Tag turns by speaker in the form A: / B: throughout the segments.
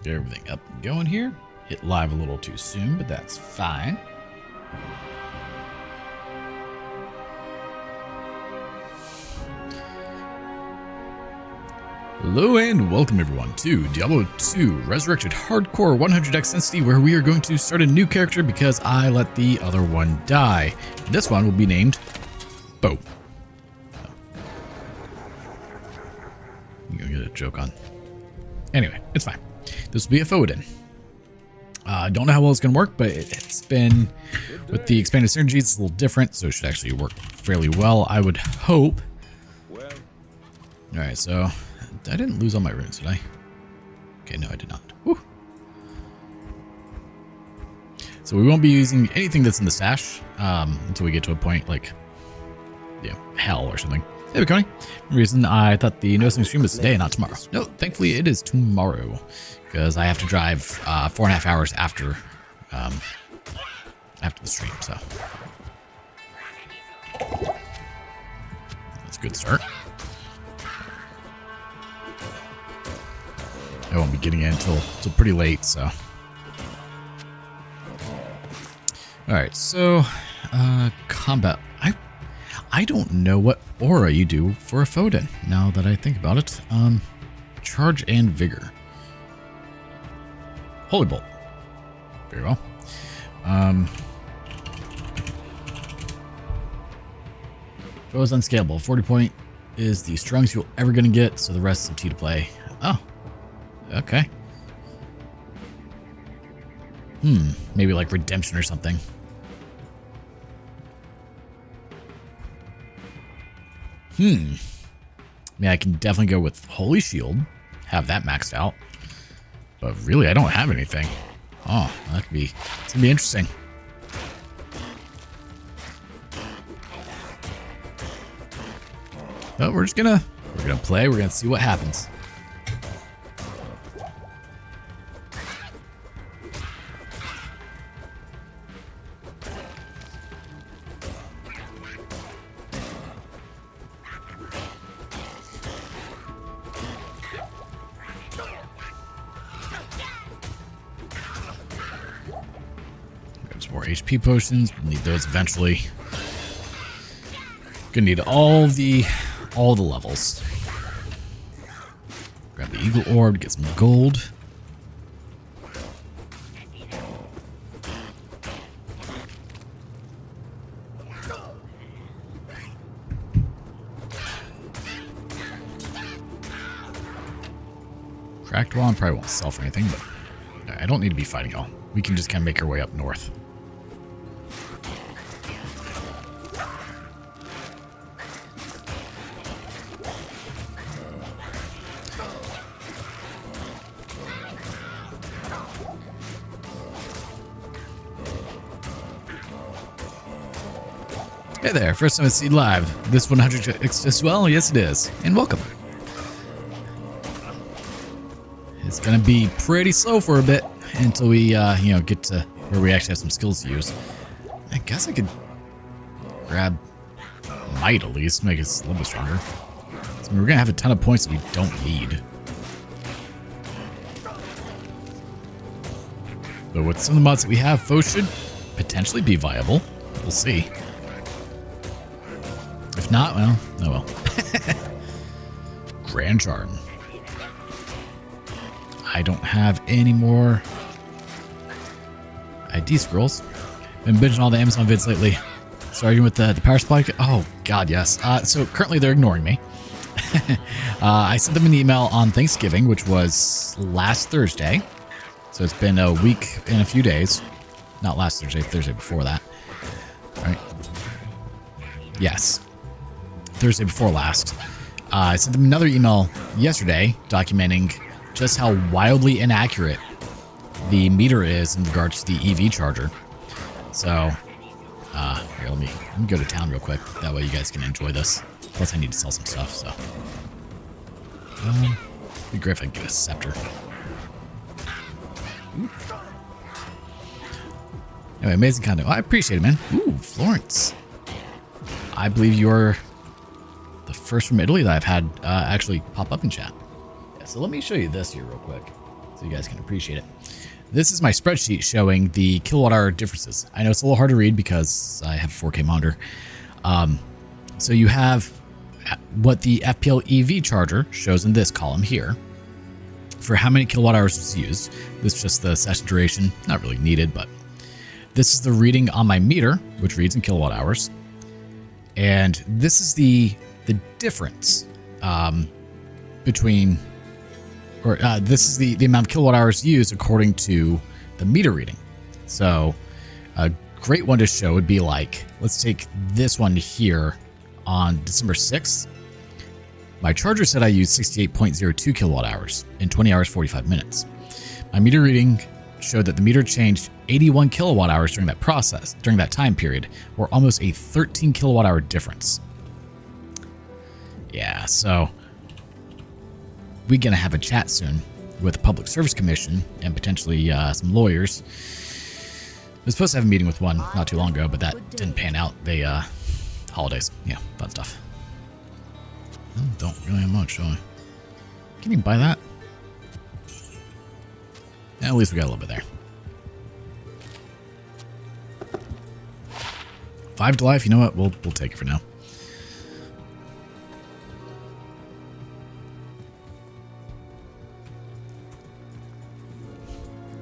A: Get everything up and going here. Hit live a little too soon, but that's fine. Hello and welcome everyone to Diablo 2 Resurrected Hardcore 100x Density, where we are going to start a new character because I let the other one die. This one will be named Bo. I'm gonna get a joke on. Anyway, it's fine. This will be a Fohadin. I don't know how well it's going to work, but it's been, with the expanded synergies, it's a little different, so it should actually work fairly well, I would hope. Alright, so I didn't lose all my runes, did I? Okay, no, I did not. Whew. So we won't be using anything that's in the stash until we get to a point like, hell or something. Hey, Coney. The reason I thought the noticing stream was today and not tomorrow. No, thankfully it is tomorrow because I have to drive 4.5 hours after the stream. So that's a good start. I won't be getting in until pretty late. So all right. So combat. I don't know what aura you do for a Fohadin, now that I think about it. Charge and Vigor. Holy Bolt. Very well. Bow is unscalable. 40 point is the strongest you're ever going to get, so the rest is up to you to play. Oh. Okay. Maybe like Redemption or something. I mean, I can definitely go with Holy Shield, have that maxed out, but really, I don't have anything. Oh, it's gonna be interesting. But we're gonna play. We're gonna see what happens. More HP potions. We'll need those eventually. Gonna need all the levels. Grab the Eagle Orb to get some gold. Cracked Wand probably won't sell for anything, but I don't need to be fighting y'all. We can just kind of make our way up north. Hey there, first time I see live. This 100x as well? Yes, it is. And welcome. It's gonna be pretty slow for a bit until we, get to where we actually have some skills to use. I guess I could grab Might at least, make us a little bit stronger. So we're gonna have a ton of points that we don't need. But with some of the mods that we have, Foe should potentially be viable. We'll see. If not, well, oh well. Grand Charm. I don't have any more ID scrolls. Been binging all the Amazon vids lately. Starting with the power supply. Oh, God, yes. So currently they're ignoring me. I sent them an email on Thanksgiving, which was last Thursday. So it's been a week and a few days. Not last Thursday, Thursday before that. All right. Yes. Thursday before last. I sent them another email yesterday documenting just how wildly inaccurate the meter is in regards to the EV charger. So, here, let me go to town real quick. That way you guys can enjoy this. Plus, I need to sell some stuff, so. It'd be great if I could get a scepter. Ooh. Anyway, amazing content. Oh, I appreciate it, man. Ooh, Florence. I believe you're the first from Italy that I've had actually pop up in chat. Yeah, so let me show you this here real quick. so you guys can appreciate it. This is my spreadsheet showing the kilowatt hour differences. I know it's a little hard to read because I have a 4K monitor. So you have what the FPL EV charger shows in this column here for how many kilowatt hours was used. This is just the session duration, not really needed, but this is the reading on my meter, which reads in kilowatt hours. And this is the difference between, or this is the amount of kilowatt hours used according to the meter reading. So a great one to show would be like, let's take this one here on December 6th. My charger said I used 68.02 kilowatt hours in 20 hours, 45 minutes. My meter reading showed that the meter changed 81 kilowatt hours during that process, during that time period, or almost a 13 kilowatt hour difference. Yeah, so we're going to have a chat soon with the Public Service Commission and potentially some lawyers. I was supposed to have a meeting with one not too long ago, but that didn't pan out. They, holidays. Yeah, fun stuff. Don't really have much, do I? Can you buy that? Yeah, at least we got a little bit there. 5 to life, you know what? We'll take it for now.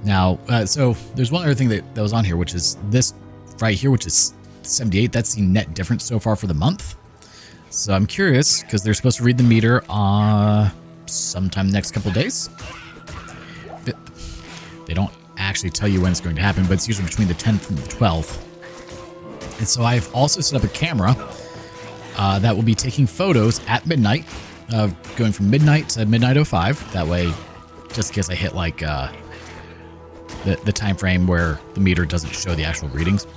A: Now, so there's one other thing that was on here, which is this right here, which is 78. That's the net difference so far for the month. So I'm curious because they're supposed to read the meter sometime the next couple of days. They don't actually tell you when it's going to happen, but it's usually between the 10th and the 12th. And so I've also set up a camera that will be taking photos at midnight, going from midnight to midnight 05. That way, just in case I hit like the time frame where the meter doesn't show the actual readings,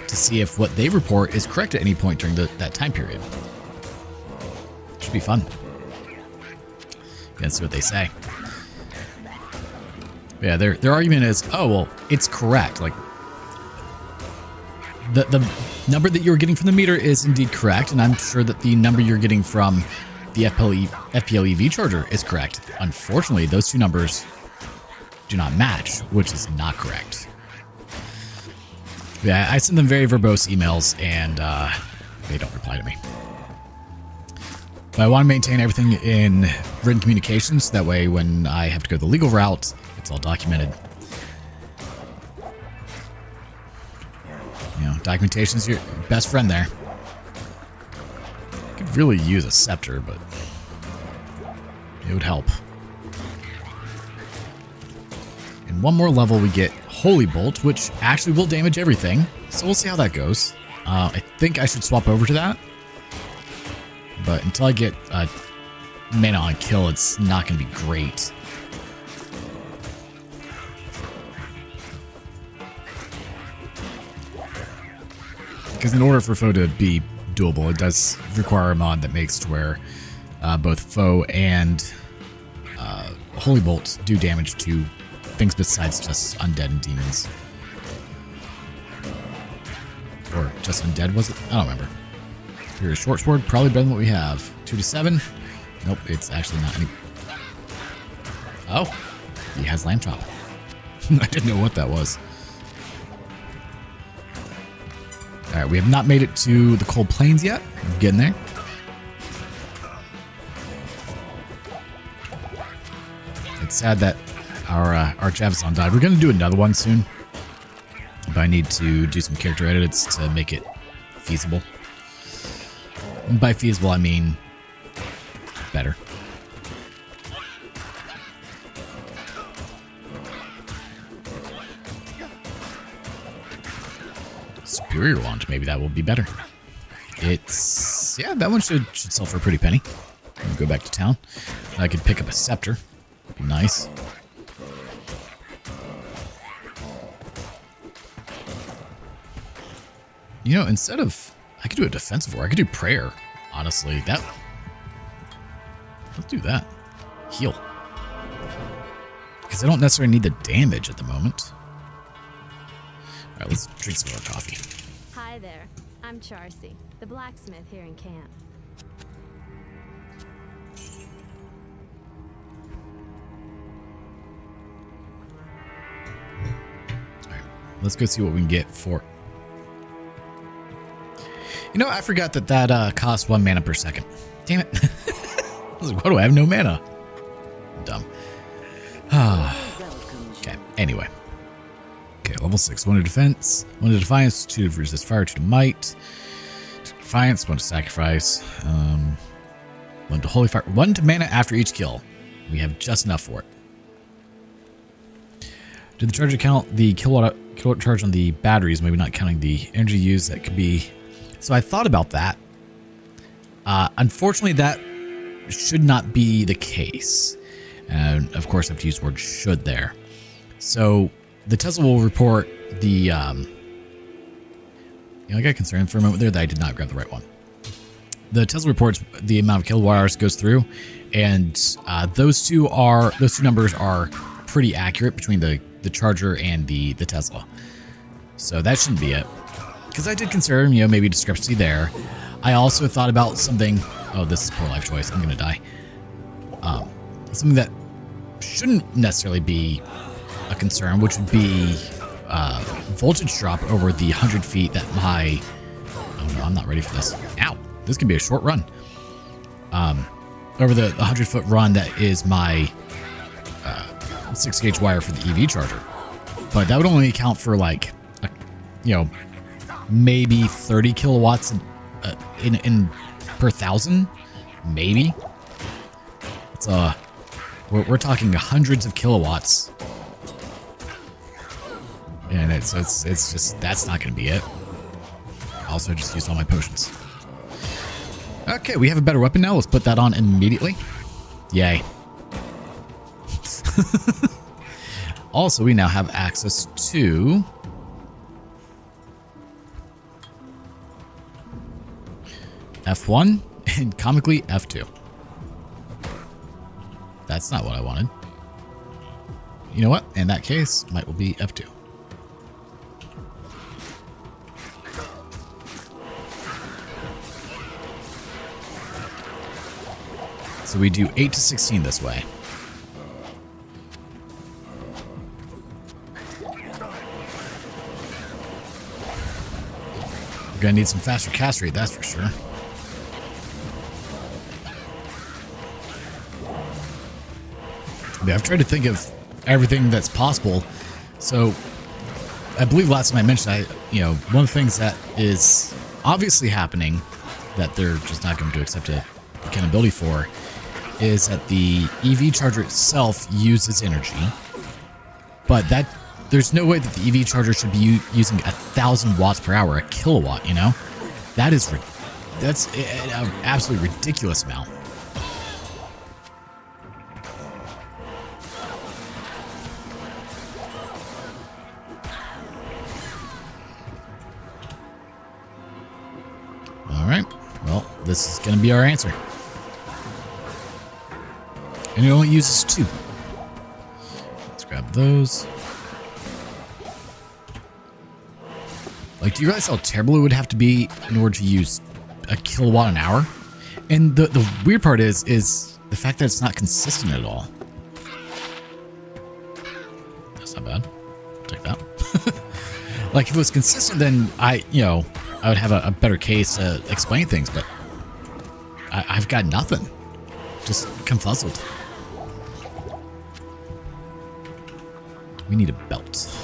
A: to see if what they report is correct at any point during that time period. Should be fun. Let's see what they say. Yeah, their argument is, oh well, it's correct. Like the number that you're getting from the meter is indeed correct, and I'm sure that the number you're getting from the FPL EV charger is correct. Unfortunately, those two numbers do not match, which is not correct. Yeah, I send them very verbose emails, and they don't reply to me. But I want to maintain everything in written communications. That way, when I have to go the legal route, it's all documented. You know, documentation's your best friend there. Could really use a scepter, but it would help. In one more level, we get Holy Bolt, which actually will damage everything. So we'll see how that goes. I think I should swap over to that. But until I get mana on kill, it's not going to be great. Because in order for Foe to be doable, it does require a mod that makes it to where both Foe and Holy Bolt do damage to things besides just undead and demons. Or just undead, was it? I don't remember. Here's a short sword, probably better than what we have. 2 to 7. Nope, it's actually not any. Oh, he has lamb chop. I didn't know what that was. Alright, we have not made it to the Cold Plains yet. We're getting there. It's sad that our Javison died. We're going to do another one soon. But I need to do some character edits to make it feasible. And by feasible, I mean better. Superior launch, maybe that will be better. It's, yeah, that one should sell for a pretty penny. Go back to town. I could pick up a scepter. Be nice. You know, instead of, I could do a defensive war. I could do prayer, honestly. Let's do that. Heal. Because I don't necessarily need the damage at the moment. Alright, let's drink some more coffee.
B: Hi there. I'm Charcy, the blacksmith here in camp.
A: let's go see what we can get for. You know, I forgot that costs 1 mana per second. Damn it. I was like, what do I have? No mana. Dumb. Okay, anyway. Okay, level 6. 1 to defense, 1 to defiance, 2 to resist fire, 2 to might, 2 to defiance, 1 to sacrifice, 1 to holy fire, 1 to mana after each kill. We have just enough for it. Did the charger count the kilowatt charge on the batteries, maybe not counting the energy used? That could be. So I thought about that. Unfortunately, that should not be the case. And of course, I have to use the word should there. So the Tesla will report the. I got concerned for a moment there that I did not grab the right one. The Tesla reports the amount of kilowatt hours goes through, and those two numbers are pretty accurate between the charger and the Tesla. So that shouldn't be it. Because I did consider, maybe discrepancy there. I also thought about something. Oh, this is poor life choice. I'm gonna die. Something that shouldn't necessarily be a concern, which would be voltage drop over the 100 feet that my. Oh no, I'm not ready for this. Ow! This can be a short run. Over the 100-foot run that is my 6-gauge wire for the EV charger, but that would only account for like, maybe 30 kilowatts in per thousand, maybe. It's we're talking hundreds of kilowatts, and it's just that's not going to be it. Also, just used all my potions. Okay, we have a better weapon now. Let's put that on immediately. Yay. Also, we now have access to F1 and comically F2. That's not what I wanted. You know what? In that case, might will be F2. So we do 8 to 16 this way. We're gonna need some faster cast rate, that's for sure. Yeah, I've tried to think of everything that's possible. So I believe last time I mentioned, one of the things that is obviously happening that they're just not going to accept accountability for is that the EV charger itself uses energy, but there's no way that the EV charger should be using 1,000 watts per hour, a kilowatt. That's an absolutely ridiculous amount. All right. Well, this is going to be our answer. And it only uses 2. Let's grab those. Like, do you realize how terrible it would have to be in order to use a kilowatt an hour? And the weird part is the fact that it's not consistent at all. That's not bad. I'll take that. Like, if it was consistent, then I would have a better case to explain things, but I've got nothing. Just confuzzled. We need a belt.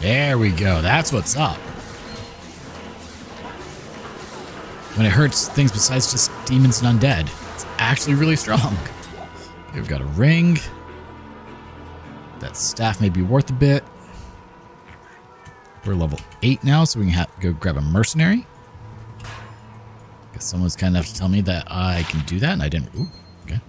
A: There we go. That's what's up. When it hurts things besides just demons and undead, it's actually really strong. Okay, we've got a ring. That staff may be worth a bit. We're level 8 now, so we can go grab a mercenary. Guess someone's kind enough to tell me that I can do that, and I didn't. Ooh, okay.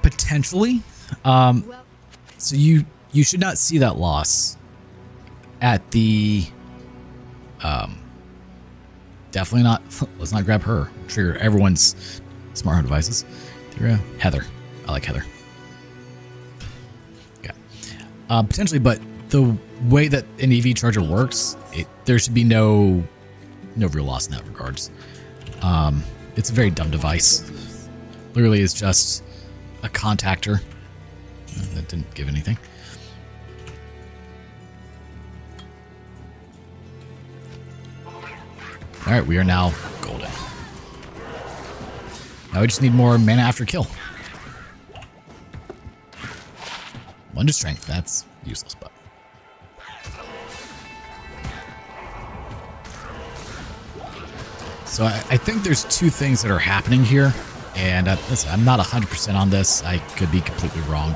A: Potentially. So you should not see that loss at the. Definitely not. Let's not grab her. Trigger everyone's smart home devices. Heather. I like Heather. Okay. Potentially, but the way that an EV charger works, there should be no real loss in that regards. It's a very dumb device. Literally, it's just a contactor. That didn't give anything. All right, we are now golden. Now we just need more mana after kill. 1 to strength. That's useless, but. So I think there's 2 things that are happening here, and listen, I'm not 100% on this. I could be completely wrong.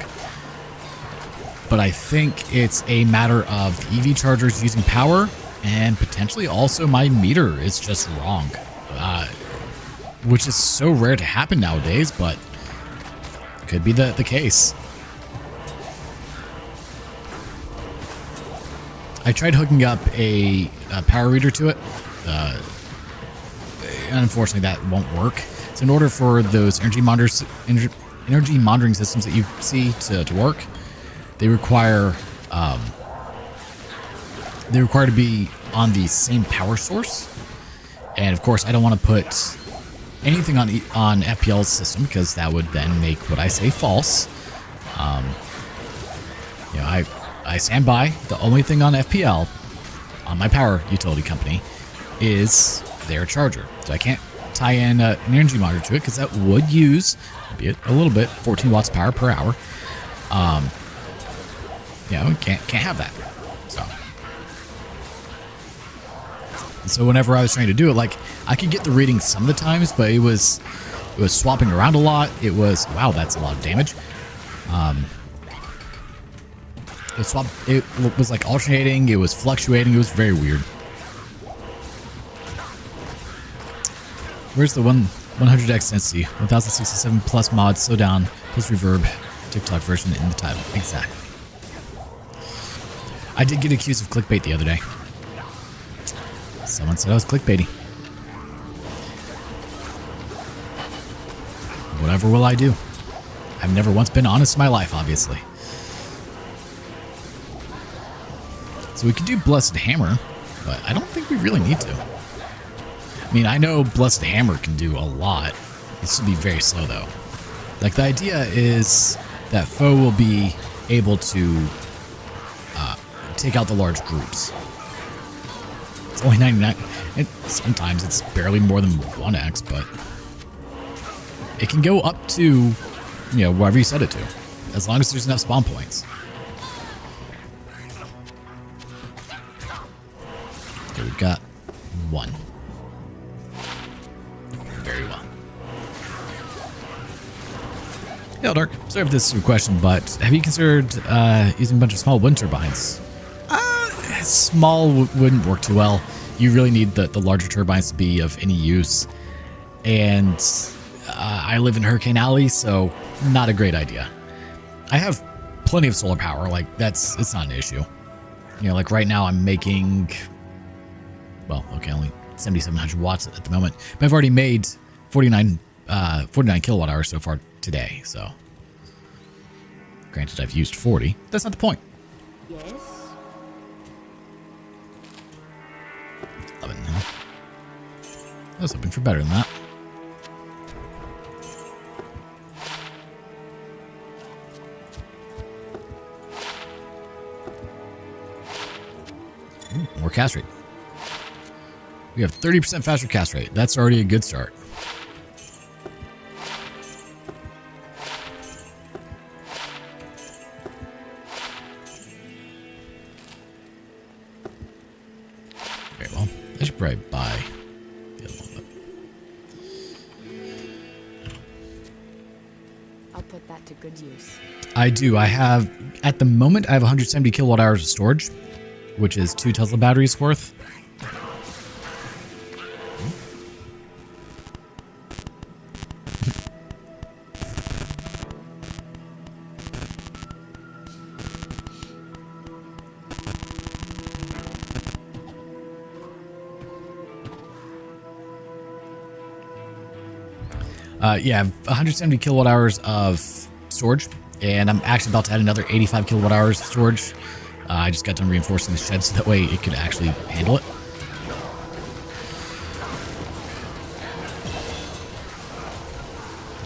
A: But I think it's a matter of the EV chargers using power, and potentially also my meter is just wrong. Which is so rare to happen nowadays, but could be the case. I tried hooking up a power reader to it. Unfortunately, that won't work. So in order for those energy monitoring systems that you see to work, they require to be on the same power source. And of course, I don't want to put anything on FPL's system because that would then make what I say false. I stand by. The only thing on FPL, on my power utility company, is their charger. So I can't tie in an energy monitor to it because that would use, albeit a little bit, 14 watts of power per hour. We can't have that. So whenever I was trying to do it, like I could get the reading some of the times, but it was swapping around a lot. It was, wow, that's a lot of damage. It was like alternating. It was fluctuating. It was very weird. Where's the 100x density? 1067 plus mod, slow down, plus reverb, TikTok version in the title. Exactly. I did get accused of clickbait the other day. Someone said I was clickbaiting. Whatever will I do? I've never once been honest in my life, obviously. So we could do Blessed Hammer, but I don't think we really need to. I mean, I know Blessed Hammer can do a lot. This will be very slow, though. Like, the idea is that foe will be able to take out the large groups. It's only 99. Sometimes it's barely more than 1x, but it can go up to, wherever you set it to, as long as there's enough spawn points. Okay, we've got 1. Very well. Yeah, Dark. Sorry if this is a question, but have you considered using a bunch of small wind turbines? Small wouldn't work too well. You really need the larger turbines to be of any use. And I live in Hurricane Alley, so not a great idea. I have plenty of solar power. Like, it's not an issue. Like right now I'm making, only 7,700 watts at the moment. But I've already made 49 kilowatt hours so far today, so. Granted, I've used 40. That's not the point.
B: Yes.
A: 11, huh? I was hoping for better than that. Ooh, more cast rate. We have 30% faster cast rate. That's already a good start. Very well. I should probably buy the other one.
B: I'll put that to good use.
A: I do. I have, at the moment, I have 170 kilowatt hours of storage, which is 2 Tesla batteries worth. Yeah, I have 170 kilowatt hours of storage, and I'm actually about to add another 85 kilowatt hours of storage. I just got done reinforcing the shed so that way it could actually handle it.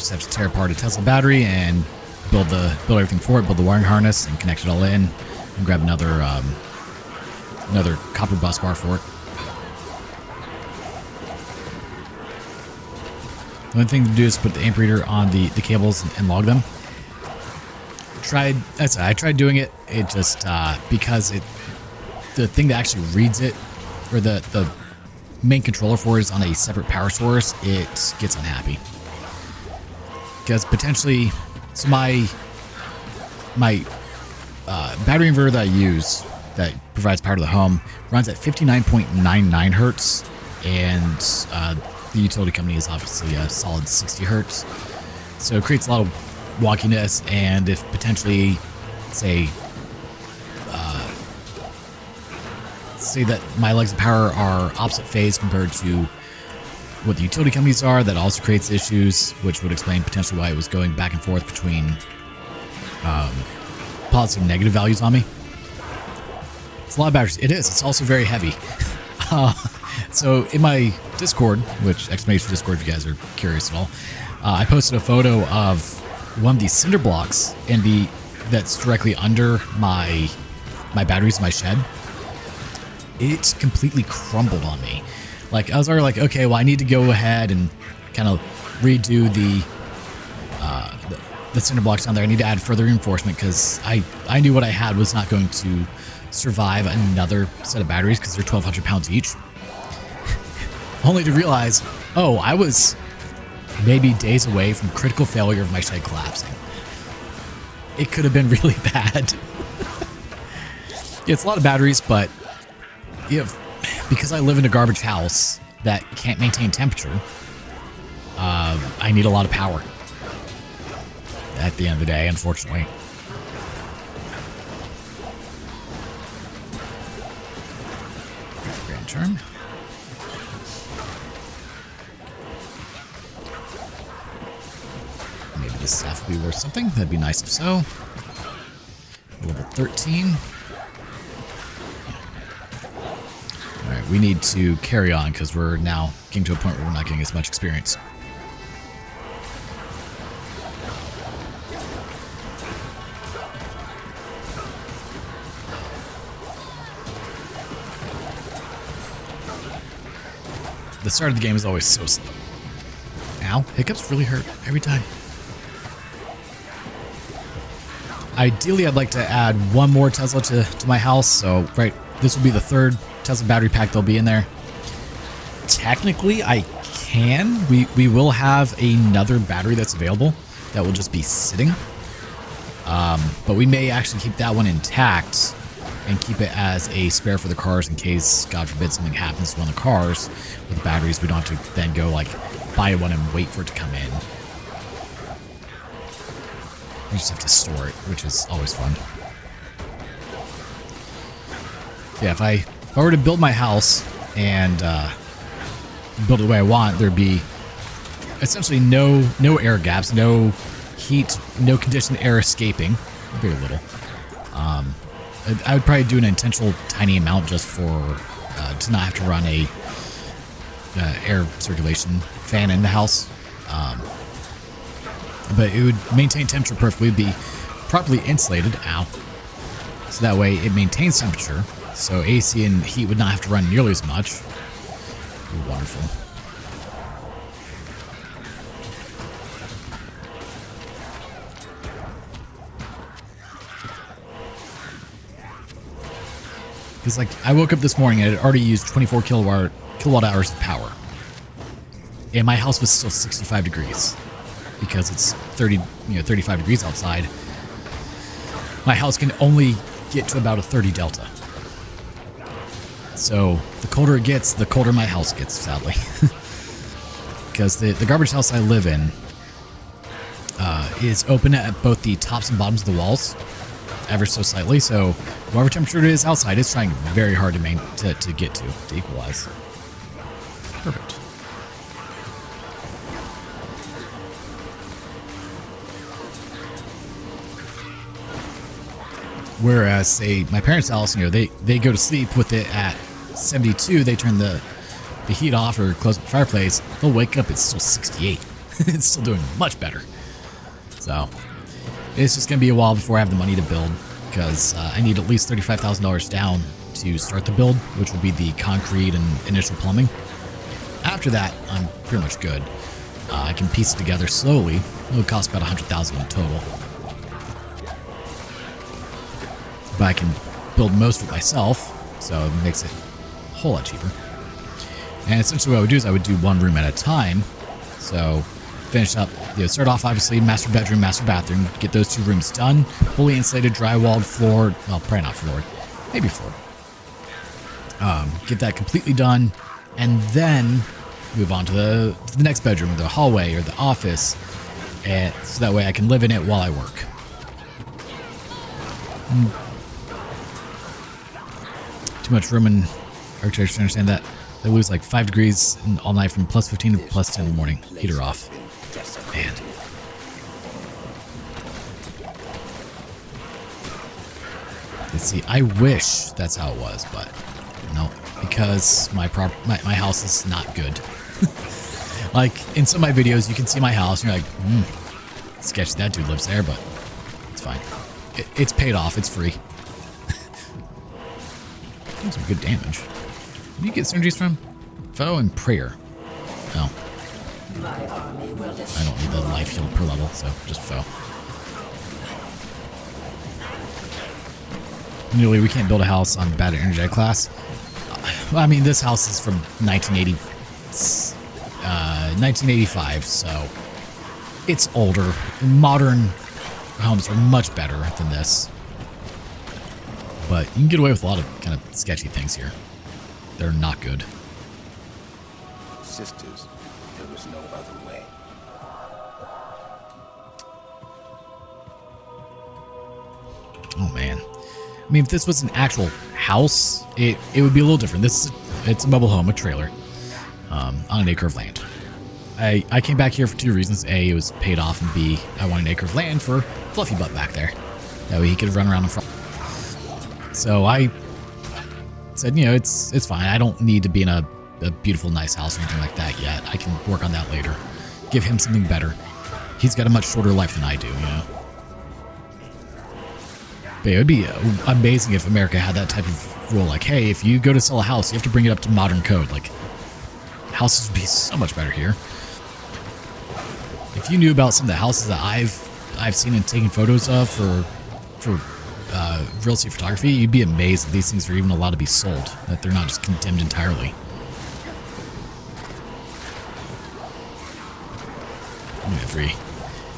A: just have to tear apart a Tesla battery and build everything for it, build the wiring harness, and connect it all in, and grab another copper bus bar for it. The only thing to do is put the amp reader on the cables and log them. I tried doing it. It just because the thing that actually reads it, or the main controller for it, is on a separate power source. It gets unhappy because potentially, so my battery inverter that I use that provides power to the home runs at 59.99 hertz, and the utility company is obviously a solid 60 hertz. So it creates a lot of wonkiness, and if potentially, say that my legs of power are opposite phase compared to what the utility companies are, that also creates issues, which would explain potentially why it was going back and forth between positive and negative values on me. It's a lot of batteries. It is. It's also very heavy. So in my Discord, which exclamation Discord if you guys are curious at all, I posted a photo of one of these cinder blocks that's directly under my batteries in my shed. It completely crumbled on me. Like, I was already like, okay, well, I need to go ahead and kind of redo the cinder blocks down there. I need to add further reinforcement because I knew what I had was not going to survive another set of batteries because they're 1,200 pounds each. Only to realize, oh, I was maybe days away from critical failure of my shed collapsing. It could have been really bad. Yeah, it's a lot of batteries, but because I live in a garbage house that can't maintain temperature, I need a lot of power at the end of the day, unfortunately. Grand term. Maybe this staff will be worth something. That'd be nice if so. Level 13. Alright, we need to carry on because we're now getting to a point where we're not getting as much experience. The start of the game is always so slow. Ow, hiccups really hurt every time. Ideally, I'd like to add one more Tesla to my house, so this will be the third Tesla battery pack that'll be in there. Technically, I can. We will have another battery that's available that will just be sitting. But we may actually keep that one intact and keep it as a spare for the cars in case, God forbid, something happens to one of the cars with the batteries. We don't have to then go like buy one and wait for it to come in. We just have to store it, which is always fun. Yeah, if I were to build my house and build it the way I want, there'd be essentially no air gaps, no heat, no conditioned air escaping. Very little. I would probably do an intentional tiny amount just for to not have to run a air circulation fan in the house. But it would maintain temperature perfectly. It'd be properly insulated. Ow. So that way it maintains temperature. So AC and heat would not have to run nearly as much. Ooh, wonderful. Because like I woke up this morning and it had already used 24 kilowatt hours of power. And my house was still 65 degrees. Because it's 35 degrees outside. My house can only get to about a 30 delta. So the colder it gets, the colder my house gets, sadly. Because the garbage house I live in is open at both the tops and bottoms of the walls, ever so slightly. So whatever temperature it is outside, it's trying very hard to get to equalize. Perfect. Whereas, say, my parents' house, they go to sleep with it at 72. They turn the heat off or close the fireplace. They'll wake up, it's still 68. It's still doing much better. So it's just going to be a while before I have the money to build, because I need at least $35,000 down to start the build, which will be the concrete and initial plumbing. After that, I'm pretty much good. I can piece it together slowly. It'll cost about $100,000 in total. But I can build most of it myself, so it makes it a whole lot cheaper. And essentially what I would do is I would do one room at a time. So finish up, start off obviously master bedroom, master bathroom, get those 2 rooms done, fully insulated, drywalled, floored, well, probably not floored, maybe floored. Get that completely done, and then move on to the next bedroom, or the hallway, or the office, and so that way I can live in it while I work. Too much room in architecture to understand that. They lose like 5 degrees all night from +15 to +10 in the morning. Heater off. Man. Let's see. I wish that's how it was, but no, because my house is not good. Like in some of my videos, you can see my house, and you're like, sketch, that dude lives there, but it's fine. It's paid off. It's free. Doing some good damage. Where do you get synergies from? Foe and prayer. No. I don't need the life heal per level, so just foe. Usually we can't build a house on bad energetic class. I mean, this house is from 1985, so it's older. Modern homes are much better than this. But you can get away with a lot of kind of sketchy things here. They're not good.
C: Sisters, there was no other way.
A: Oh man. I mean, if this was an actual house, it would be a little different. It's a mobile home, a trailer, on an acre of land. I came back here for 2 reasons. A, it was paid off, and B, I want an acre of land for Fluffy Butt back there. That way he could run around in front. So I said, it's fine. I don't need to be in a beautiful, nice house or anything like that yet. I can work on that later. Give him something better. He's got a much shorter life than I do, But it would be amazing if America had that type of rule. Like, hey, if you go to sell a house, you have to bring it up to modern code. Like, houses would be so much better here. If you knew about some of the houses that I've seen and taken photos of for real estate photography, you'd be amazed that these things are even allowed to be sold, that they're not just condemned entirely.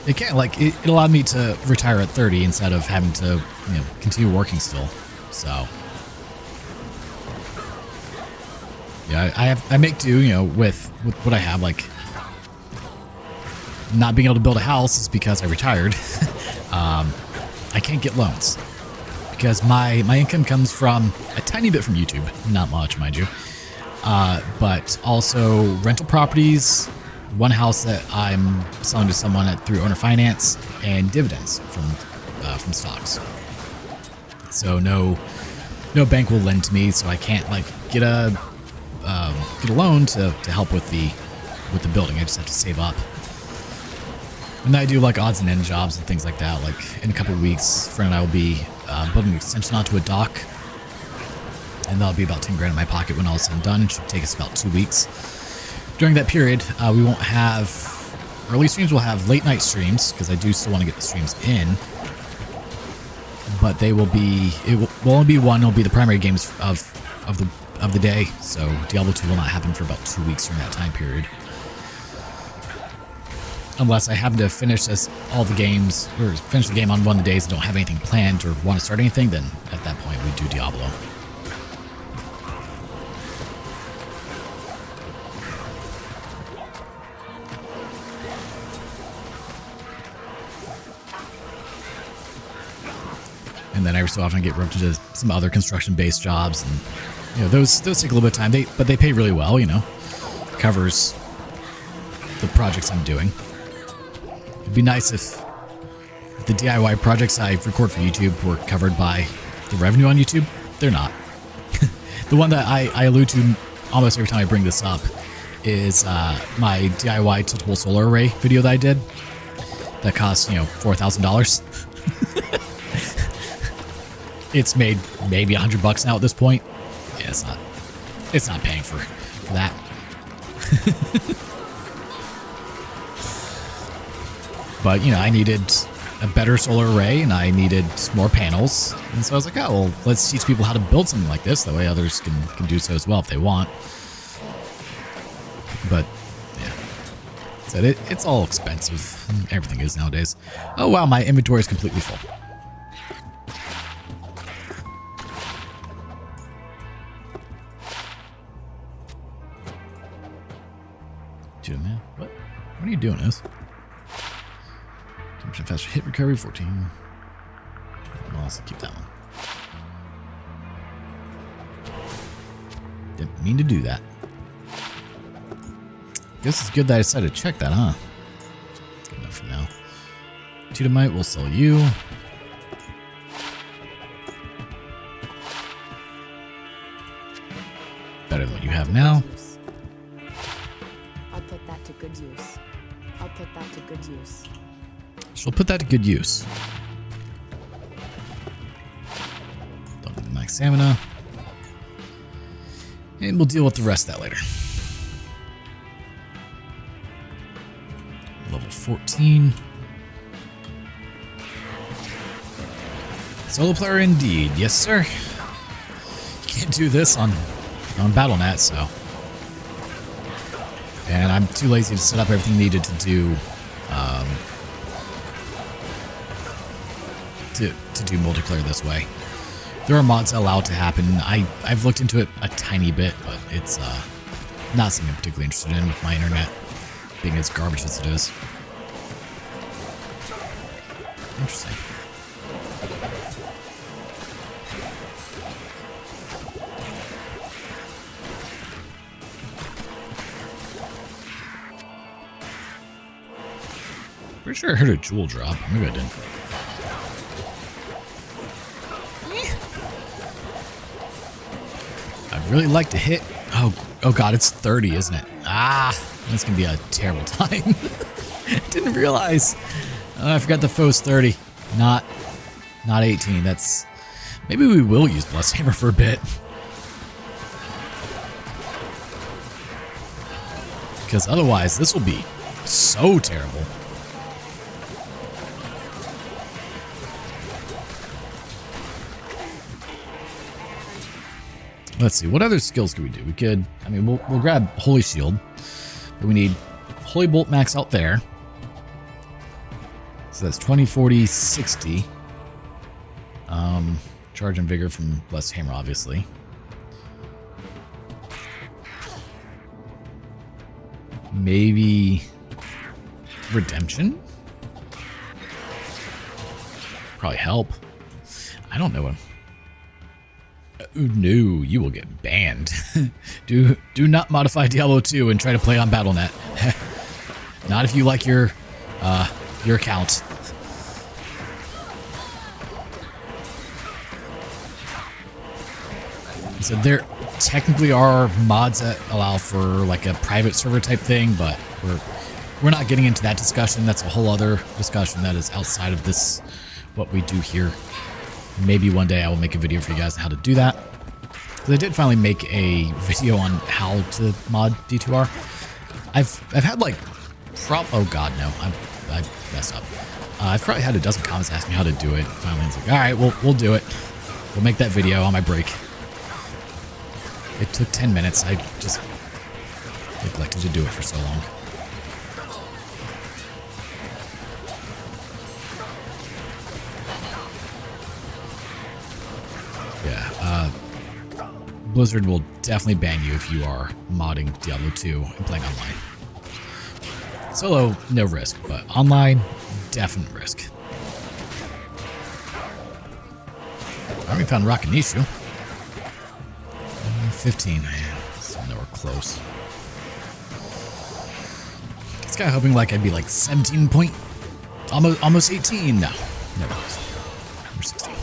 A: It can't, like, it allowed me to retire at 30 instead of having to, continue working still. So, yeah, I make do, with what I have. Like, not being able to build a house is because I retired. I can't get loans because my income comes from a tiny bit from YouTube, not much, mind you, but also rental properties, one house that I'm selling to someone through owner finance, and dividends from stocks. So no bank will lend to me, so I can't like get a loan to help with the building. I just have to save up. And I do like odds and end jobs and things like that. Like in a couple of weeks, a friend and I will be building an extension onto a dock, and that'll be about 10 grand in my pocket when all is said and done. It should take us about 2 weeks. During that period, we won't have early streams. We'll have late night streams because I do still want to get the streams in. But they will be. It will only be one. It'll be the primary games of the day. So Diablo 2 will not happen for about 2 weeks during that time period. Unless I happen to finish all the games, or finish the game on one of the days and don't have anything planned or want to start anything, then at that point we do Diablo. And then every so often I get roped into some other construction-based jobs, and those take a little bit of time. But they pay really well. Covers the projects I'm doing. It'd be nice if the DIY projects I record for YouTube were covered by the revenue on YouTube. They're not. The one that I allude to almost every time I bring this up is my DIY tiltable solar array video that I did. That cost, $4,000. It's made maybe $100 now at this point. Yeah, it's not paying for that. But, I needed a better solar array and I needed more panels. And so I was like, oh, well, let's teach people how to build something like this. That way others can do so as well if they want. But, yeah. So it's all expensive. Everything is nowadays. Oh, wow, my inventory is completely full. Dude, man, what are you doing, this? Faster hit recovery, 14. I'll also keep that one. Didn't mean to do that. Guess it's good that I decided to check that, huh? Good enough for now. Teutomite will sell you. Better than what you have now.
D: I'll put that to good use. I'll put that to good use.
A: She'll put that to good use. Don't need the max stamina. And we'll deal with the rest of that later. Level 14. Solo player indeed. Yes, sir. You can't do this on Battle.net, so. And I'm too lazy to set up everything needed to do to do multiplayer this way. There are mods that allow it to happen. I've looked into it a tiny bit, but it's not something I'm particularly interested in with my internet being as garbage as it is. Interesting. Pretty sure I heard a jewel drop. Maybe I didn't. I'd really like to hit. Oh god, it's 30, isn't it? Ah, that's gonna be a terrible time. Didn't realize. Oh, I forgot the foe's 30, not 18. That's maybe we will use Blessed Hammer for a bit. Because otherwise, this will be so terrible. Let's see, what other skills could we do? We could, we'll grab Holy Shield. But we need Holy Bolt max out there. So that's 20, 40, 60. Charge and Vigor from Blessed Hammer, obviously. Maybe Redemption? Probably help. I don't know him. No, you will get banned. Do not modify Diablo 2 and try to play on Battle.net. Not if you like your account. So there technically are mods that allow for like a private server type thing, but we're not getting into that discussion. That's a whole other discussion that is outside of this, what we do here. Maybe one day I will make a video for you guys on how to do that. Because I did finally make a video on how to mod D2R. I've had like, oh god no, I messed up. I've probably had a dozen comments asking how to do it. Finally, it's like, all right, we'll do it. We'll make that video on my break. It took 10 minutes. I just neglected to do it for so long. Yeah, Blizzard will definitely ban you if you are modding Diablo 2 and playing online. Solo, no risk, but online, definite risk. I already found Rakanishu. 15, man. It's nowhere close. This guy hoping like I'd be like 17 point, almost 18. No, never was. We're 16.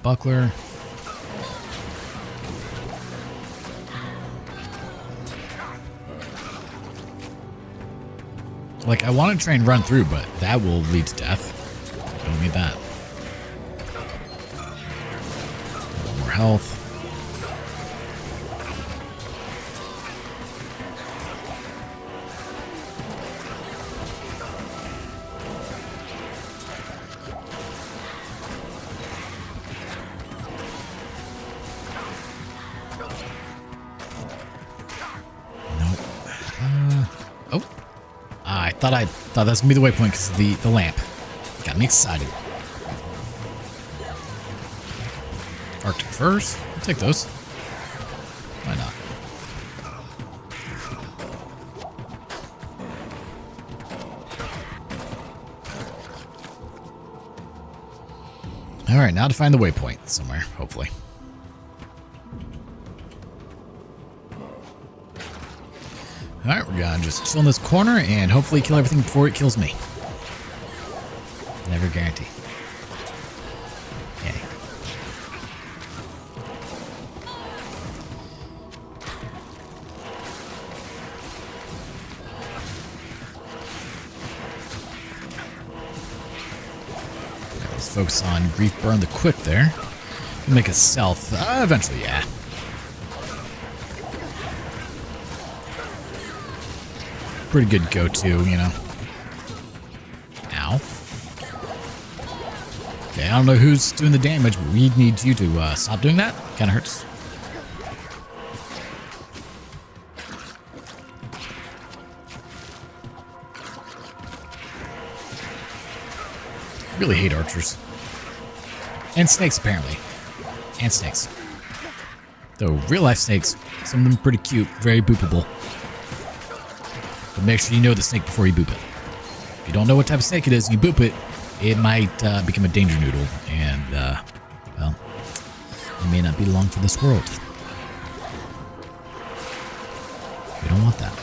A: buckler. Like, I want to try and run through, but that will lead to death. I don't need that. More health. I thought that's gonna be the waypoint because of the lamp. Got me excited. Arctic furs? I'll take those. Why not? Alright, now to find the waypoint somewhere, hopefully. Alright, we're gonna just chill in this corner and hopefully kill everything before it kills me. Never guarantee. Yay. Let's focus on Grief Burn the Quick there. Make a stealth. Eventually, yeah. Pretty good go-to, you know. Ow. Okay, I don't know who's doing the damage, but we need you to stop doing that. Kind of hurts. Really hate archers. And snakes, apparently. And snakes. Though real-life snakes, some of them pretty cute, very boopable. But make sure you know the snake before you boop it. If you don't know what type of snake it is and you boop it, it might become a danger noodle. And, well, it may not be long for this world. We don't want that.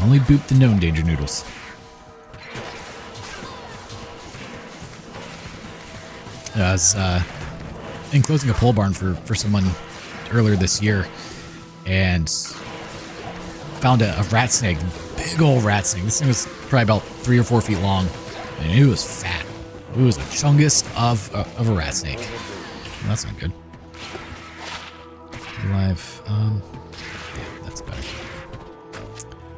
A: Only boop the known danger noodles. I was enclosing a pole barn for someone earlier this year, and found a rat snake, big old rat snake. This thing was probably about 3 or 4 feet long, and it was fat. It was a chungus of a rat snake. Well, that's not good. Alive. Yeah, that's better.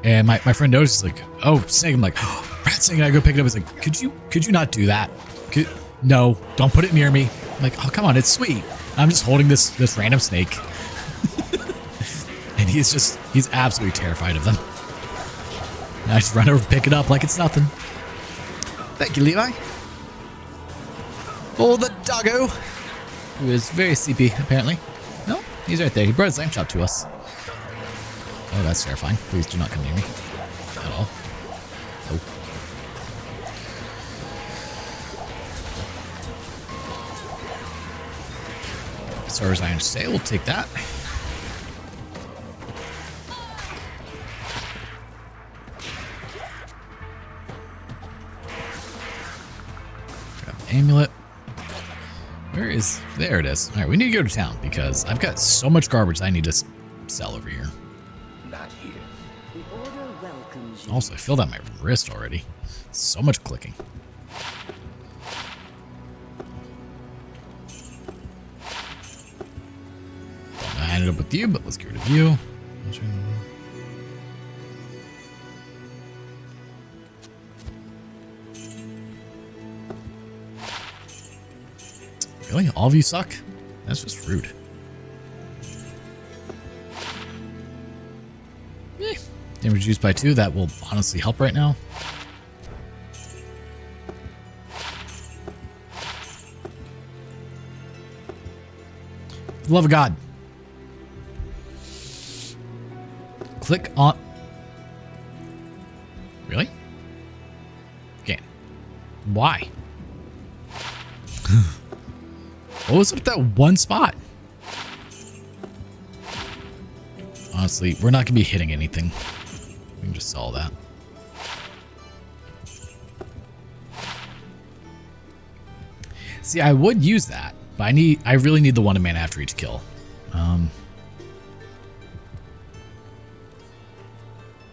A: And my friend noticed, like, oh, snake. I'm like, oh, rat snake. And I go pick it up. It's like, could you not do that? No, don't put it near me. I'm like, oh, come on, it's sweet. I'm just holding this random snake. And he's absolutely terrified of them. And I just run over, pick it up like it's nothing. Thank you, Levi. Oh, the doggo, who is very sleepy, apparently. No, he's right there. He brought his lamb chop to us. Oh, that's terrifying. Please do not come near me at all. Oh. As far as I understand, we'll take that. Amulet. Where is... There it is. Alright, we need to go to town because I've got so much garbage I need to sell over here.
C: Not here.
D: The order welcomes you.
A: Also, I filled out my wrist already. So much clicking. I ended up with you, but let's get rid of you. Really? All of you suck? That's just rude. Damage reduced by 2. That will honestly help right now. For the love of God. Click on... Really? Game. Why? What was up with that one spot? Honestly, we're not going to be hitting anything. We can just sell that. See, I would use that, but I really need the 1 mana after each kill.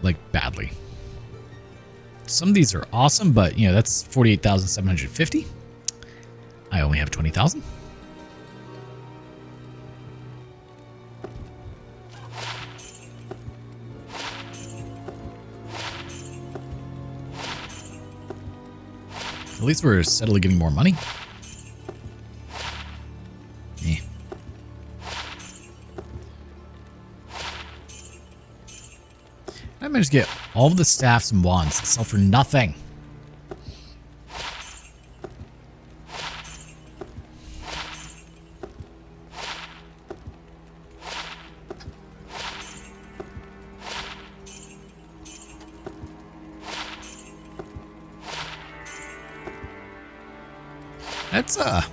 A: Like badly. Some of these are awesome, but you know, that's 48,750. I only have 20,000. At least we're steadily getting more money. Eh. I managed to get all of the staffs and wands that sell for nothing.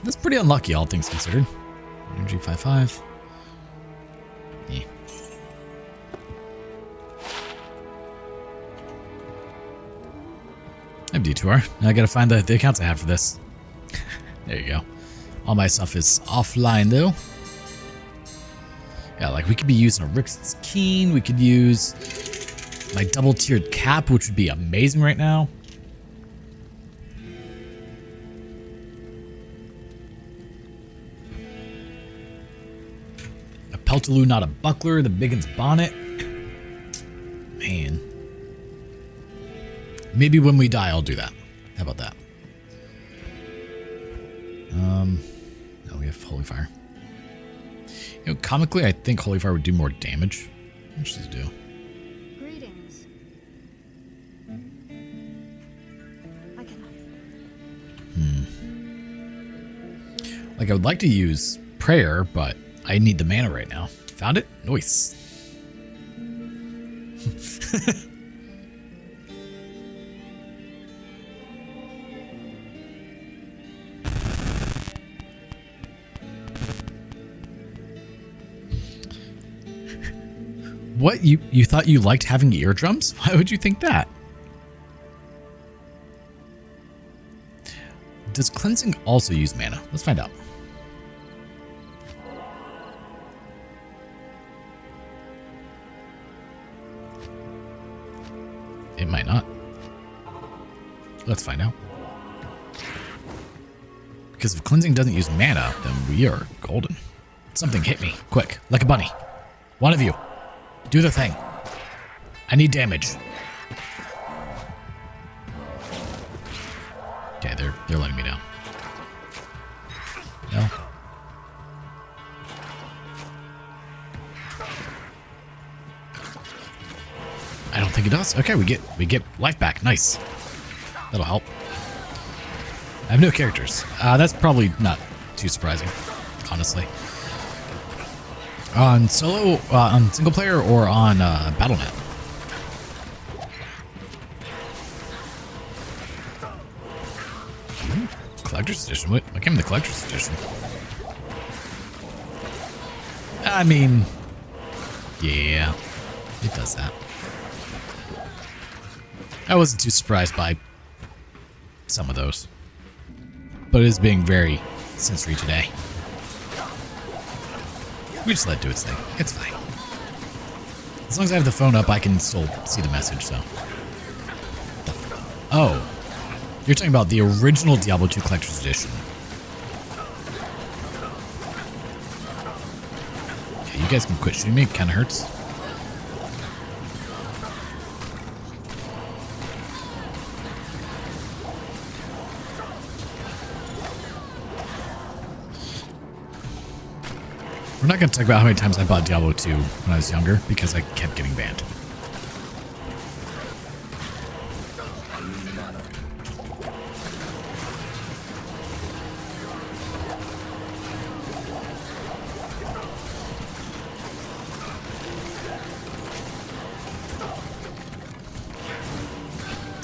A: That's pretty unlucky, all things considered. Energy 5/5. Yeah. I have D2R. Now I gotta find the accounts I have for this. There you go. All my stuff is offline though. Yeah, like we could be using a Rix's Keen. We could use my double tiered cap, which would be amazing right now. Peltaloo, not a buckler. The Biggin's bonnet. Man. Maybe when we die, I'll do that. How about that? No, we have Holy Fire. You know, comically, I think Holy Fire would do more damage. How much does it do?
B: Greetings. I cannot.
A: Like, I would like to use Prayer, but I need the mana right now. Found it? Nice. What? You thought you liked having eardrums? Why would you think that? Does cleansing also use mana? Let's find out. It might not. Let's find out. Because if cleansing doesn't use mana, then we are golden. Something hit me. Quick. Like a bunny. One of you. Do the thing. I need damage. Okay, they're letting me down. No. I don't think it does. Okay, we get life back. Nice. That'll help. I have no characters. That's probably not too surprising, honestly. On solo, on single player, or on Battle.net? Collector's edition. What came in the collector's edition? I mean, yeah, it does that. I wasn't too surprised by some of those, but it is being very sensory today. We just let it do its thing. It's fine. As long as I have the phone up, I can still see the message, so. Oh. You're talking about the original Diablo 2 Collector's Edition. Okay, you guys can quit shooting me. It kind of hurts. We're not going to talk about how many times I bought Diablo 2 when I was younger, because I kept getting banned.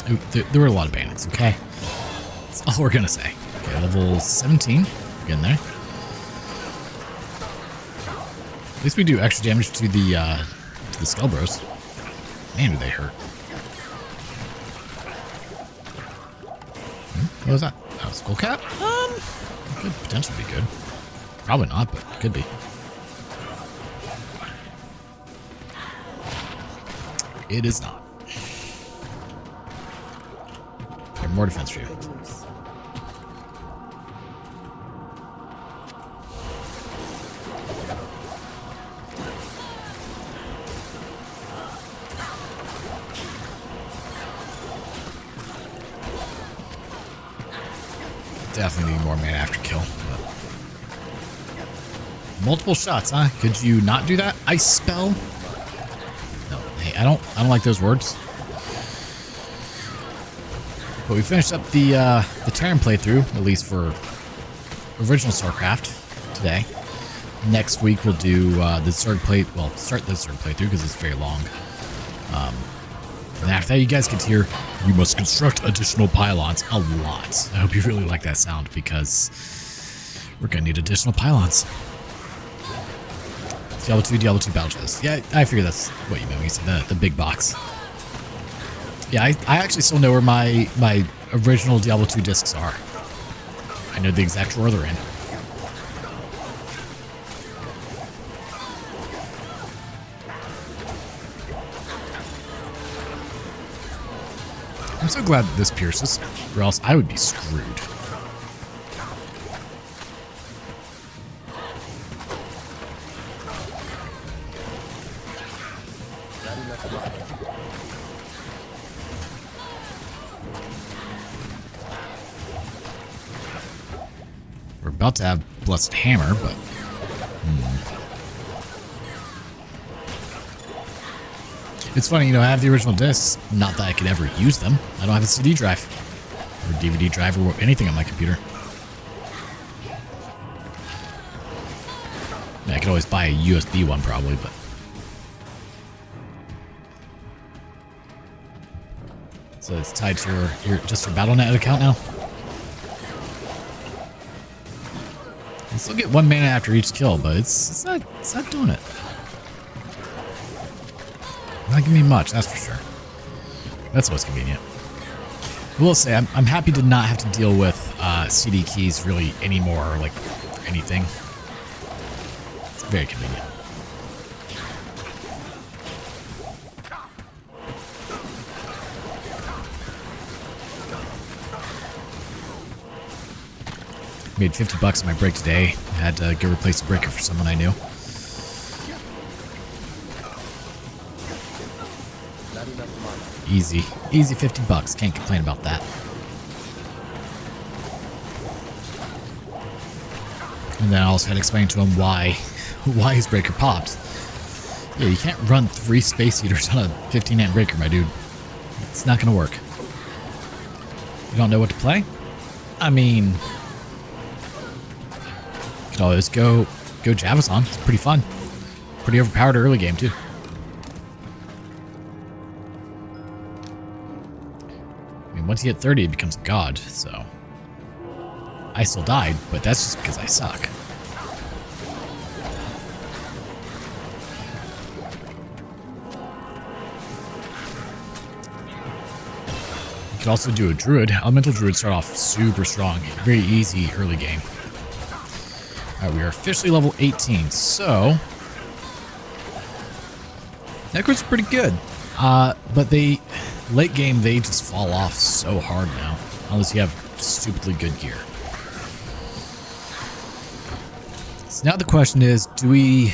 A: Ooh, there were a lot of bannings, okay? That's all we're going to say. Okay, level 17. Getting there. At least we do extra damage to the Skull Bros. Man, do they hurt. What was that? Oh, Skull Cap? Could potentially be good. Probably not, but could be. It is not. Okay, more defense for you.
D: Good use.
A: Definitely need more mana after kill. But... multiple shots, huh? Could you not do that? Ice spell? No. Hey, I don't like those words. But we finished up the Terran playthrough, at least for original StarCraft today. Next week we'll do the Zerg start the Zerg playthrough because it's very long. And after that, you guys get to hear, we must construct additional pylons a lot. I hope you really like that sound because we're going to need additional pylons. Diablo 2 Battle Chest. Yeah, I figure that's what you meant when you said the big box. Yeah, I actually still know where my original Diablo 2 discs are. I know the exact drawer they're in. I'm so glad that this pierces, or else I would be screwed. We're about to have Blessed Hammer, but... It's funny, you know, I have the original discs. Not that I could ever use them. I don't have a CD drive. Or DVD drive or anything on my computer. I mean, I could always buy a USB one probably, but... So it's tied to your just your BattleNet account now? You still get 1 mana after each kill, but it's not doing it. Not giving me much, that's for sure. That's always convenient. I will say, I'm happy to not have to deal with CD keys really anymore, or like anything. It's very convenient. Made $50 on my break today. I had to go replace the breaker for someone I knew. Easy. Easy $50. Can't complain about that. And then I also had to explain to him why his breaker popped. Yeah, you can't run 3 space heaters on a 15-amp breaker, my dude. It's not going to work. You don't know what to play? I mean... you could always go Javazon. It's pretty fun. Pretty overpowered early game, too. Once you hit 30, it becomes a god, so... I still died, but that's just because I suck. You could also do a druid. Elemental druids start off super strong. Very easy early game. Alright, we are officially level 18, so... Necros are pretty good. But they... late game, they just fall off so hard now. Unless you have stupidly good gear. So now the question is, do we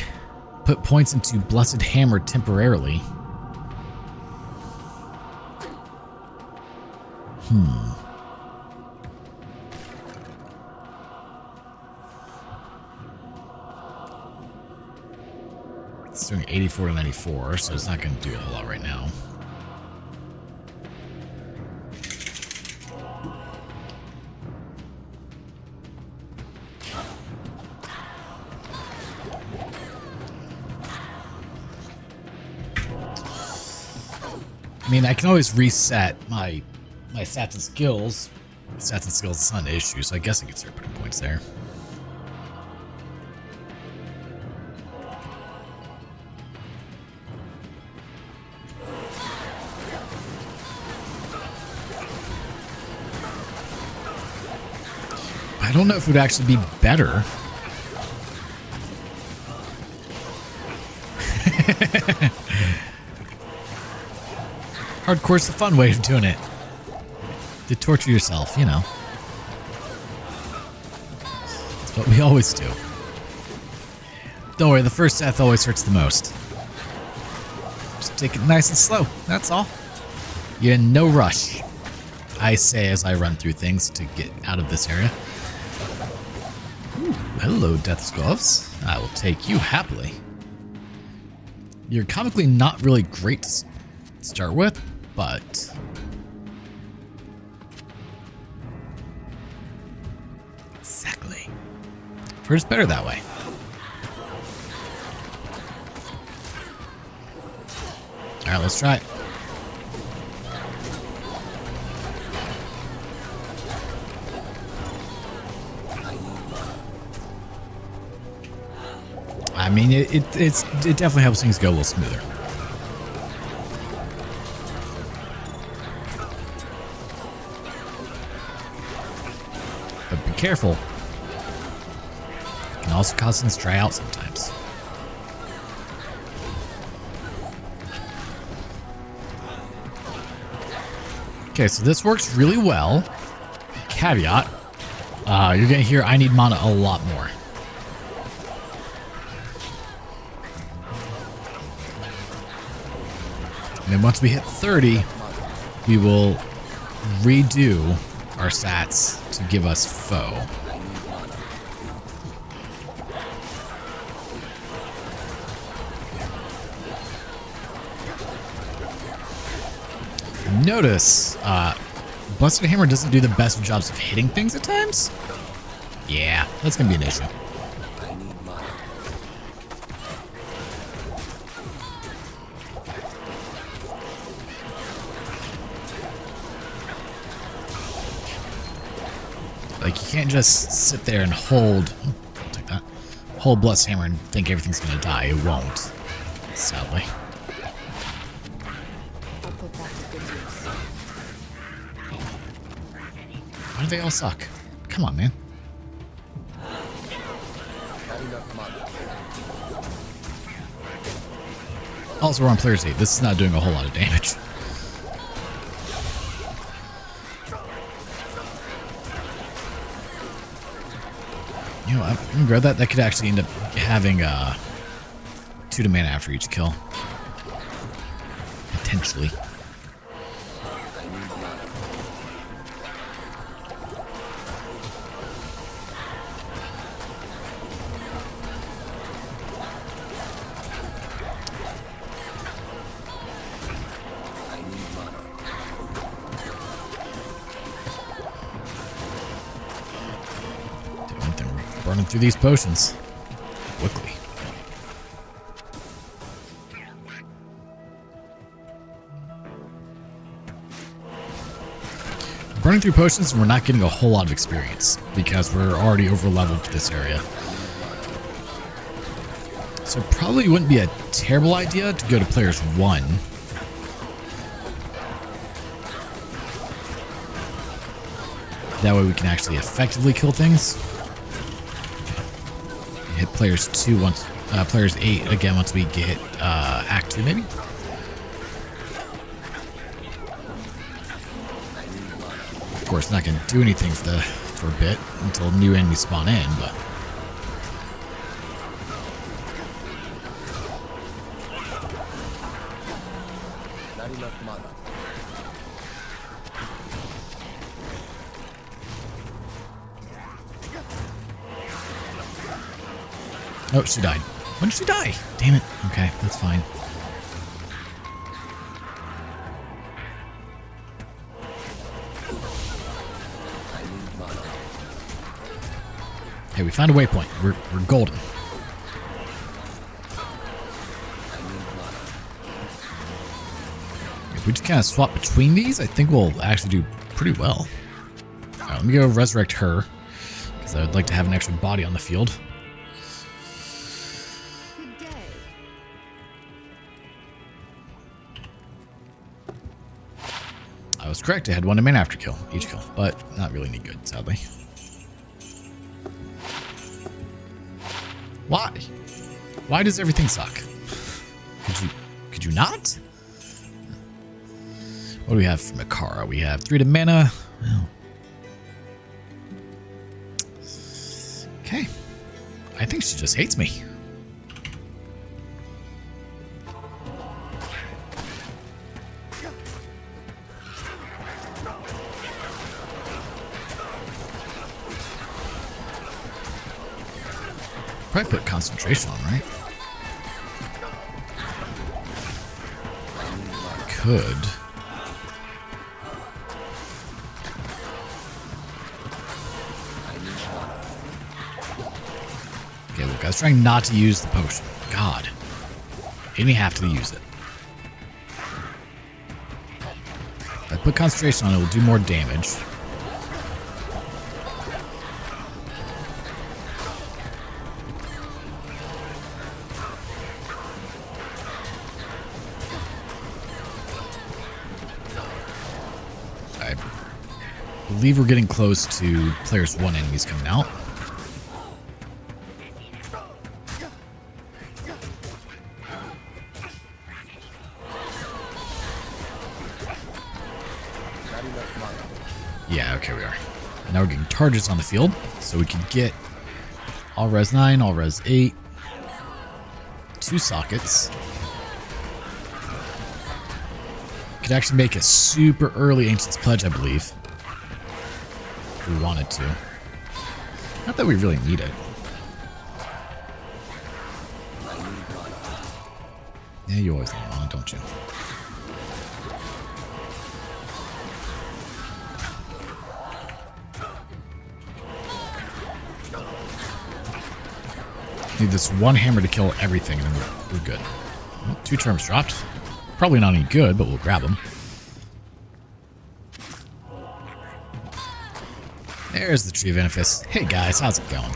A: put points into Blessed Hammer temporarily? It's doing 84 to 94, so it's not going to do a whole lot right now. I mean, I can always reset my stats and skills. Stats and skills is not an issue, so I guess I could start putting points there. I don't know if it would actually be better. Hardcore's the fun way of doing it. To torture yourself, you know. That's what we always do. Don't worry, the first death always hurts the most. Just take it nice and slow, that's all. You're in no rush, I say as I run through things to get out of this area. Ooh, hello, Death's Gloves. I will take you happily. You're comically not really great to start with, but... Exactly. We're just better that way. Alright, let's try it. I mean, it definitely helps things go a little smoother. But be careful. It can also cause things to dry out sometimes. Okay, so this works really well. Caveat, you're gonna hear I need mana a lot more. And then once we hit 30, we will redo our stats to give us foe. Notice, Blessed Hammer doesn't do the best of jobs of hitting things at times. Yeah, that's gonna be an issue. Like, you can't just sit there and hold, I'll take that, hold Blessed Hammer and think everything's gonna die. It won't, sadly.
D: I'll put that to good use.
A: Why do they all suck? Come on, man. Also, we're on player's 8. This is not doing a whole lot of damage. You know, I'm gonna grab that. That could actually end up having 2 to mana after each kill. Potentially. Burning through these potions quickly. Burning through potions, and we're not getting a whole lot of experience because we're already over leveled to this area. So it probably wouldn't be a terrible idea to go to players 1. That way we can actually effectively kill things. Hit players 2 once, players 8 again once we get Act 2 maybe. Of course, not going to do anything for a bit until new enemies spawn in, but.
C: Not enough mana.
A: Oh, she died. When did she die? Damn it. Okay, that's fine. Hey, we found a waypoint. We're golden. If we just kind of swap between these, I think we'll actually do pretty well. All right, let me go resurrect her because I would like to have an extra body on the field. I was correct. I had 1 to mana after kill, each kill, but not really any good, sadly. Why? Why does everything suck? Could you not? What do we have from Makara? We have 3 to mana. Oh. Okay. I think she just hates me. Probably put concentration on, right? Could. Okay, look, I was trying not to use the potion. God. Made me have to use it. If I put concentration on it, it will do more damage. I believe we're getting close to players 1 enemies coming out. Yeah, okay, we are. Now we're getting targets on the field, so we can get all res 9, all res 8, 2 sockets. Could actually make a super early Ancient's Pledge, I believe. If we wanted to. Not that we really need it. Yeah, you always need mana, don't you? Need this one hammer to kill everything, and then we're good. Well, 2 charms dropped. Probably not any good, but we'll grab them. There's the Tree of Benefice. Hey guys, how's it going?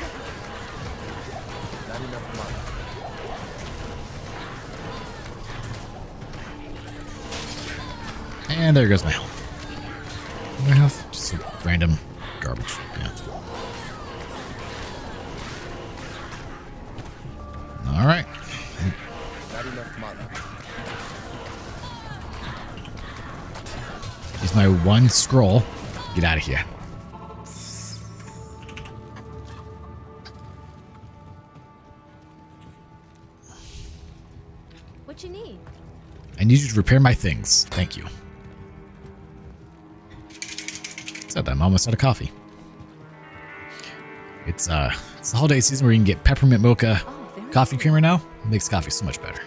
A: And there goes my health. My health? Just a random garbage. Yeah. Alright. Use my 1 scroll. Get out of here.
B: What you need?
A: I need you to repair my things. Thank you. Except I'm almost out of coffee. It's the holiday season where you can get peppermint mocha coffee creamer now. It makes coffee so much better.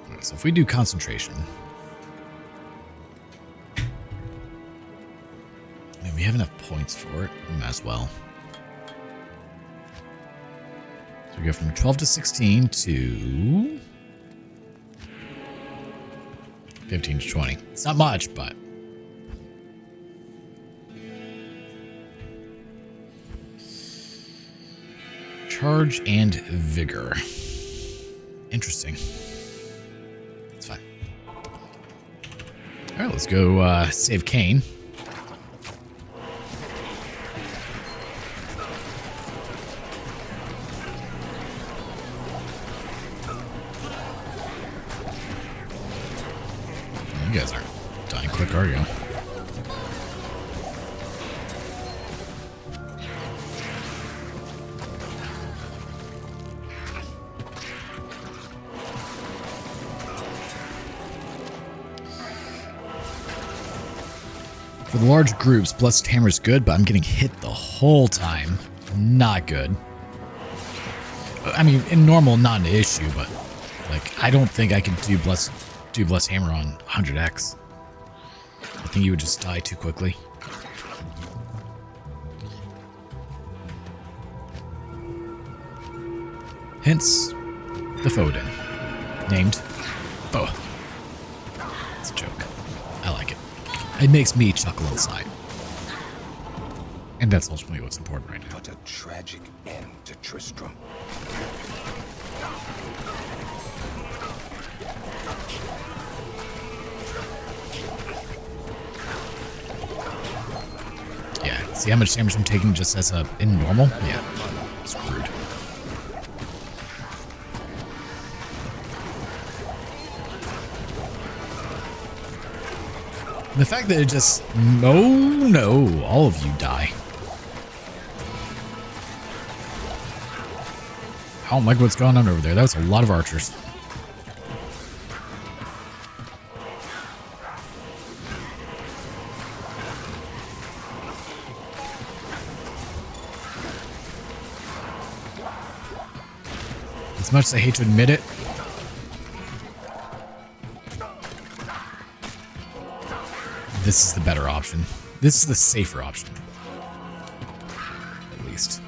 A: Alright, so if we do concentration, and we have enough points for it, we might as well. So we go from 12 to 16 to 15 to 20. It's not much, but charge and vigor. Interesting. It's fine. All right, let's go save Kane. You guys aren't dying quick, are you? For the large groups, Blessed Hammer is good, but I'm getting hit the whole time. Not good. I mean, in normal, not an issue, but like, I don't think I can do Blessed Hammer on 100x. I think you would just die too quickly. Hence, the Fohadin. Named Foh. It's a joke. I like it. It makes me chuckle inside. And that's ultimately what's important right now.
C: What a tragic end to Tristram.
A: See how much damage I'm taking just as a in normal? Yeah. Screwed. The fact that it just... Oh, no. All of you die. I don't like what's going on over there. That was a lot of archers. As much as I hate to admit it, this is the better option. This is the safer option. At least.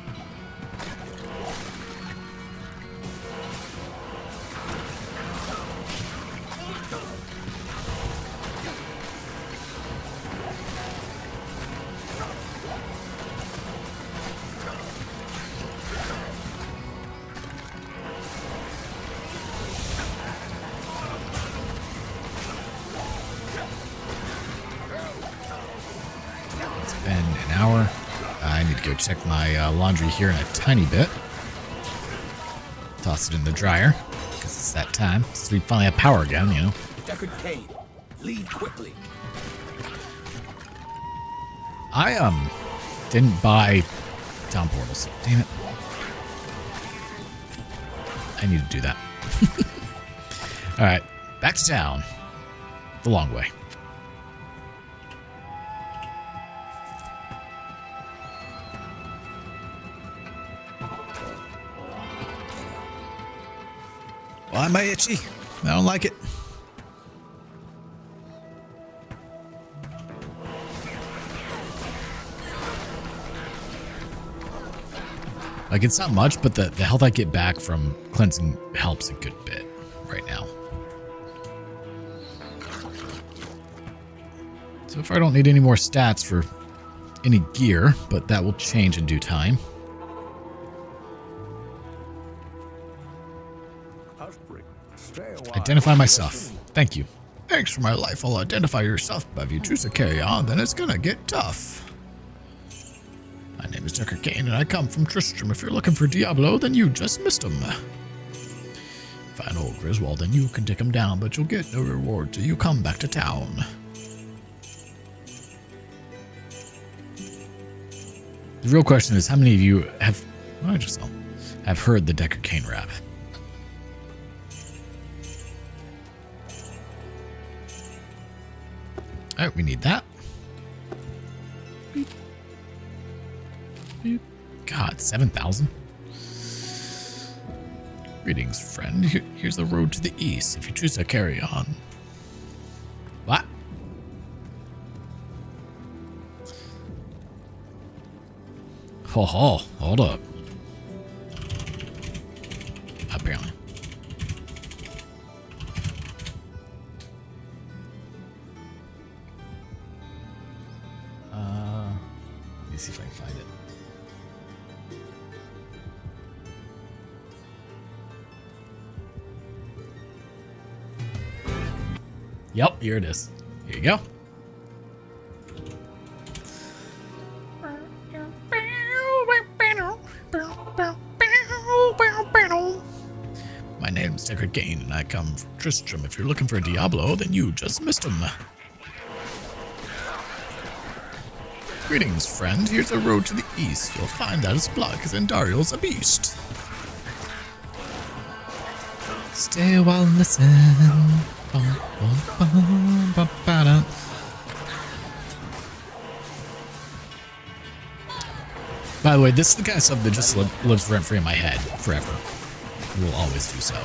A: Check my laundry here in a tiny bit. Toss it in the dryer because it's that time. So we finally have power again, you know.
C: Deckard Cain, lead quickly.
A: I didn't buy town portals. Damn it. I need to do that. All right, back to town. The long way. Why am I itchy? I don't like it. Like, it's not much, but the health I get back from cleansing helps a good bit right now. So far, I don't need any more stats for any gear, but that will change in due time. Identify myself. Thank you. Thanks for my life. I'll identify yourself, but if you choose to carry on, then it's gonna get tough. My name is Deckard Cain, and I come from Tristram. If you're looking for Diablo, then you just missed him. Find old Griswold, and you can take him down, but you'll get no reward till you come back to town. The real question is, how many of you have... Well, I just know. Have heard the Deckard Cain rap? Alright, we need that. Beep. Beep. God, 7,000? Greetings, friend. Here's the road to the east, if you choose to carry on. What? Oh, hold up. Apparently. Let me see if I can find it. Yep, here it is. Here you go. My name's Deckard Cain, and I come from Tristram. If you're looking for Diablo, then you just missed him. Greetings, friend. Here's the road to the east. You'll find that his blood is Andariel's a beast. Stay a while and listen. By the way, this is the kind of stuff that just lives rent-free in my head forever. It will always do so.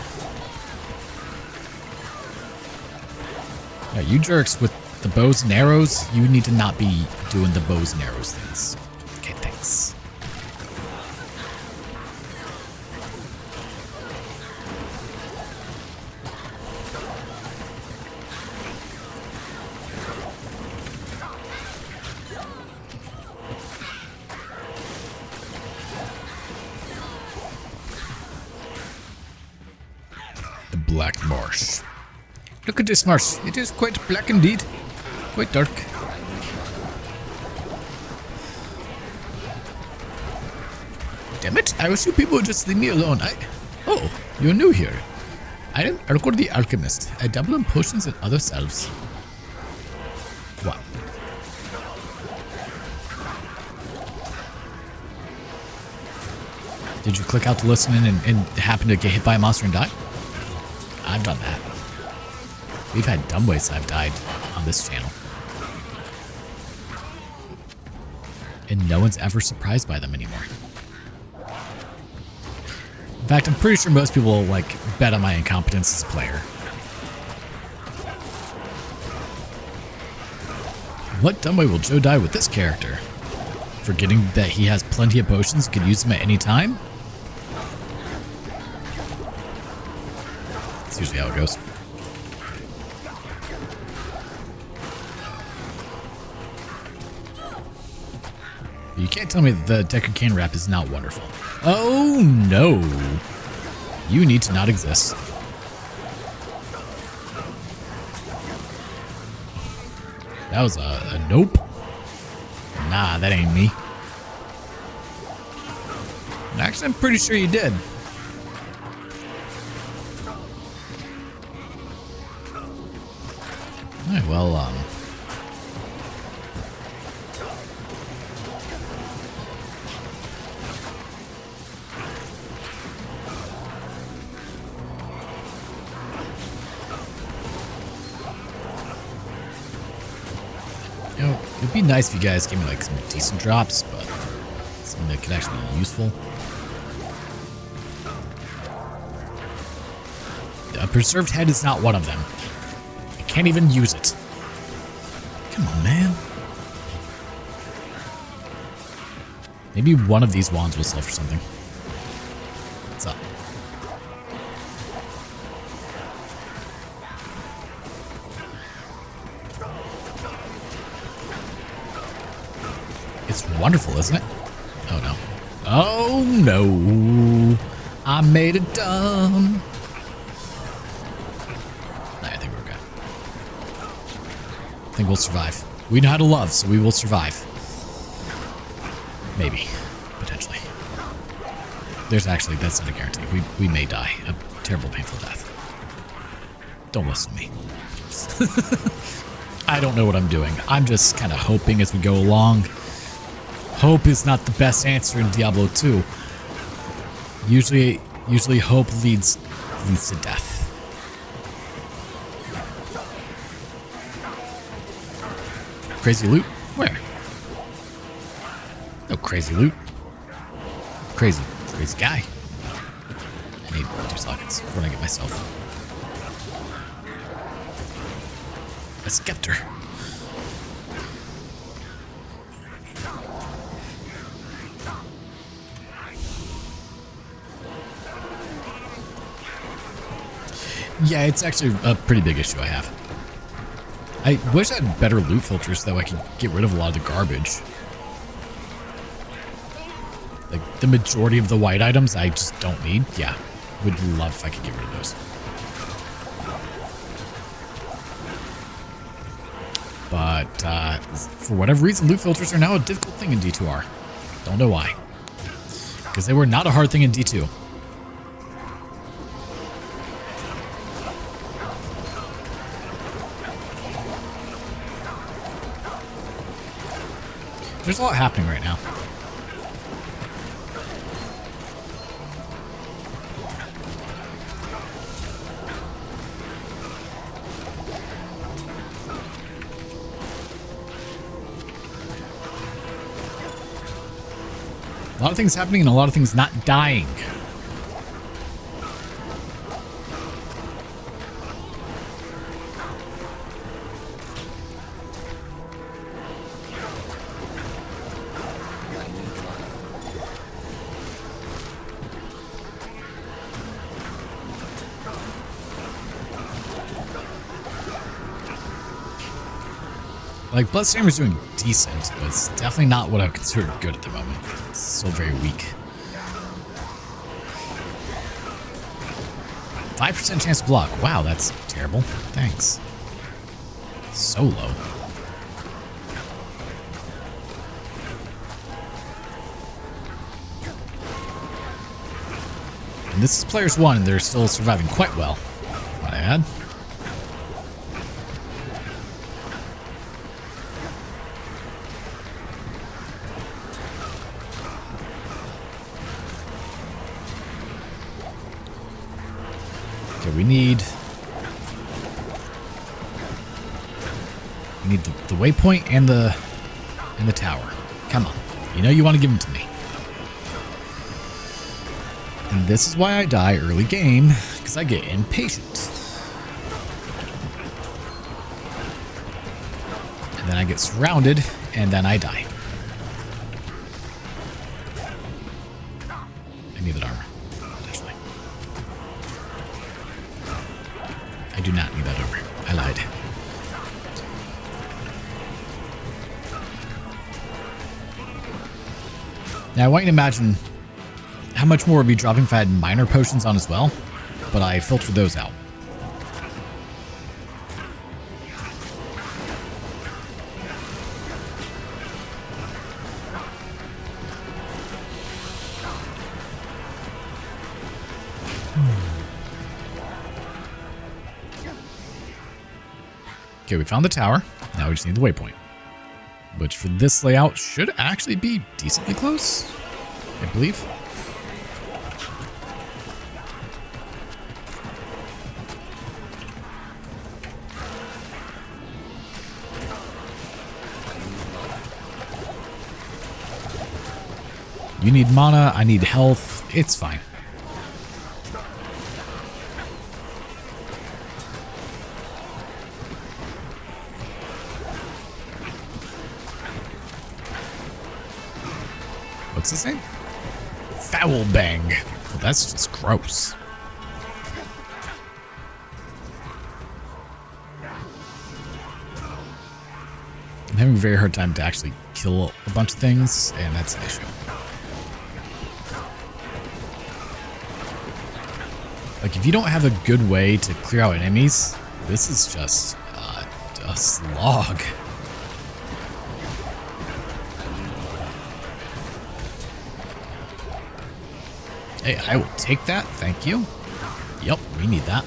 A: Yeah, you jerks with the bows and arrows, you need to not be doing the bows and arrows things. Okay, thanks. The Black Marsh. Look at this marsh. It is quite black indeed. Quite dark. Damn it, I wish you people would just leave me alone. Oh, you're new here. I am Erkor the Alchemist. I dabble in potions and other salves. What? Did you click out to listen in and happen to get hit by a monster and die? I've done that. We've had dumb ways I've died on this channel. And no one's ever surprised by them anymore. In fact, I'm pretty sure most people like bet on my incompetence as a player. What dumb way will Joe die with this character? Forgetting that he has plenty of potions and can use them at any time? That's usually how it goes. You can't tell me that the Decker can wrap is not wonderful. Oh no! You need to not exist. That was a nope. Nah, that ain't me. Actually, I'm pretty sure you did. Alright, well, you know, it'd be nice if you guys gave me like some decent drops, but something that could actually be useful. A preserved head is not one of them. I can't even use it. Come on, man. Maybe one of these wands will sell for something. What's up? It's wonderful, isn't it? Oh no. Oh no. I made it dumb. I think we're okay. I think we'll survive. We know how to love, so we will survive. Maybe. Potentially. There's actually, that's not a guarantee. We may die. A terrible, painful death. Don't listen to me. I don't know what I'm doing. I'm just kind of hoping as we go along. Hope is not the best answer in Diablo 2. Usually hope leads to death. Crazy loot? Where? No crazy loot. Crazy guy. I need 2 sockets before I get myself a scepter. Yeah, it's actually a pretty big issue I have. I wish I had better loot filters so that I could get rid of a lot of the garbage. Like, the majority of the white items I just don't need. Yeah, would love if I could get rid of those. But, for whatever reason, loot filters are now a difficult thing in D2R. Don't know why. Because they were not a hard thing in D2. There's a lot happening right now. A lot of things happening and a lot of things not dying. Like, Bloodstammer's doing decent, but it's definitely not what I would consider good at the moment. It's still very weak. 5% chance to block. Wow, that's terrible. Thanks. So low. And this is players 1, and they're still surviving quite well, might I add. Okay, we need the waypoint and the tower. Come on. You know you want to give them to me. And this is why I die early game, because I get impatient. And then I get surrounded, and then I die. I need that armor, potentially. I do not need that armor. I lied. Now I want you to imagine how much more would be dropping if I had minor potions on as well, but I filtered those out. Okay, we found the tower. Now we just need the waypoint, which for this layout should actually be decently close, I believe. You need mana, I need health, it's fine. What's his name? Foul Bang. Well, that's just gross. I'm having a very hard time to actually kill a bunch of things, and that's an issue. Like, if you don't have a good way to clear out enemies, this is just a slog. Hey, I will take that. Thank you. Yep, we need that.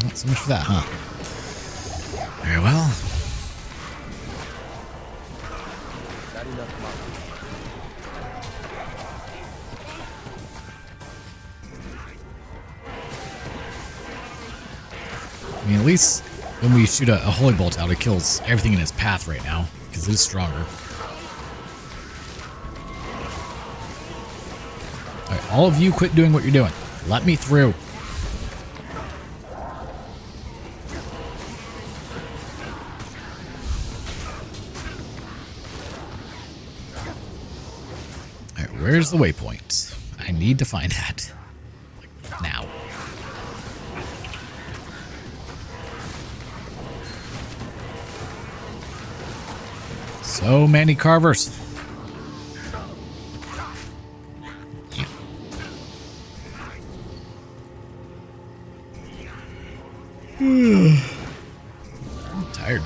A: Not so much for that, huh? Very well. I mean, at least when we shoot a holy bolt out, it kills everything in its path right now, because it is stronger. Alright, all of you quit doing what you're doing. Let me through. Alright, where's the waypoint? I need to find that. Like, now. So many carvers. Yeah. I'm tired. I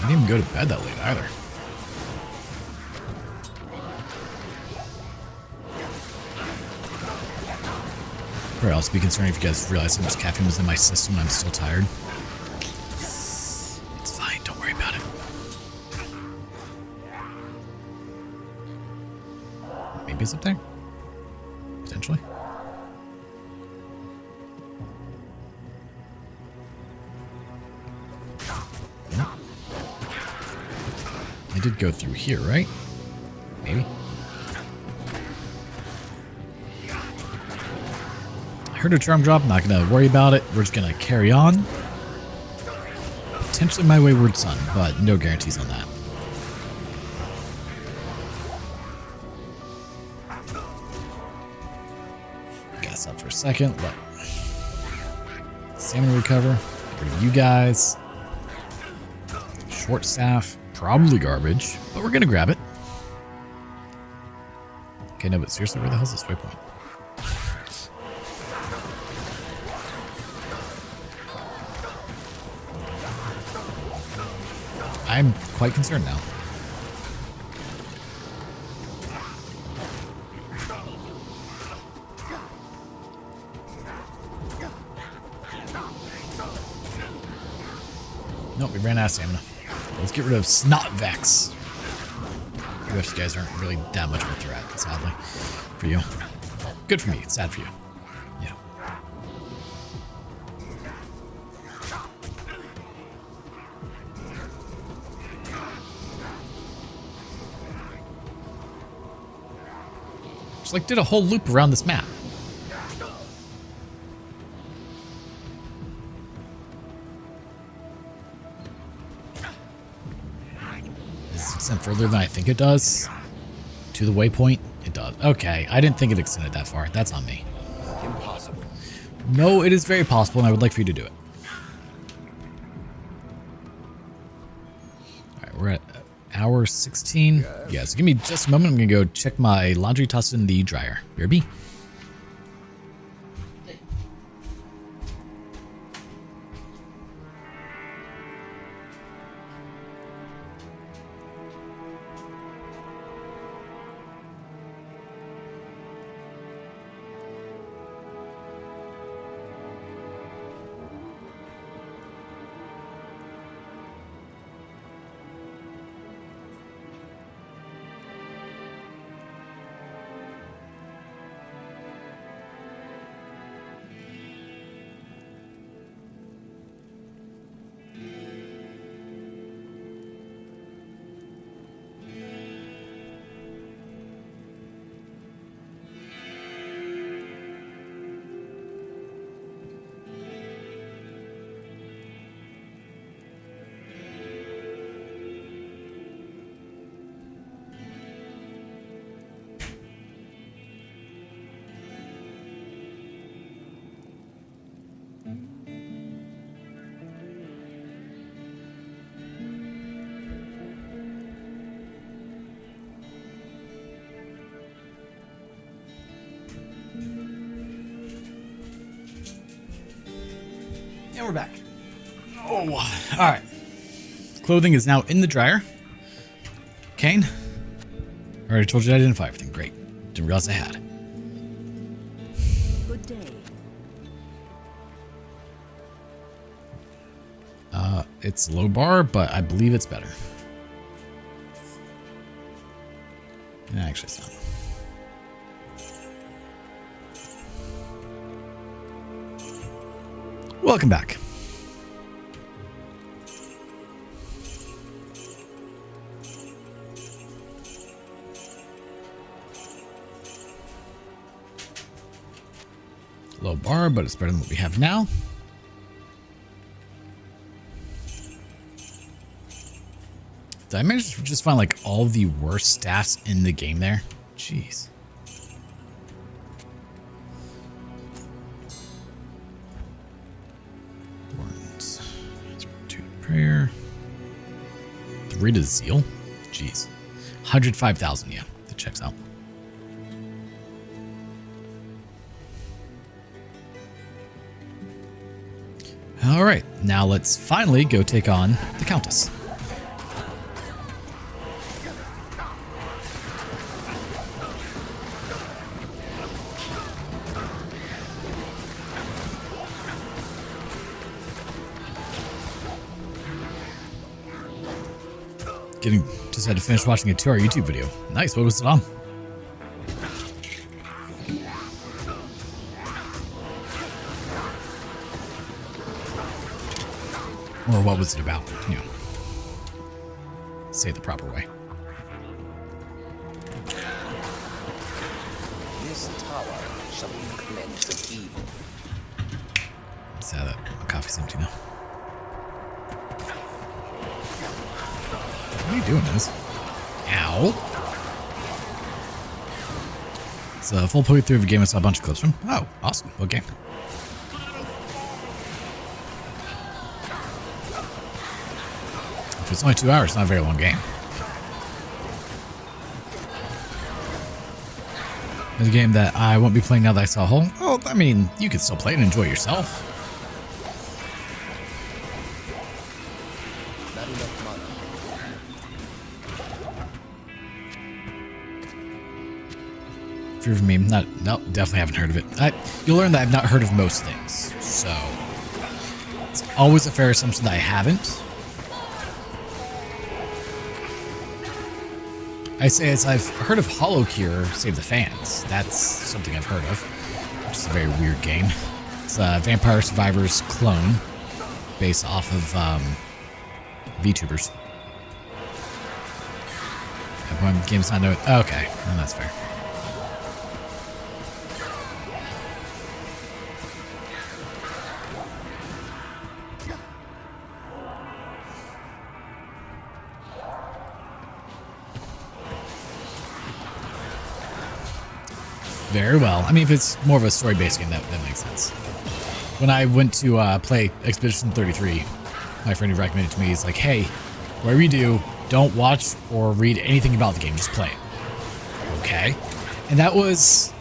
A: didn't even go to bed that late either. Or else be concerned if you guys realize how much caffeine was in my system and I'm still tired. It's fine, don't worry about it. Maybe it's up there? Potentially. Nope. I did go through here, right? Maybe. I heard a charm drop, not gonna worry about it. We're just gonna carry on. Potentially my wayward son, but no guarantees on that. Gas up for a second. Let salmon recover. Get rid of you guys. Short staff, probably garbage, but we're gonna grab it. Okay, no, but seriously, where the hell's this waypoint? I'm quite concerned now. Nope, we ran out of stamina. Let's get rid of Snotvex. You guys aren't really that much of a threat, sadly. For you. Good for me, it's sad for you. Yeah. Just like did a whole loop around this map. Extend further than I think it does to the waypoint. It does. Okay, I didn't think it extended that far. That's on me.
C: Impossible.
A: No, it is very possible, and I would like for you to do it. All right, we're at hour 16. Yeah, so give me just a moment. I'm gonna go check my laundry, toss it in the dryer. BRB. And we're back. Oh, all right. Clothing is now in the dryer. Kane, I already told you to identify everything. Great. Didn't realize I had.
D: Good day.
A: It's low bar, but I believe it's better. Actually, it's not. Welcome back. Low bar, but it's better than what we have now. Did I manage to just find like all the worst staffs in the game there? Jeez. Prayer. 3 to Zeal? Jeez. 105,000, yeah. That checks out. Alright, now let's finally go take on the Countess. Just had to finish watching a 2-hour YouTube video. Nice, what was it on? Or what was it about? You know, say it the proper way.
C: This tower shall be cleansed of evil.
A: Sad that my coffee's empty now. What are you doing, Liz? Ow. It's a full playthrough of a game I saw a bunch of clips from. Oh, awesome. Okay. If it's only 2 hours, it's not a very long game. It's a game that I won't be playing now that I saw a hole. Oh, I mean, you can still play it and enjoy yourself.
C: Not enough mana.
A: Fear of me, no, definitely haven't heard of it. You'll learn that I've not heard of most things, so it's always a fair assumption that I haven't. I say as I've heard of Hollow Cure, Save the Fans. That's something I've heard of, which is a very weird game. It's a Vampire Survivors clone based off of VTubers. One game's not know. Okay, well, that's fair. Very well. I mean, if it's more of a story-based game, that makes sense. When I went to play Expedition 33, my friend who recommended it to me, he's like, hey, whatever you do, don't watch or read anything about the game, just play it. Okay. And that was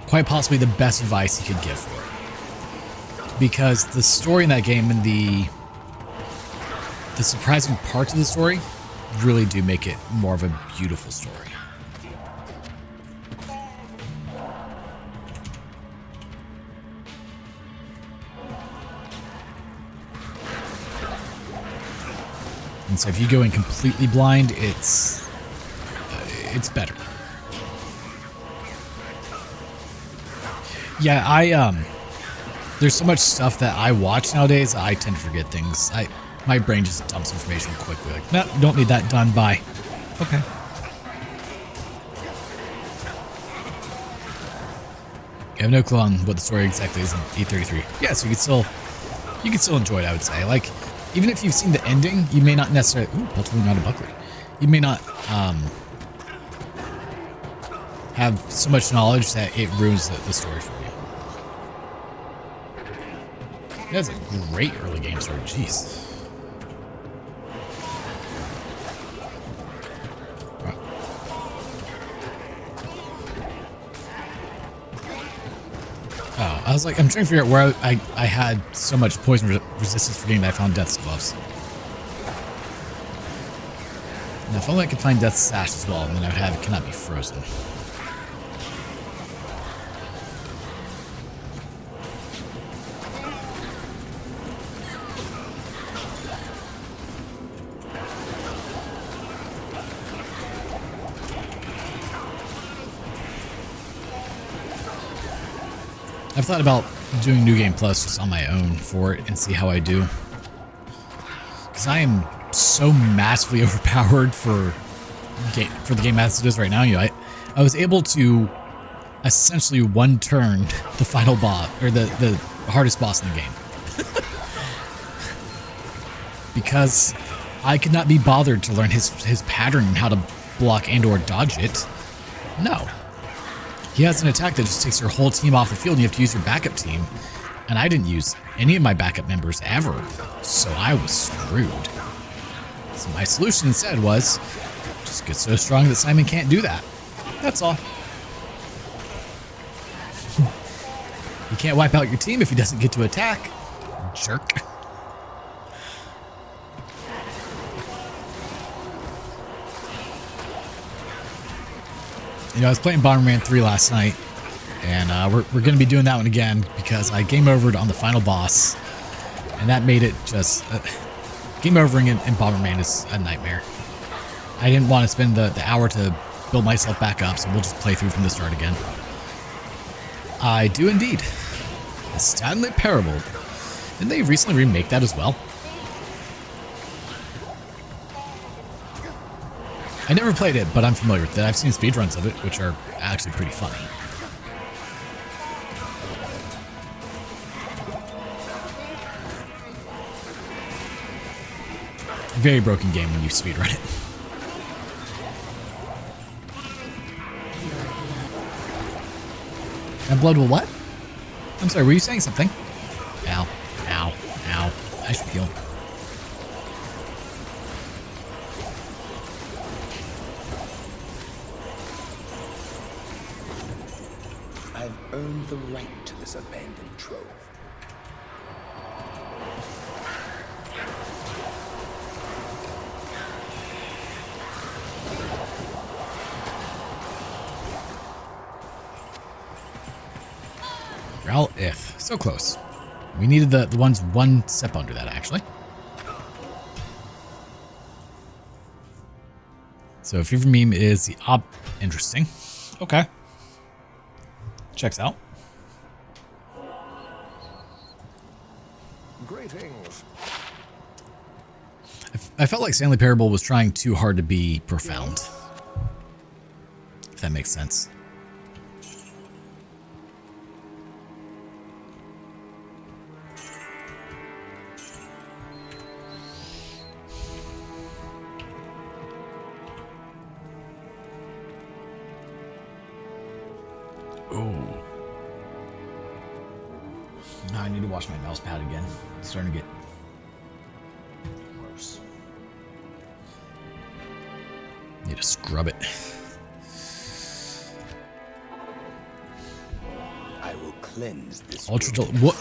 A: quite possibly the best advice he could give for it. Because the story in that game and the surprising parts of the story really do make it more of a beautiful story. And so if you go in completely blind, it's better. Yeah, there's so much stuff that I watch nowadays, I tend to forget things. My brain just dumps information quickly. Like, no, don't need that done. Bye. Okay. I have no clue on what the story exactly is in E33. Yeah, so you can still enjoy it, I would say. Like, even if you've seen the ending, you may not necessarily... Ooh, ultimately not a buckler. You may not have so much knowledge that it ruins the story for you. That's a great early game story. Jeez. Oh, I was like, I'm trying to figure out where I had so much poison resistance for getting that I found Death's Gloves. Now, if only I could find Death's Sash as well, and then I would have it cannot be frozen. I've thought about doing New Game Plus just on my own for it and see how I do. Because I am so massively overpowered for the game as it is right now. You know, I was able to essentially one turn the final boss, or the hardest boss in the game. Because I could not be bothered to learn his pattern and how to block and or dodge it. No. He has an attack that just takes your whole team off the field and you have to use your backup team. And I didn't use any of my backup members ever, so I was screwed. So my solution instead was, just get so strong that Simon can't do that. That's all. You can't wipe out your team if he doesn't get to attack. Jerk. You know, I was playing Bomberman 3 last night, and we're going to be doing that one again because I game overed on the final boss, and that made it just... game overing in Bomberman is a nightmare. I didn't want to spend the hour to build myself back up, so we'll just play through from the start again. I do indeed. The Stanley Parable. Didn't they recently remake that as well? I never played it, but I'm familiar with it. I've seen speedruns of it, which are actually pretty funny. Very broken game when you speedrun it. And blood will what? I'm sorry, were you saying something? Ow, ow, ow. I should heal.
C: earned the right to this abandoned trove.
A: Growl if. So close. We needed the ones one step under that, actually. So Fever Meme is the interesting. Okay. Checks out.
C: Greetings.
A: I felt like Stanley Parable was trying too hard to be profound. If that makes sense. Oh. Now I need to wash my mouse pad again. It's starting to get worse. Need to scrub it.
C: I will cleanse this.
A: Ultra Deluxe.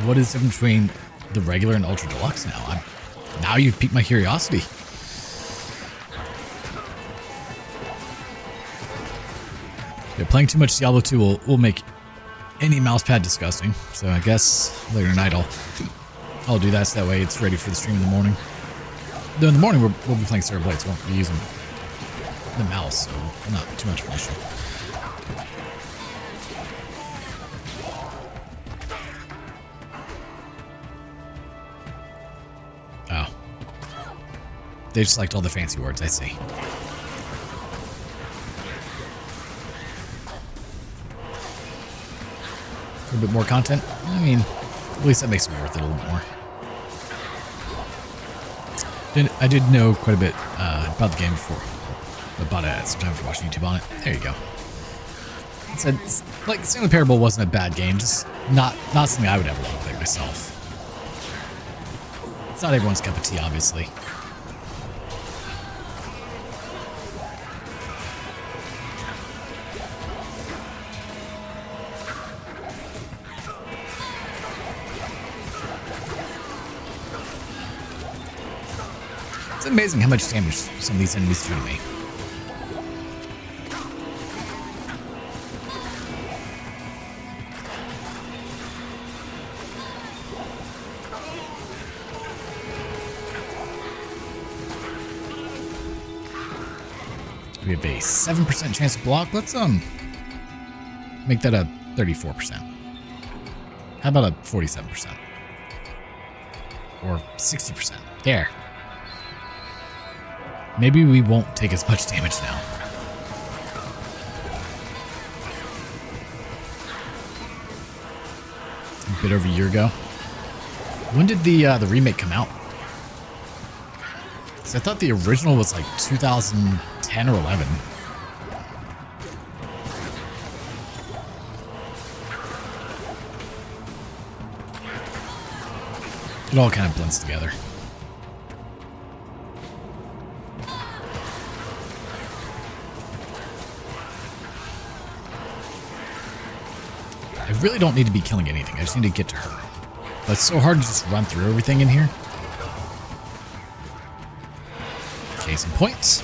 A: What is the difference between the regular and Ultra Deluxe now? Now you've piqued my curiosity. Yeah, playing too much Diablo 2 will make any mouse pad disgusting. So I guess later tonight I'll do that so that way it's ready for the stream in the morning. Though in the morning we'll be playing Sarah Blades. Won't be using the mouse, so not too much of an issue. Oh. They just liked all the fancy words, I see. A little bit more content. I mean, at least that makes it worth it a little bit more. I did know quite a bit about the game before. I bought it some time for watching YouTube on it. There you go. It said, like, Stanley Parable wasn't a bad game, just not something I would ever want to play myself. It's not everyone's cup of tea, obviously. It's amazing how much damage some of these enemies do to me. We have a 7% chance to block. Let's make that a 34%. How about a 47%? Or 60%? There. Maybe we won't take as much damage now. A bit over a year ago. When did the remake come out? So I thought the original was like 2010 or 11. It all kind of blends together. I really don't need to be killing anything. I just need to get to her. But it's so hard to just run through everything in here. Case in point.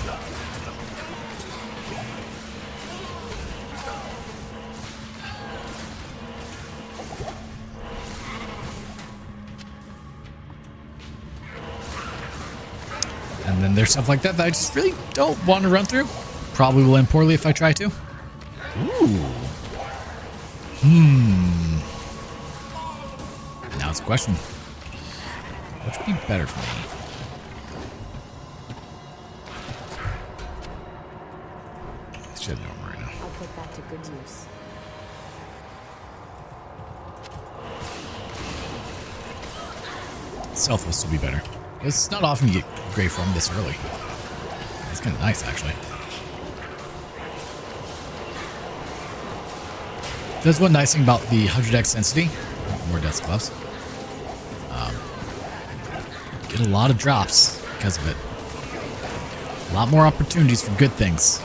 A: And then there's stuff like that I just really don't want to run through. Probably will end poorly if I try to. Ooh. Now it's a question. Which would be better for me? Should know right now.
D: I'll put that to good use.
A: Stealth will still be better. It's not often you get Grey Form this early. It's kind of nice, actually. That's one nice thing about the 100x density. More Death Gloves. Get a lot of drops because of it. A lot more opportunities for good things.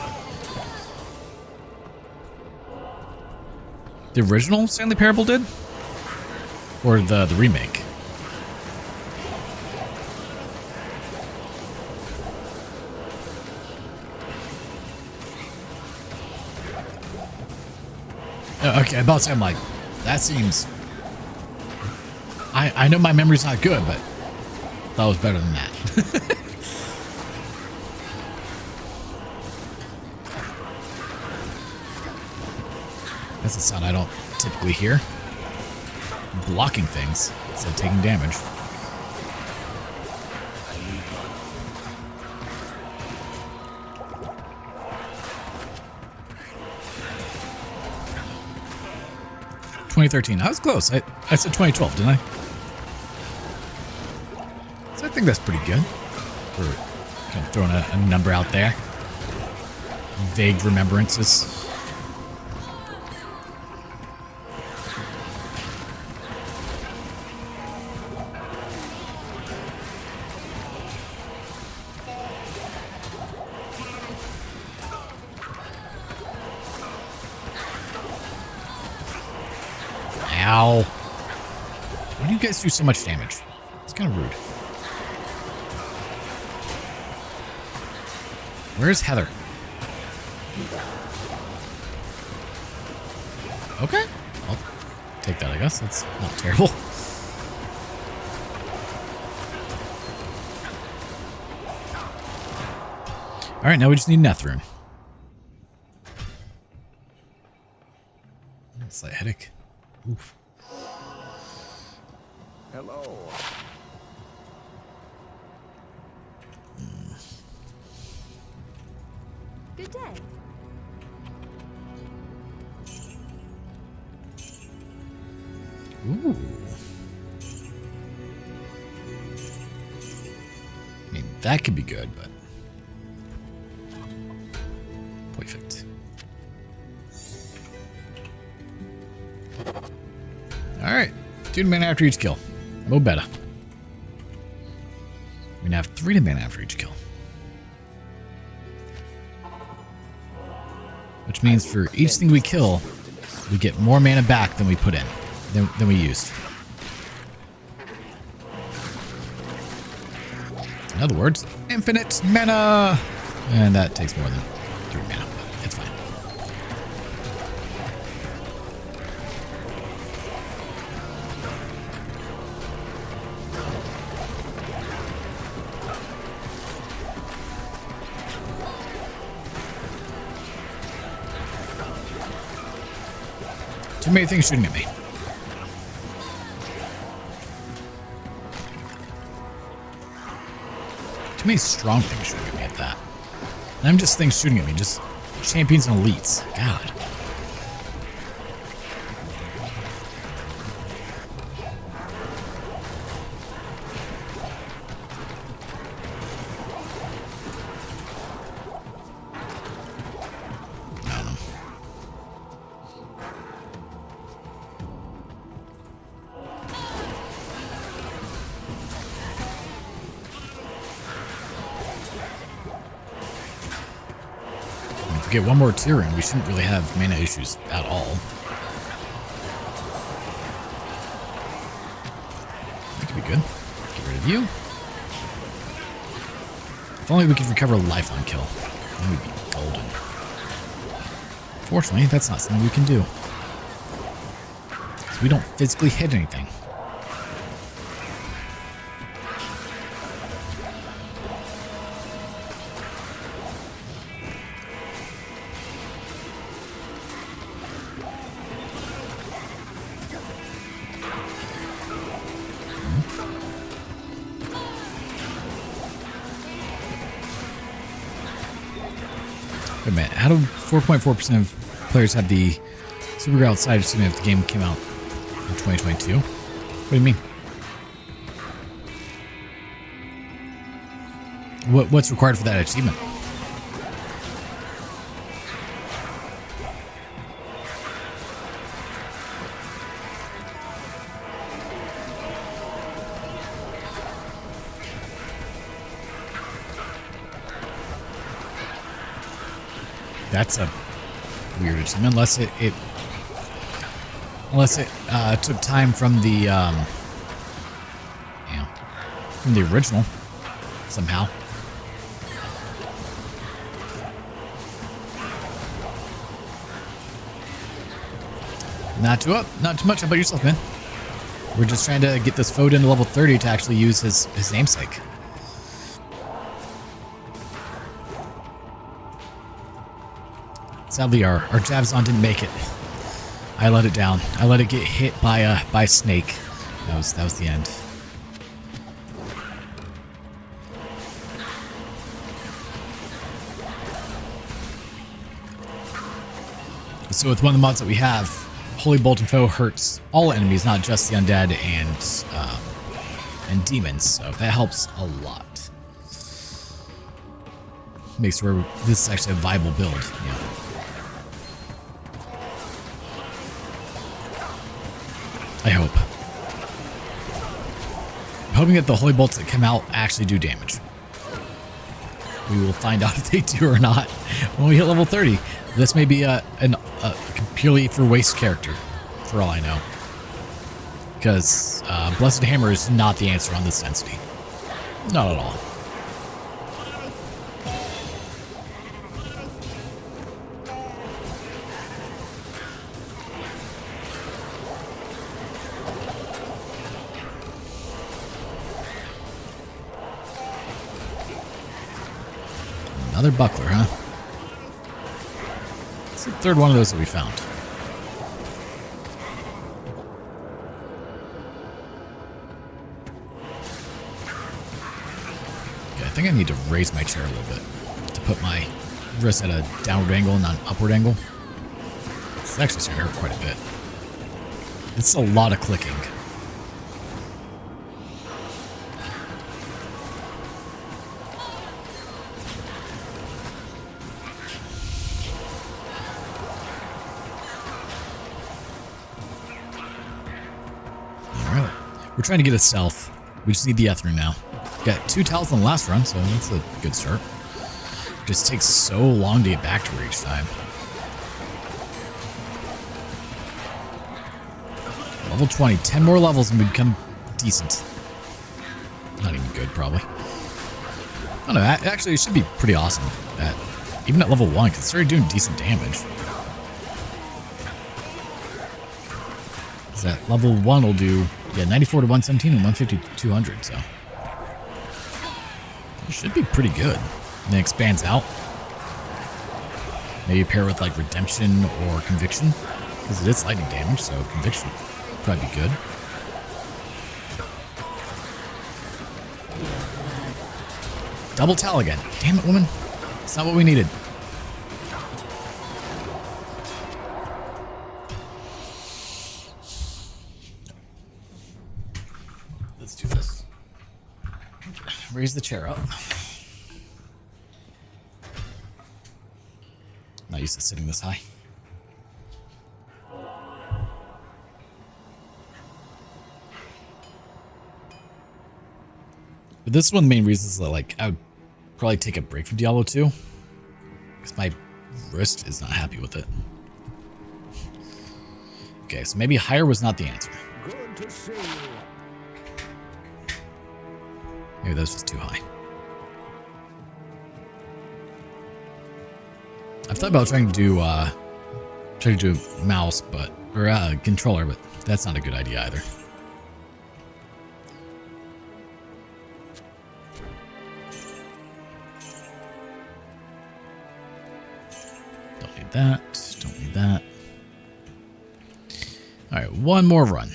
A: The original Stanley Parable did? Or the remake? Okay, about to say, I'm like, that seems... I know my memory's not good, but that was better than that. That's a sound I don't typically hear. Blocking things instead of taking damage. I was close. I said 2012, didn't I? So I think that's pretty good for kind of throwing a number out there. Vague remembrances. Ow. Why do you guys do so much damage? It's kind of rude. Where's Heather? Okay. I'll take that, I guess. That's not terrible. Alright, now we just need Nethrune. Slight headache. Oof.
C: Hello.
B: Good day.
A: Ooh. I mean, that could be good, but... Perfect. Alright. 2 mana after each kill. No better. We're gonna have 3 mana after each kill. Which means for each thing we kill, we get more mana back than we put in, than we used. In other words, infinite mana! And that takes more than 3 mana, but it's fine. Too many things shooting at me. Too many strong things shooting at me at that. And I'm just things shooting at me, just champions and elites. God. Get one more tier in, we shouldn't really have mana issues at all. That could be good. Get rid of you. If only we could recover life on kill. Then we'd be golden. Fortunately, that's not something we can do. So we don't physically hit anything. Wait a minute, how do 4.4% of players have the Supergirl outside achievement if the game came out in 2022? What do you mean? What's required for that achievement? That's a weird achievement, unless it Unless it took time from the, from the original somehow. Not too much. How about yourself, man? We're just trying to get this Fohadin to level 30 to actually use his namesake. Sadly, our Javzon didn't make it. I let it down. I let it get hit by a snake. That was the end. So with one of the mods that we have, Holy Bolt and Foe hurts all enemies, not just the undead and demons. So that helps a lot. Makes sure this is actually a viable build. Yeah. I hope. I'm hoping that the Holy Bolts that come out actually do damage. We will find out if they do or not when we hit level 30. This may be a purely for waste character, for all I know. Because Blessed Hammer is not the answer on this density. Not at all. Another buckler, huh? It's the third one of those that we found. Okay, I think I need to raise my chair a little bit to put my wrist at a downward angle, not an upward angle. It's actually starting to hurt quite a bit. It's a lot of clicking. We're trying to get a stealth. We just need the Ethrin now. Got 2 towels on the last run, so that's a good start. It just takes so long to get back to her each time. Level 20. 10 more levels and we become decent. Not even good, probably. I don't know. Actually, it should be pretty awesome. Even at level 1, because it's already doing decent damage. That level 1 will do 94 to 117 and 150 to 200, so it should be pretty good. And it expands out. Maybe pair with like Redemption or Conviction, because it is lightning damage, so Conviction would probably be good. Double towel again. Damn it, woman. It's not what we needed. Let's do this. Raise the chair up. Not used to sitting this high. But this is one of the main reasons that, like, I would probably take a break from Diablo 2. Because my wrist is not happy with it. Okay, so maybe higher was not the answer.
E: Good to see you.
A: Maybe that was just too high. I've thought about trying to do mouse, or controller, but that's not a good idea either. Don't need that. Don't need that. All right, one more run. I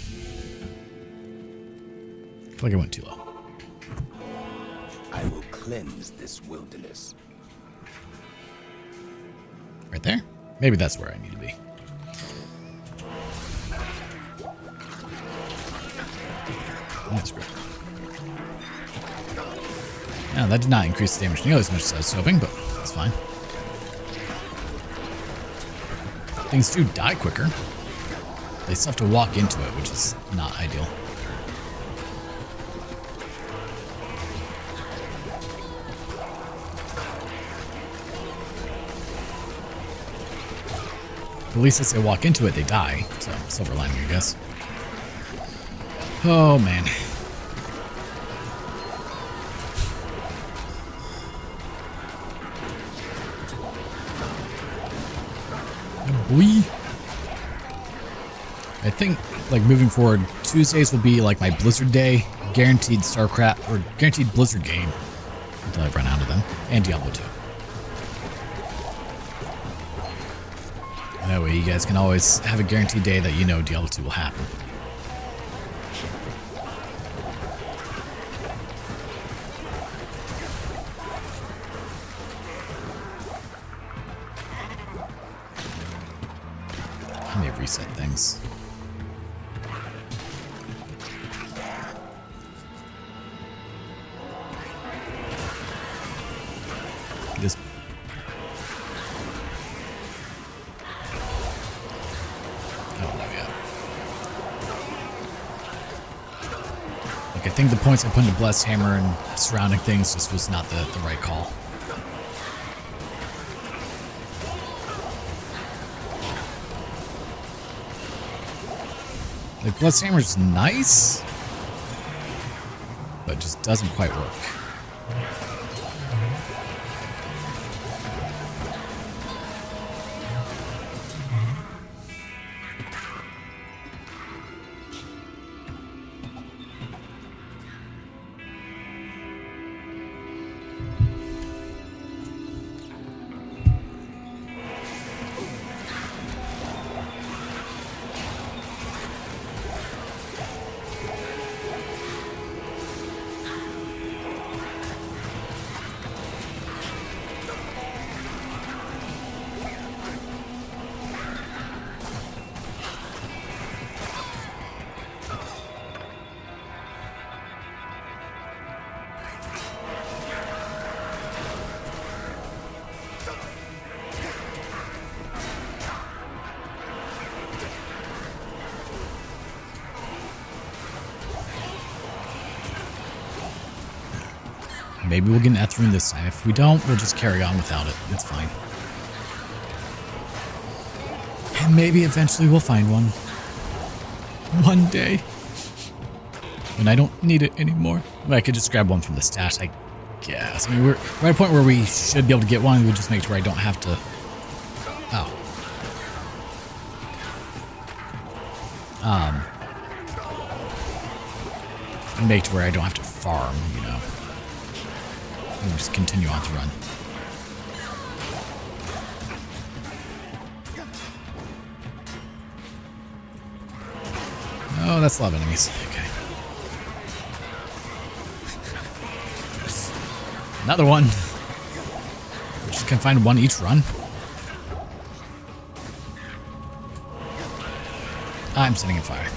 A: feel like I went too low.
C: I will cleanse this wilderness.
A: Right there? Maybe that's where I need to be. That's great. Now, that did not increase the damage nearly as much as I was hoping, but that's fine. Things do die quicker. They still have to walk into it, which is not ideal. At least as they walk into it, they die. So, silver lining, I guess. Oh, man. Boy. I think, like, moving forward, Tuesdays will be, like, my Blizzard day. Guaranteed StarCraft, or guaranteed Blizzard game. Until I've run out of them. And Diablo 2. That way you guys can always have a guaranteed day that you know Diablo 2 will happen. I may reset things. Just I think the points I put into Blessed Hammer and surrounding things just was not the right call. Like, Blessed Hammer's nice, but just doesn't quite work. Maybe we'll get an Ethrune this time. If we don't, we'll just carry on without it. It's fine. And maybe eventually we'll find one. One day. When I don't need it anymore. I mean, I could just grab one from the stash, I guess. I mean, we're at a point where we should be able to get one. We'll just make sure I don't have to... Oh. Make to where I don't have to farm, you know. We'll just continue on to run. Oh, that's a lot of enemies. Okay. Another one. We just can find one each run. I'm setting a fire.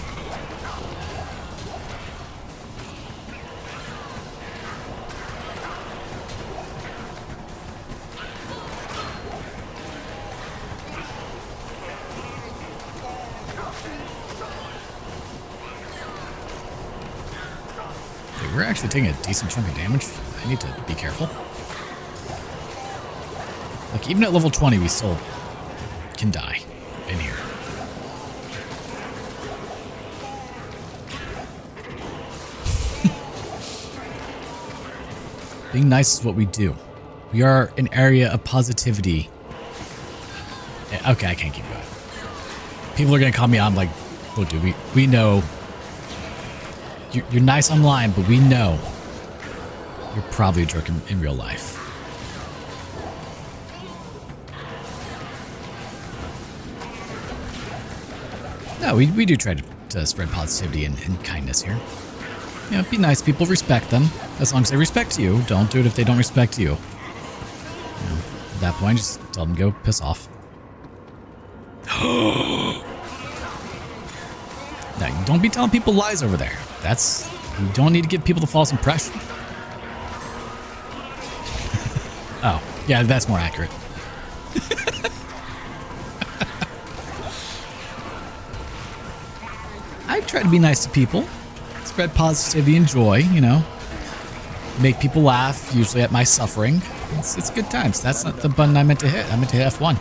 A: We're actually taking a decent chunk of damage. I need to be careful. Like, even at level 20, we still can die in here. Being nice is what we do. We are an area of positivity. Okay, I can't keep going. People are going to call me on like, oh, dude, we know... You're nice online, but we know you're probably a jerk in real life. No, we do try to spread positivity and kindness here. You know, be nice people, respect them. As long as they respect you, don't do it if they don't respect you. You know, at that point, just tell them to go piss off. Now, don't be telling people lies over there. You don't need to give people the false impression. Oh, yeah, that's more accurate. I try to be nice to people. Spread positivity and joy, you know. Make people laugh, usually at my suffering. It's good times. That's not the button I meant to hit. I meant to hit F1.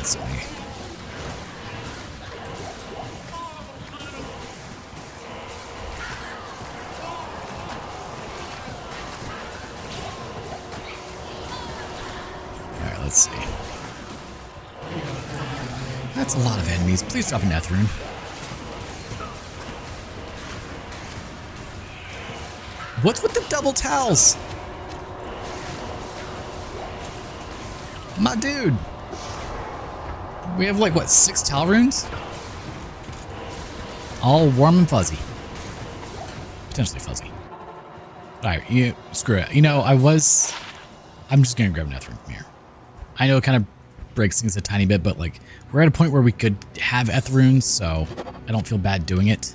A: see. Alright, let's see. That's a lot of enemies. Please drop an F rune. What's with the double towels? My dude. We have like, what, 6 towel runes? All warm and fuzzy. Potentially fuzzy. Alright, you screw it. You know, I'm just gonna grab an F rune from here. I know it kind of breaks things a tiny bit, but like, we're at a point where we could have Eth runes, so I don't feel bad doing it.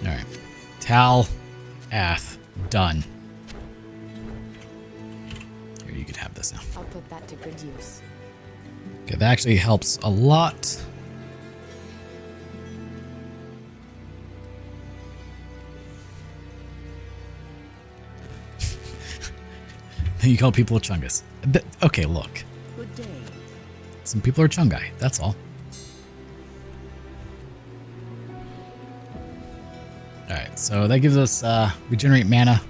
A: Alright. Tal, Ath, done. Here, you could have this now.
D: I'll put that to good use.
A: Okay, that actually helps a lot. You call people a chungus. Okay, look.
D: Good day.
A: Some people are chungai, that's all. Alright, so that gives us regenerate mana.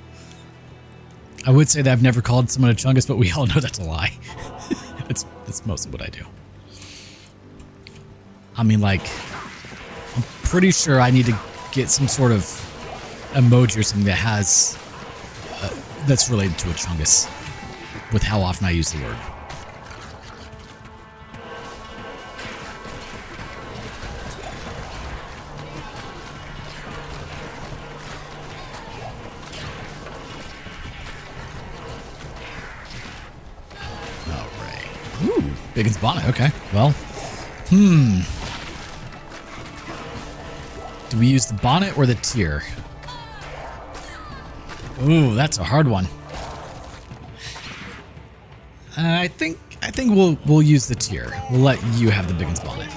A: I would say that I've never called someone a chungus, but we all know that's a lie. It's mostly what I do. I mean, like, I'm pretty sure I need to get some sort of emoji or something that has that's related to a chungus with how often I use the word. Alright. Ooh, Biggin's bonnet, okay. Well, do we use the bonnet or the tier? Ooh, that's a hard one. I think we'll use the tier. We'll let you have the Biggin's bonnet.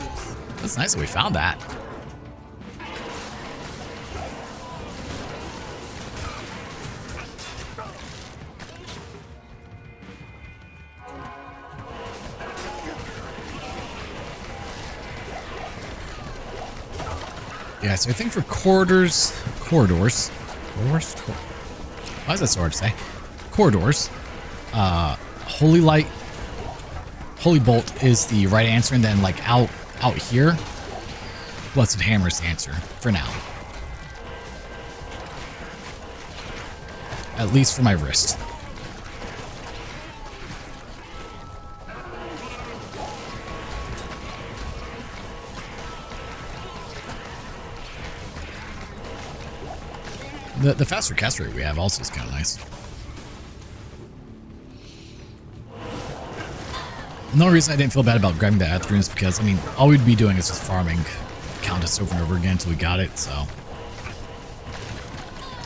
A: That's nice that we found that. Yeah, so I think for corridors, why is that so hard to say? Corridors, Holy Light, Holy Bolt is the right answer, and then like out here, Blessed Hammer is the answer for now. At least for my wrist. The faster cast rate we have also is kind of nice. The only reason I didn't feel bad about grabbing the Eth rune is because, I mean, all we'd be doing is just farming Countess over and over again until we got it, so.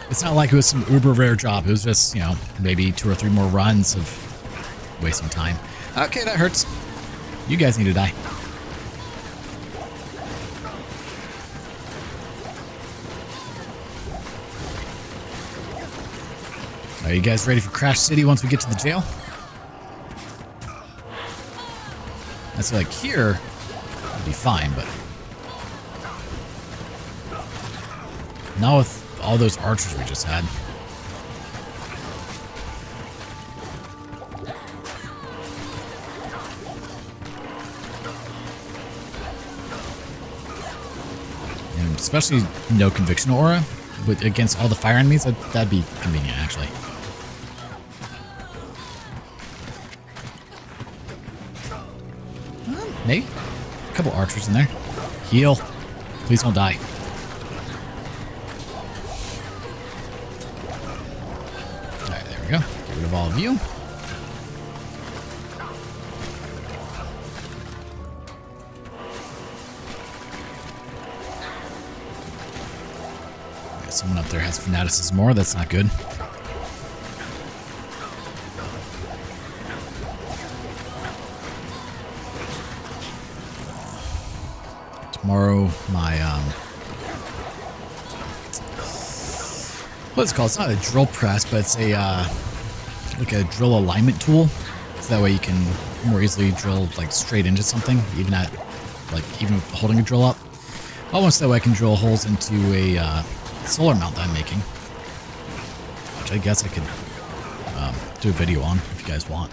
A: It's not like it was some uber rare job. It was just, you know, maybe 2 or 3 more runs of wasting time. Okay, that hurts. You guys need to die. Are you guys ready for Crash City once we get to the jail? I feel like here would be fine, but not with all those archers we just had. And especially no conviction aura, but against all the fire enemies, that'd be convenient actually. Maybe a couple archers in there. Heal. Please don't die. Alright, there we go. Get rid of all of you. Okay, someone up there has Fanaticism more. That's not good. Tomorrow, my, what's it called? It's not a drill press, but it's a, like a drill alignment tool, so that way you can more easily drill like straight into something, even even holding a drill up. Almost that way I can drill holes into a solar mount that I'm making, which I guess I could do a video on if you guys want.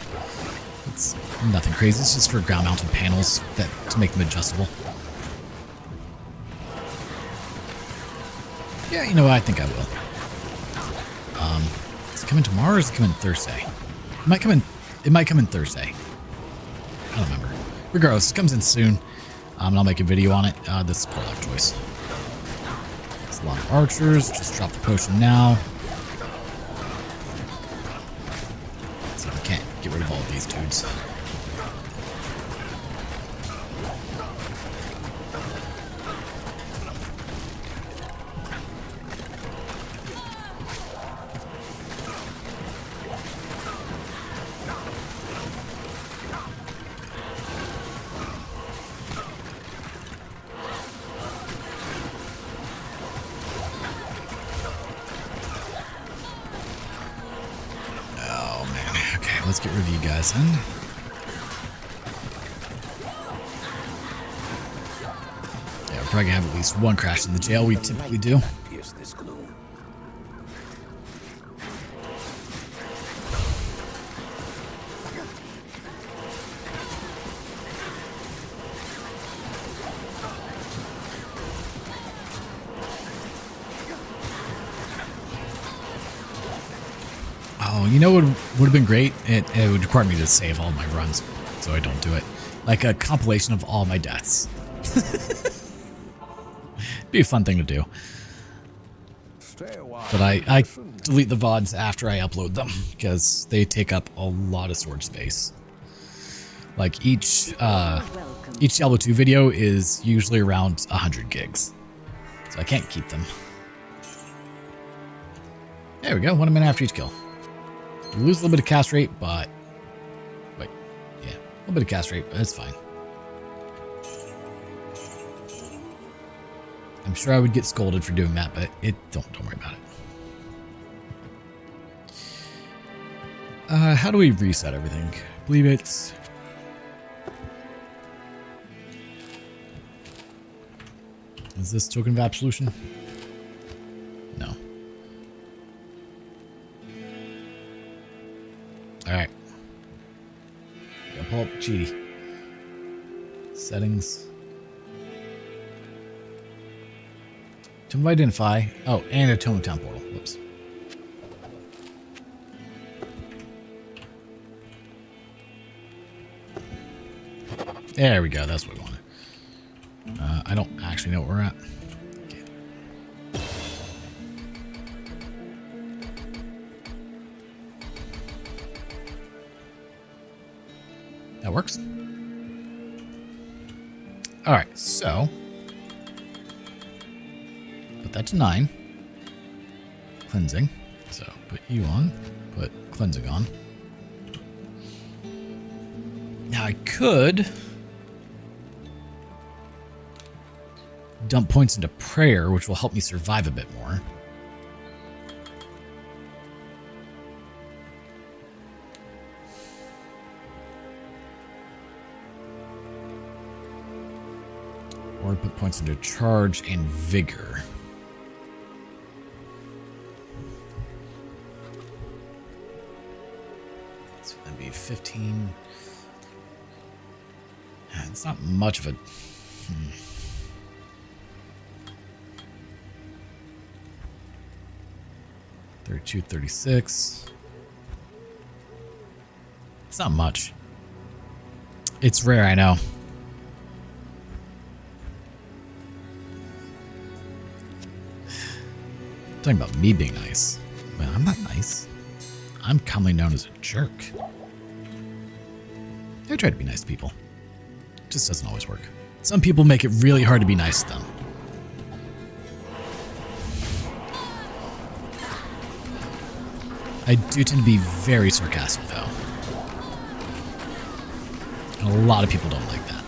A: It's nothing crazy. It's just for ground mounted panels to make them adjustable. Yeah, you know what? I think I will. Is it coming tomorrow or is it coming Thursday? It might come in Thursday. I don't remember. Regardless, it comes in soon. And I'll make a video on it. This is poor life choice. There's a lot of archers. Just drop the potion now. So I can't get rid of all of these dudes. Let's get rid of you guys then. Yeah, we're probably gonna have at least one crash in the jail. We typically do.
C: Pierce this gloom.
A: Oh, you know what would have been great? It would require me to save all my runs, so I don't do it. Like a compilation of all my deaths. Be a fun thing to do. But I delete the VODs after I upload them, because they take up a lot of storage space. Like each Diablo 2 video is usually around 100 gigs. So I can't keep them. There we go, 1 minute after each kill. You lose a little bit of cast rate, but... Wait, yeah, a little bit of cast rate, but that's fine. I'm sure I would get scolded for doing that, but don't worry about it. How do we reset everything? I believe it's... Is this token of absolution? No. Alright. Gotta pull up Cheaty. Settings. Tomb of Identify. Oh, and a Tome of Town portal. Whoops. There we go. That's what we wanted. I don't actually know where we're at. Okay. That works. All right, so put that to 9. Cleansing. So put you on. Put cleansing on. Now I could dump points into prayer, which will help me survive a bit more. Or put points into charge and vigor. So that'd be 15. It's not much of a... 32, 36. It's not much. It's rare, I know. Talking about me being nice. Well, I'm not nice. I'm commonly known as a jerk. I try to be nice to people. It just doesn't always work. Some people make it really hard to be nice to them. I do tend to be very sarcastic, though. And a lot of people don't like that.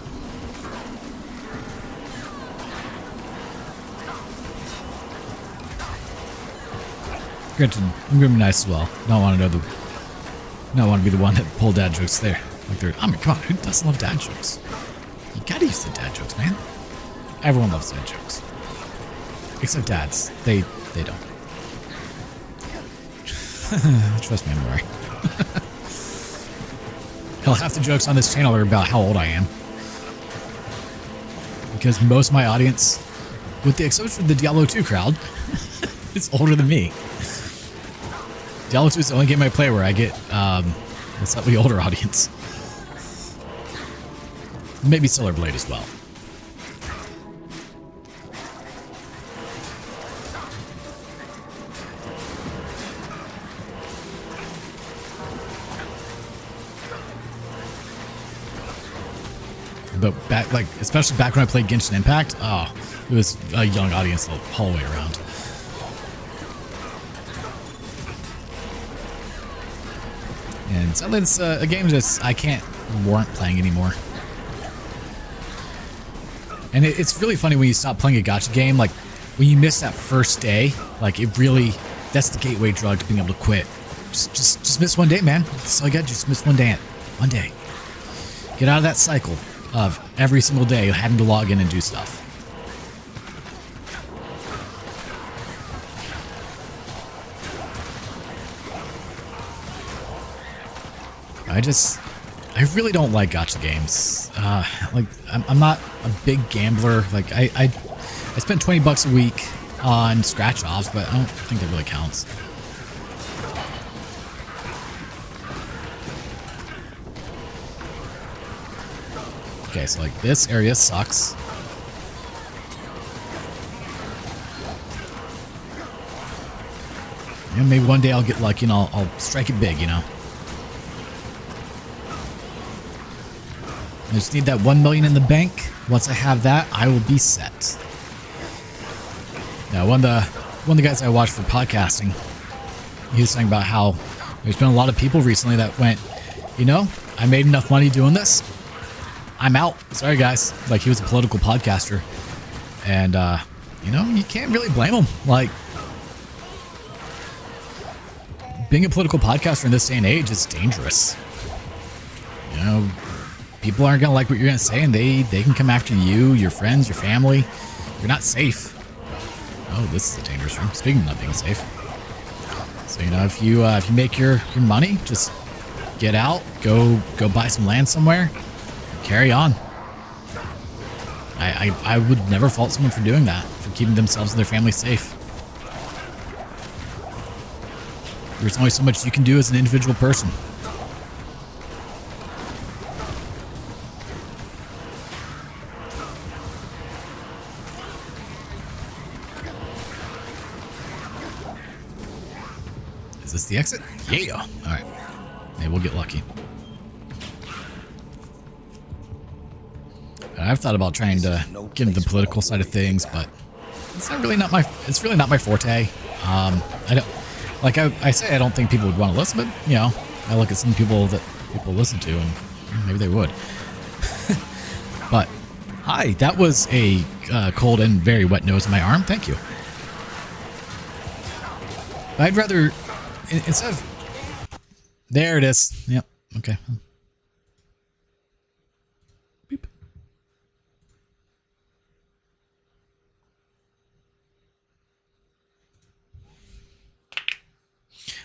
A: Granted, I'm going to be nice as well. Don't want to know not want to be the one that pulled dad jokes there. Like they're, I mean, come on, who doesn't love dad jokes? You gotta use the dad jokes, man. Everyone loves dad jokes. Except dads. They don't. Trust me, I'm right. Hell, half the jokes on this channel are about how old I am. Because most of my audience, with the exception of the Diablo 2 crowd, is older than me. Diablo 2 is the only game I play where I get a slightly older audience. Maybe Solar Blade as well. But back, like, especially back when I played Genshin Impact, oh, it was a young audience the whole way around. And sadly, it's a game just I can't warrant playing anymore. And it's really funny when you stop playing a gacha game, like when you miss that first day, like it really, that's the gateway drug to being able to quit. Just miss one day, man. That's all you got. Just miss one day. One day. Get out of that cycle of every single day having to log in and do stuff. I really don't like gacha games. Like I'm not a big gambler. Like I spend $20 a week on scratch offs, but I don't think that really counts. Okay, so like this area sucks. And maybe one day I'll get lucky and I'll strike it big, you know. I just need that 1 million in the bank. Once I have that, I will be set. Now, one of the guys I watched for podcasting, he was talking about how there's been a lot of people recently that went, you know, I made enough money doing this. I'm out. Sorry, guys. Like, he was a political podcaster. And, you know, you can't really blame him. Like, being a political podcaster in this day and age is dangerous. You know, people aren't going to like what you're going to say, and they can come after you, your friends, your family. You're not safe. Oh, this is a dangerous room. Speaking of not being safe. So, you know, if you make your money, just get out, go buy some land somewhere. Carry on. I would never fault someone for doing that, for keeping themselves and their family safe. There's only so much you can do as an individual person. Is this the exit? Yeah. All right. Maybe we'll get lucky. I've thought about trying to get into the political side of things, but it's really not my forte. I don't, like I say, I don't think people would want to listen, but you know, I look at some people that people listen to, and maybe they would. But hi, that was a cold and very wet nose in my arm. Thank you. I'd rather instead of there it is. Yep. Okay. Beep.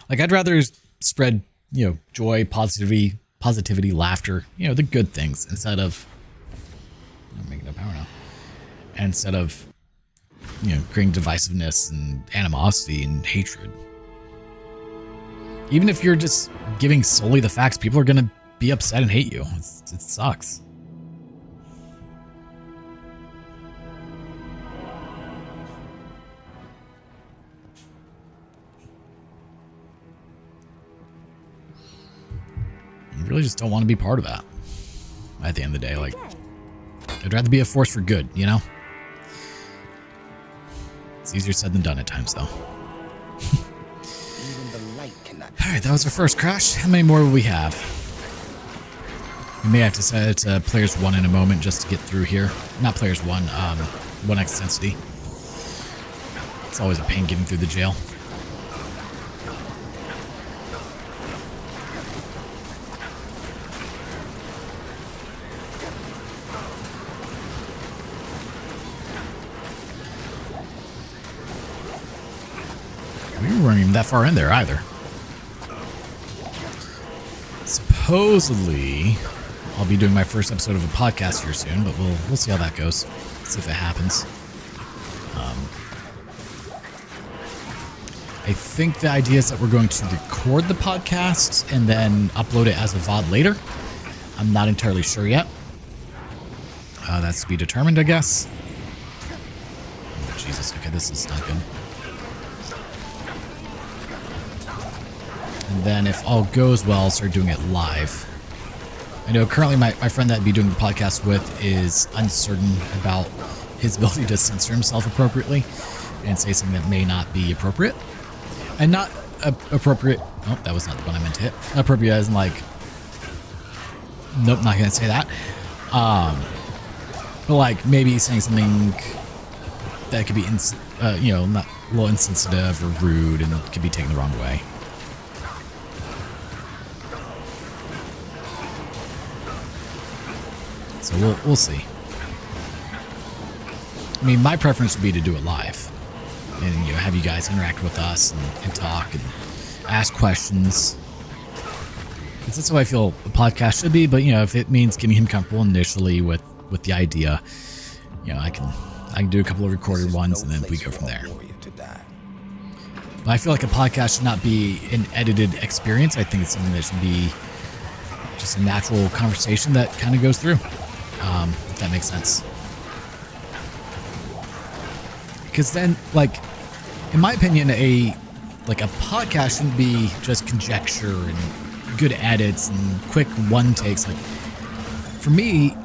A: Like, I'd rather spread, you know, joy, positivity, laughter, you know, the good things, instead of, I'm making no power now, instead of, you know, creating divisiveness and animosity and hatred. Even if you're just giving solely the facts, people are going to be upset and hate you. It sucks. You really just don't want to be part of that. At the end of the day, like, I'd rather be a force for good, you know? It's easier said than done at times, though. Alright, that was our first crash. How many more will we have? We may have to set it to players 1 in a moment just to get through here. Not players 1, 1x density. It's always a pain getting through the jail. We weren't even that far in there either. Supposedly, I'll be doing my first episode of a podcast here soon, but we'll see how that goes. See if it happens. I think the idea is that we're going to record the podcast and then upload it as a VOD later. I'm not entirely sure yet. That's to be determined, I guess. Oh, Jesus. Okay, this is not good. And then if all goes well, I'll start doing it live. I know currently my friend that I'd be doing the podcast with is uncertain about his ability to censor himself appropriately and say something that may not be appropriate. And not appropriate. Oh, that was not the one I meant to hit. Appropriate as in like, nope, not going to say that. But like maybe saying something that could be, not a little insensitive or rude and could be taken the wrong way. So we'll see. I mean, my preference would be to do it live. And have you guys interact with us and talk and ask questions. Because that's how I feel a podcast should be. But if it means getting him comfortable initially with the idea, I can do a couple of recorded ones and then we go from there. But I feel like a podcast should not be an edited experience. I think it's something that should be just a natural conversation that kind of goes through. If that makes sense. Because then, in my opinion, a podcast shouldn't be just conjecture and good edits and quick one takes. For me,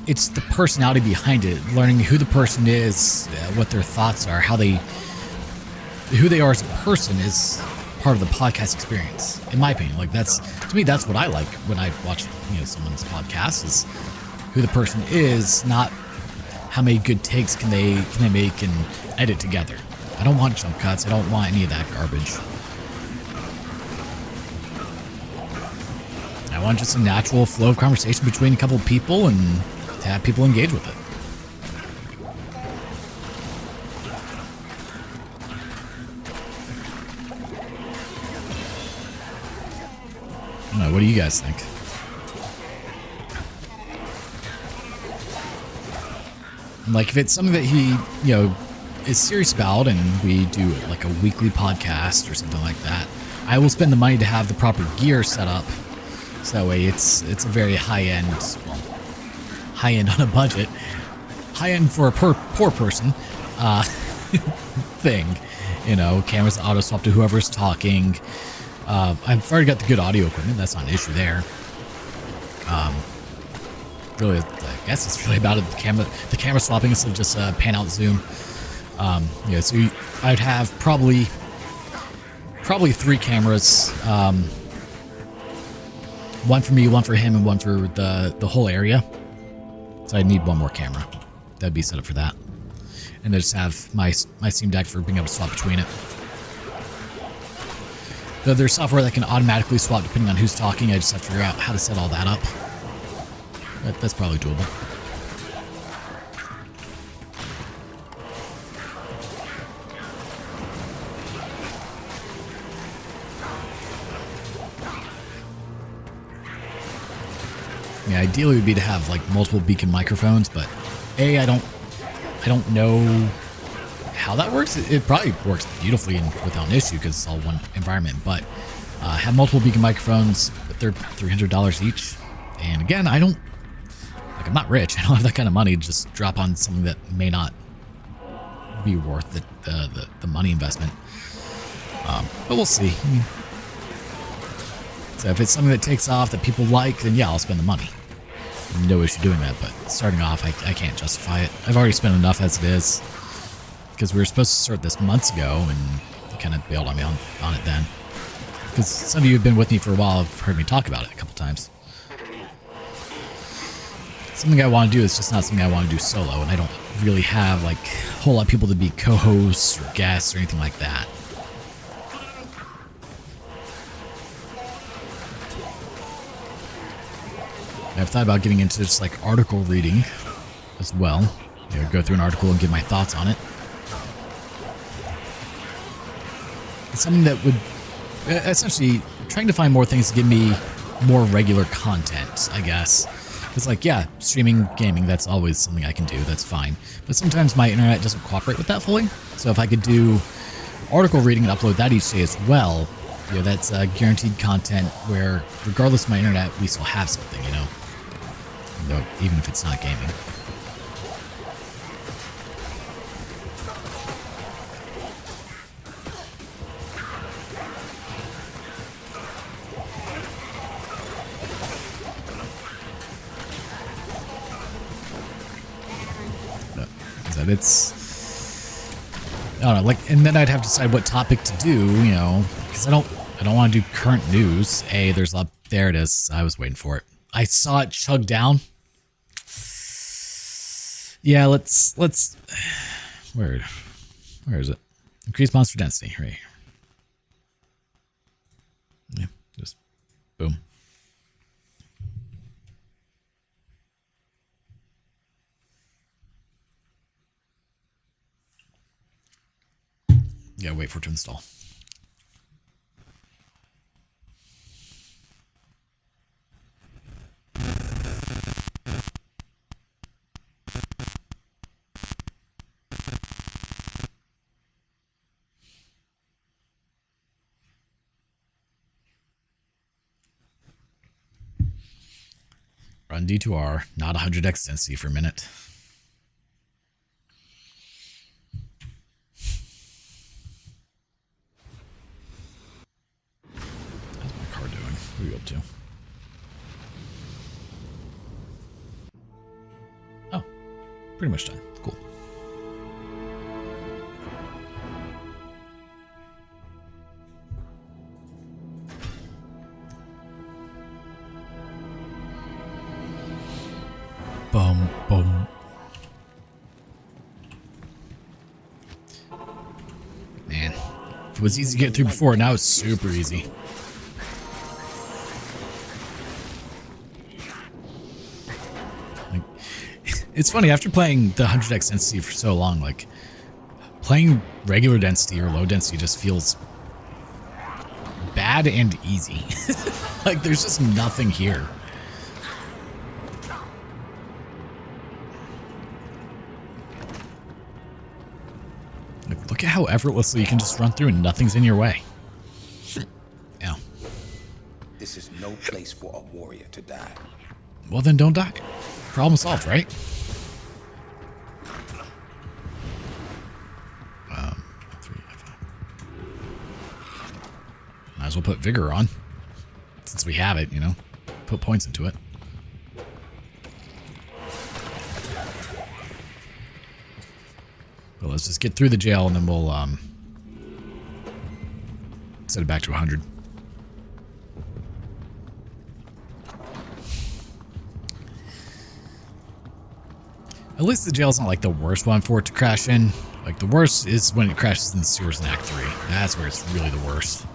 A: it's the personality behind it. Learning who the person is, what their thoughts are, who they are as a person is part of the podcast experience. In my opinion, to me, that's what I like when I watch someone's podcast is who the person is, not how many good takes can they make and edit together. I don't want jump cuts. I don't want any of that garbage. I want just a natural flow of conversation between a couple of people and to have people engage with it. I don't know, what do you guys think? If it's something that he, is serious about and we do a weekly podcast or something like that, I will spend the money to have the proper gear set up. So that way it's a very high-end on a budget, high-end for a poor person thing. Cameras auto swap to whoever's talking. I've already got the good audio equipment. That's not an issue there. Really, I guess it's really about it. The camera swapping instead of just pan out zoom. So I'd have probably 3 cameras. One for me, one for him, and one for the whole area. So I'd need one more camera. That'd be set up for that. And then just have my Steam Deck for being able to swap between it. Though there's software that can automatically swap depending on who's talking. I just have to figure out how to set all that up. That's probably doable. Yeah, ideally would be to have multiple beacon microphones, but I don't know how that works. It probably works beautifully and without an issue because it's all one environment. But have multiple beacon microphones, but they're $300 each. And again, I'm not rich. I don't have that kind of money to just drop on something that may not be worth the money investment. But we'll see. So if it's something that takes off that people like, then yeah, I'll spend the money. No issue doing that, but starting off, I can't justify it. I've already spent enough as it is. Because we were supposed to start this months ago, and you kind of bailed on me on it then. Because some of you have been with me for a while, have heard me talk about it a couple times. Something I want to do is just not something I want to do solo, and I don't really have a whole lot of people to be co-hosts or guests or anything like that. I've thought about getting into just article reading as well. Go through an article and give my thoughts on it. something that would essentially trying to find more things to give me more regular content, I guess. It's like, yeah, streaming gaming, that's always something I can do. That's fine. But sometimes my internet doesn't cooperate with that fully. So if I could do article reading and upload that each day as well, you know, that's guaranteed content where regardless of my internet, we still have something, you know, even if it's not gaming. It's, I don't know, like, and then I'd have to decide what topic to do, you know, because I don't want to do current news. Hey, there's a, there it is. I was waiting for it. I saw it chug down. Yeah, let's, where is it? Increase monster density, right here. Yeah, just boom. Yeah, wait for it to install. Run D2R, not 100x density for a minute. What are you up to? Oh, pretty much done. Cool. Bum, bum. Man, if it was easy to get through before, now it's super easy. It's funny, after playing the 100x density for so long, like, playing regular density or low density just feels bad and easy. Like, there's just nothing here. Like, look at how effortlessly you can just run through and nothing's in your way. Yeah.
C: This is no place for a warrior to die.
A: Well, then don't die. Problem solved, right? Might as well put vigor on, since we have it, you know, put points into it. But let's just get through the jail and then we'll set it back to 100. At least the jail's not like the worst one for it to crash in. Like, the worst is when it crashes in the sewers in Act 3. That's where it's really the worst.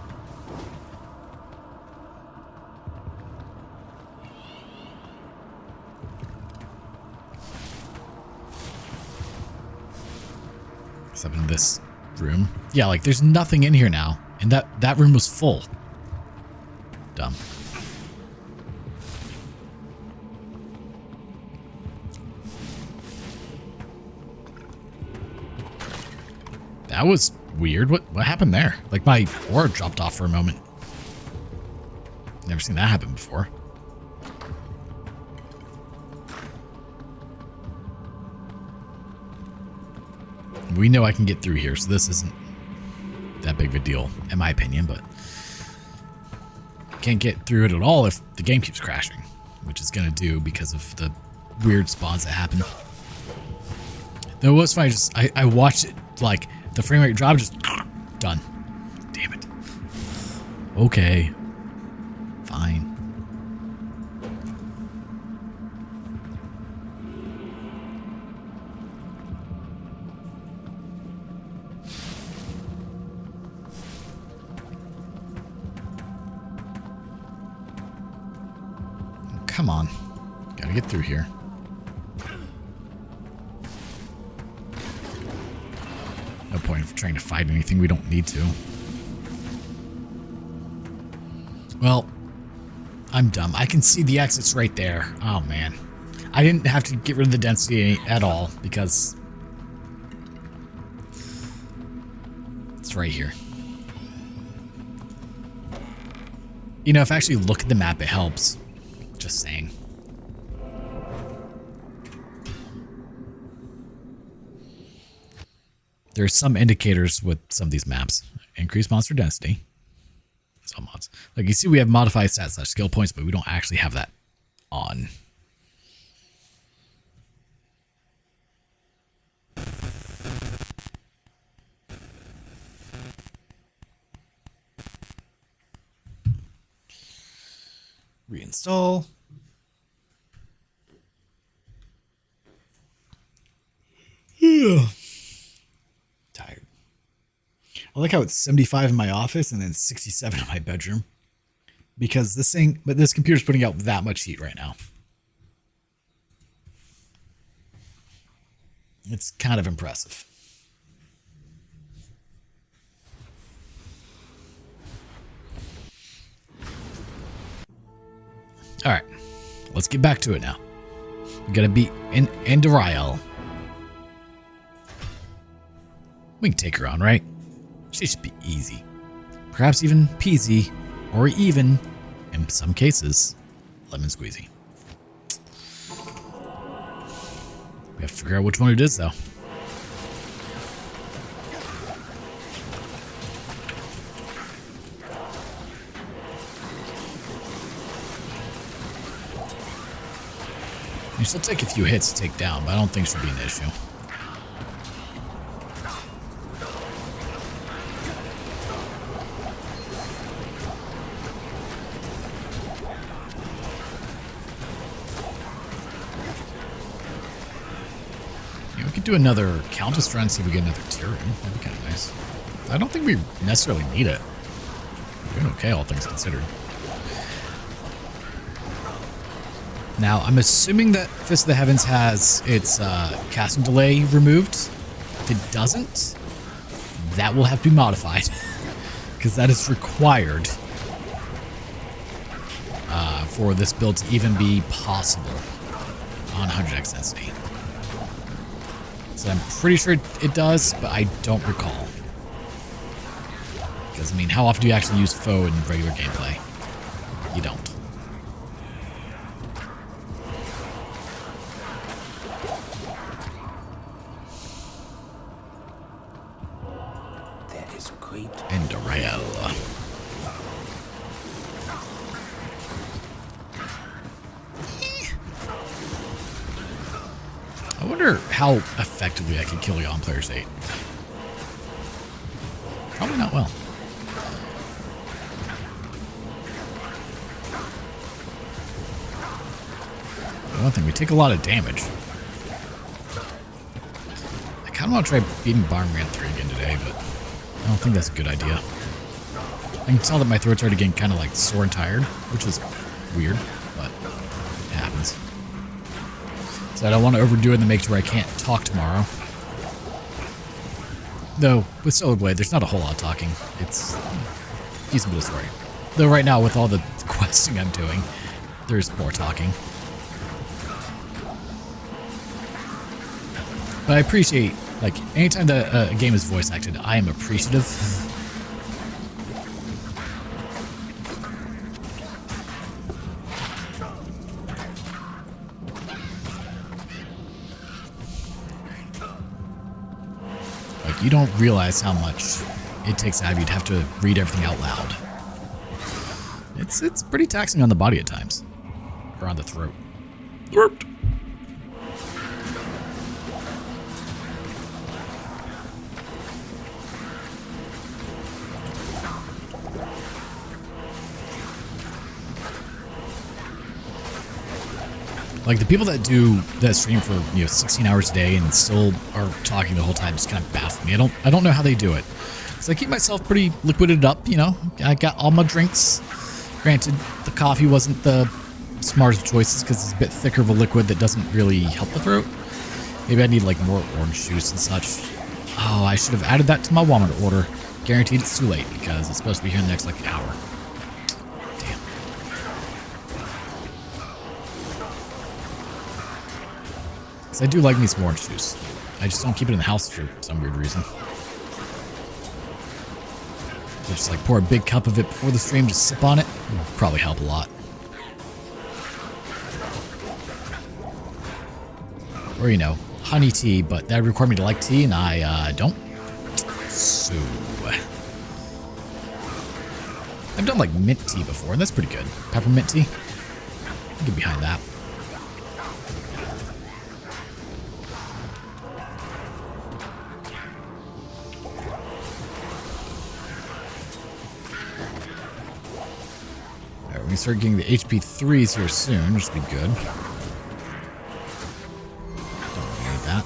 A: Except in this room. Yeah, like, there's nothing in here now. And that room was full. Dumb. That was weird. What happened there? Like, my aura dropped off for a moment. Never seen that happen before. We know I can get through here, so this isn't that big of a deal, in my opinion, but can't get through it at all if the game keeps crashing, which it's gonna do because of the weird spawns that happen. Though it was funny, I watched it, like, the frame rate drop, just done. Damn it. Okay. Fine. Come on. Gotta get through here. No point of trying to fight anything we don't need to. Well, I'm dumb. I can see the exits right there. Oh, man. I didn't have to get rid of the density at all because it's right here. You know, if I actually look at the map, it helps. Just saying. There's some indicators with some of these maps. Increased monster density. Some mods. Like you see, we have modified stats / skill points, but we don't actually have that on. Reinstall. Tired. I like how it's 75 in my office and then 67 in my bedroom. Because this computer's putting out that much heat right now. It's kind of impressive. All right, let's get back to it now. We gotta beat Endoriel. We can take her on, right? She should be easy. Perhaps even peasy, or even, in some cases, lemon squeezy. We have to figure out which one it is, though. You still take a few hits to take down, but I don't think it should be an issue. Yeah, we could do another Countess run, see if we get another Tyrion. That'd be kind of nice. I don't think we necessarily need it. We're doing okay, all things considered. Now, I'm assuming that Fist of the Heavens has its casting delay removed. If it doesn't, that will have to be modified. Because that is required for this build to even be possible on 100x density. So I'm pretty sure it does, but I don't recall. Because, I mean, how often do you actually use foe in regular gameplay? You don't. Endoriel. I wonder how effectively I can kill you on Player's 8. Probably not well. One thing, we take a lot of damage. I kind of want to try beating Barnran 3 again today, but I don't think that's a good idea. I can tell that my throat's already getting kind of like sore and tired, which is weird, but it happens. So I don't want to overdo it and make sure I can't talk tomorrow. Though, with Solar Blade, there's not a whole lot of talking. It's a decent bit of story. Though right now, with all the questing I'm doing, there's more talking. But I appreciate, like, anytime that a game is voice acted, I am appreciative. Like, you don't realize how much it takes out of you to have to read everything out loud. It's pretty taxing on the body at times. Or on the throat. Throat. Like, the people that do that stream for, 16 hours a day and still are talking the whole time just kind of baffle me. I don't know how they do it. So I keep myself pretty liquided up, I got all my drinks. Granted, the coffee wasn't the smartest of choices because it's a bit thicker of a liquid that doesn't really help the throat. Maybe I need, like, more orange juice and such. Oh, I should have added that to my Walmart order. Guaranteed it's too late because it's supposed to be here in the next, like, hour. Damn. Because I do like me some orange juice. I just don't keep it in the house for some weird reason. So just like pour a big cup of it before the stream, just sip on it. It'll probably help a lot. Or, you know, honey tea, but that would require me to like tea, and I don't. So, I've done like mint tea before, and that's pretty good. Peppermint tea. I can get behind that. Alright, we start getting the HP 3s here soon, which will be good. That.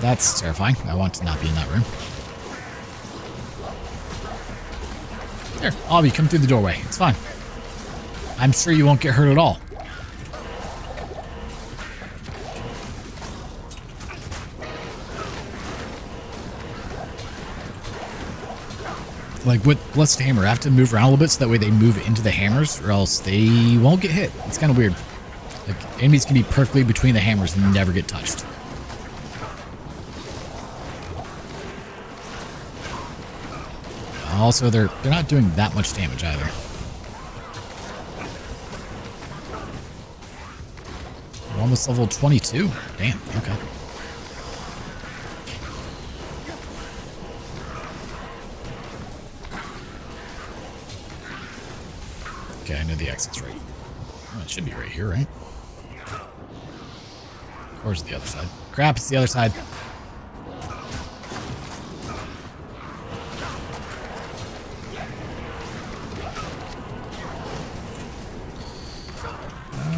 A: That's terrifying. I want to not be in that room. There, all of you come through the doorway. It's fine. I'm sure you won't get hurt at all. Like with Blessed Hammer, I have to move around a little bit so that way they move into the hammers, or else they won't get hit. It's kind of weird. Like enemies can be perfectly between the hammers and never get touched. Also, they're not doing that much damage either. We're almost level 22. Damn. Okay. Okay, I know the exit's right. Oh, it should be right here, right? Or is it the other side? Crap, it's the other side.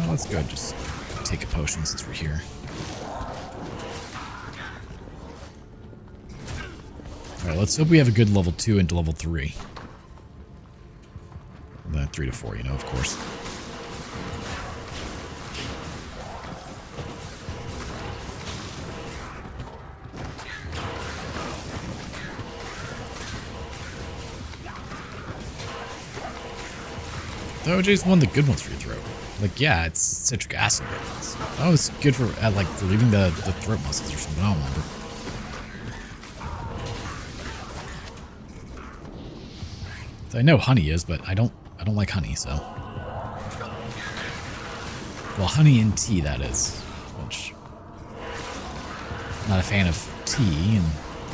A: Let's go just take a potion since we're here. Alright, let's hope we have a good level 2 into level 3. Then 3 to 4, you know, of course. The OJ's one of the good ones for your throat. Like, yeah, it's citric acid. That was good for, like, relieving the throat muscles or something. I don't remember. So I know honey is, but I don't like honey, so. Well, honey and tea, that is. Which, I'm not a fan of tea, and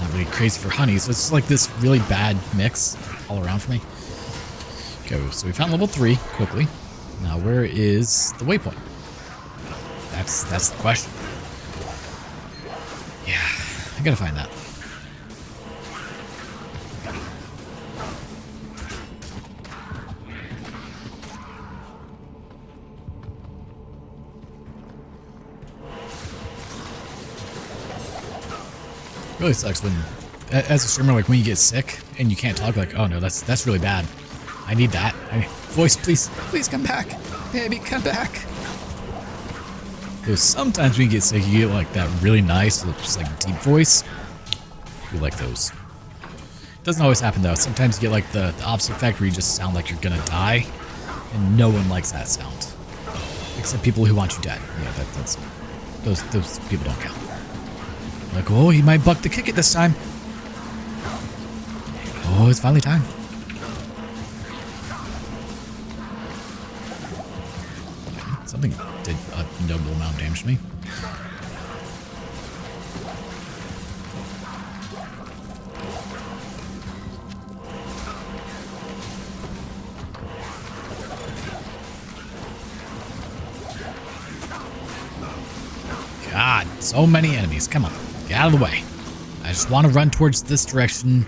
A: not really crazy for honey, so it's like this really bad mix all around for me. Okay, so we found level 3 quickly. Now, where is the waypoint? That's the question. Yeah, I gotta find that. It really sucks when, as a streamer, like when you get sick and you can't talk, like, oh no, that's really bad. I need that. Voice, please come back. Baby, come back. Because sometimes when you get sick, you get like that really nice, just like deep voice. We like those. Doesn't always happen though. Sometimes you get like the opposite effect where you just sound like you're gonna die. And no one likes that sound. Except people who want you dead. Yeah, that's those people don't count. Like, oh, he might buck the kick it this time. Oh, it's finally time. Something did a notable amount of damage to me. God, so many enemies. Come on, get out of the way. I just want to run towards this direction,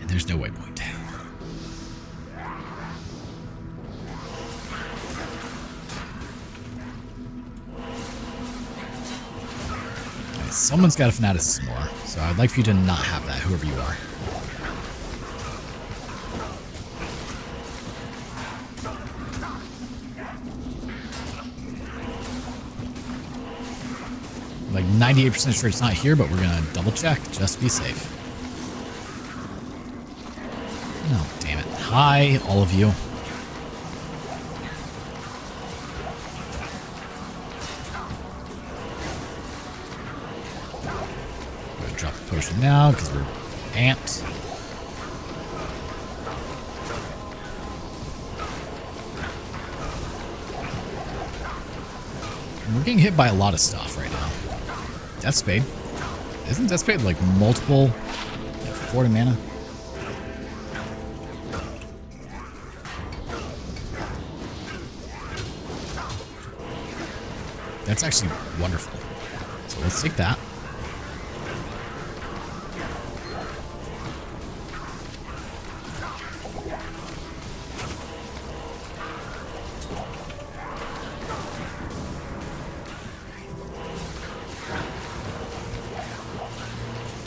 A: and there's no waypoint. Someone's got a fanaticism more, so I'd like for you to not have that, whoever you are. Like 98% sure it's not here, but we're gonna double check just to be safe. No. Hi, all of you. I'm gonna drop the potion now because we're amped. We're getting hit by a lot of stuff right now. Death Spade. Isn't Death Spade like multiple 40 mana? That's actually wonderful. So let's take that.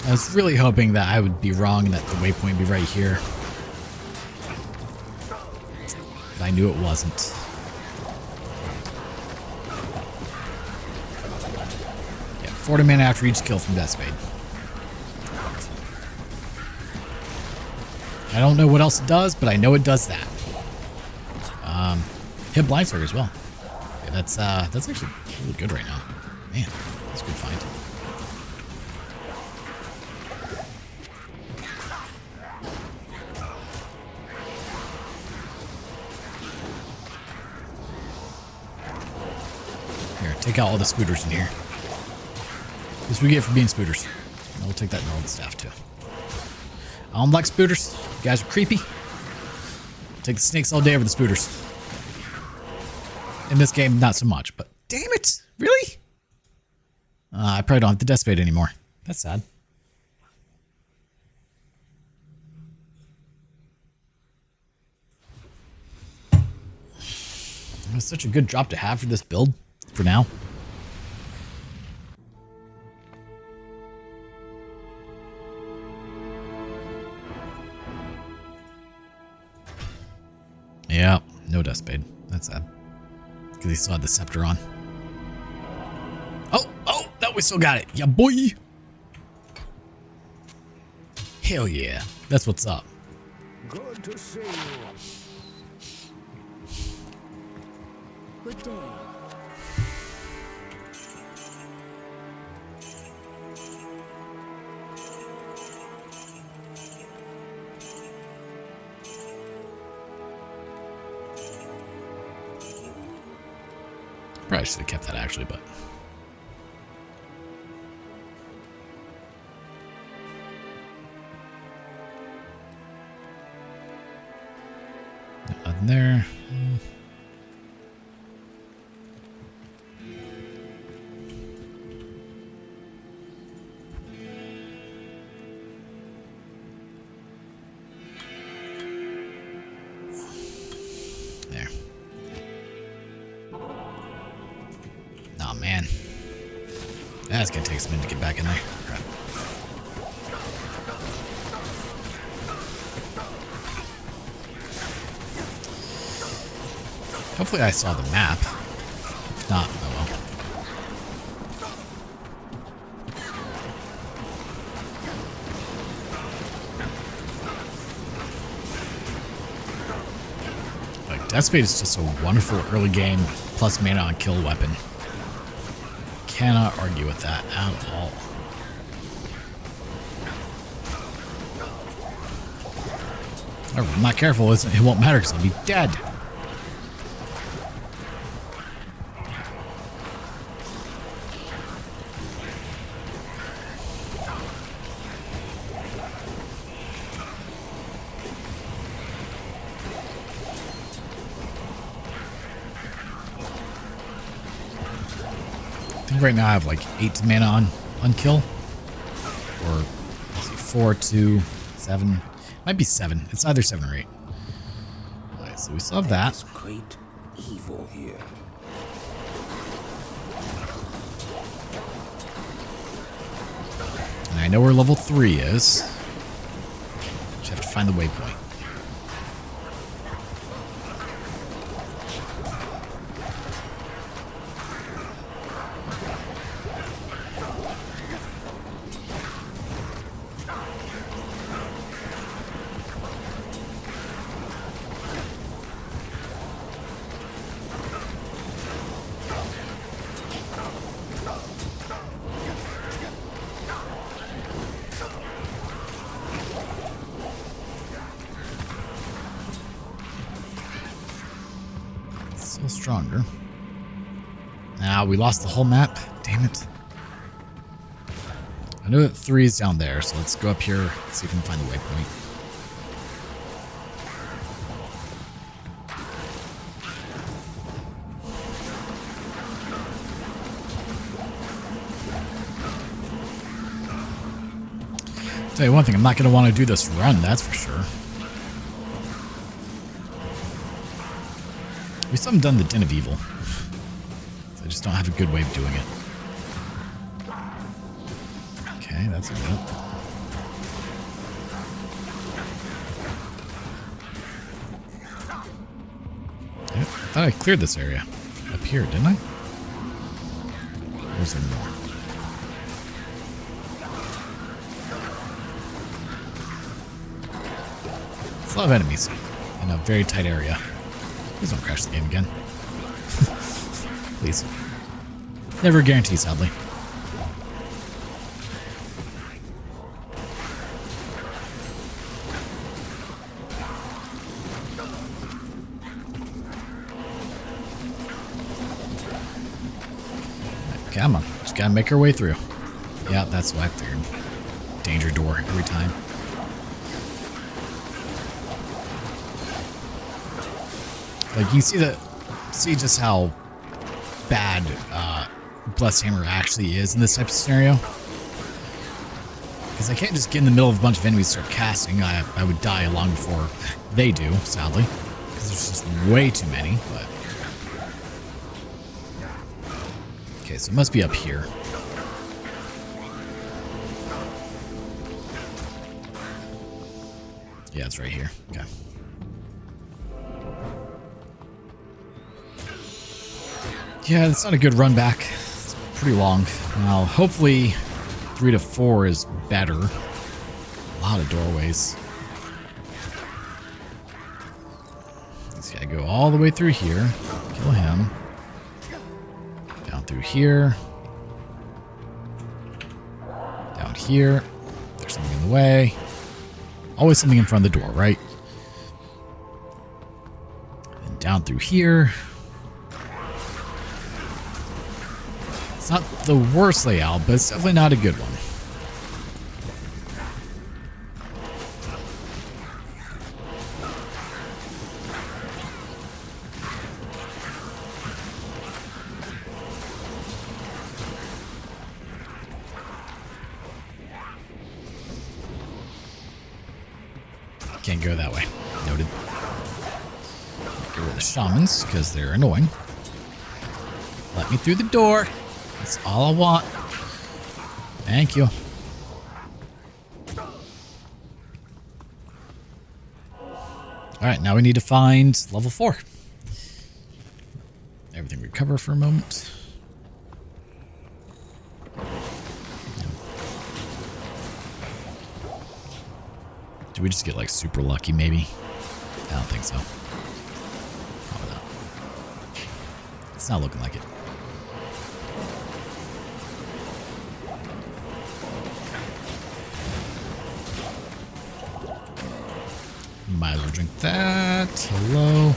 A: I was really hoping that I would be wrong and that the waypoint would be right here. But I knew it wasn't. Yeah, 40 mana after each kill from Death Spade. I don't know what else it does, but I know it does that. Hit Blindsword as well. Yeah, that's actually really good right now. Man, that's a good find. Take out all the spooters in here. This we get for being spooters. And we'll take that Northern Staff too. I don't like spooters. You guys are creepy. Take the snakes all day over the spooters. In this game, not so much, but damn it! Really? I probably don't have the Death Spade anymore. That's sad. It was such a good drop to have for this build. For now. Yeah, no Death Spade. That's sad. Because he still had the scepter on. Oh, no, we still got it. Yeah, boy. Hell yeah. That's what's up.
E: Good to see you.
D: Good day.
A: Probably should have kept that actually, but. Nothing there. There. Oh man. That's gonna take some minute to get back in there. Crap. Hopefully I saw the map. If not, oh well. Like, Death Spade is just a wonderful early game plus mana on kill weapon. Cannot argue with that at all. If I'm not careful, it won't matter because I'll be dead. I think right now I have like 8 mana on kill. Or let's see, 4, 2, 7. Might be 7. It's either 7 or 8. Alright, so we still have that.
C: There's great evil here.
A: And I know where level 3 is. Just have to find the waypoint. stronger. Now we lost the whole map. Damn it. I know that 3 is down there, so let's go up here, see if we can find the waypoint. Tell you one thing, I'm not going to want to do this run, that's for sure. We still haven't done the Den of Evil. I just don't have a good way of doing it. Okay, that's a good. I thought I cleared this area up here, didn't I? Or is there more? It's a lot of enemies in a very tight area. Please don't crash the game again. Please. Never guarantee, sadly. Come on. Just gotta make our way through. Yeah, that's what I figured. Danger door every time. Like, you see just how bad Blessed Hammer actually is in this type of scenario. Because I can't just get in the middle of a bunch of enemies and start casting. I would die long before they do, sadly. Because there's just way too many, but... Okay, so it must be up here. Yeah, it's right here. Okay. Yeah, it's not a good run back. It's pretty long. Now, hopefully 3 to 4 is better. A lot of doorways. Just gotta go all the way through here. Kill him. Down through here. Down here. There's something in the way. Always something in front of the door, right? And down through here. It's not the worst layout, but it's definitely not a good one. Can't go that way. Noted. Get rid of the shamans, because they're annoying. Let me through the door. That's all I want. Thank you. Alright, now we need to find level 4. Everything recover for a moment. Do we just get like super lucky maybe? I don't think so. Probably not. It's not looking like it. Might as well drink that. Hello.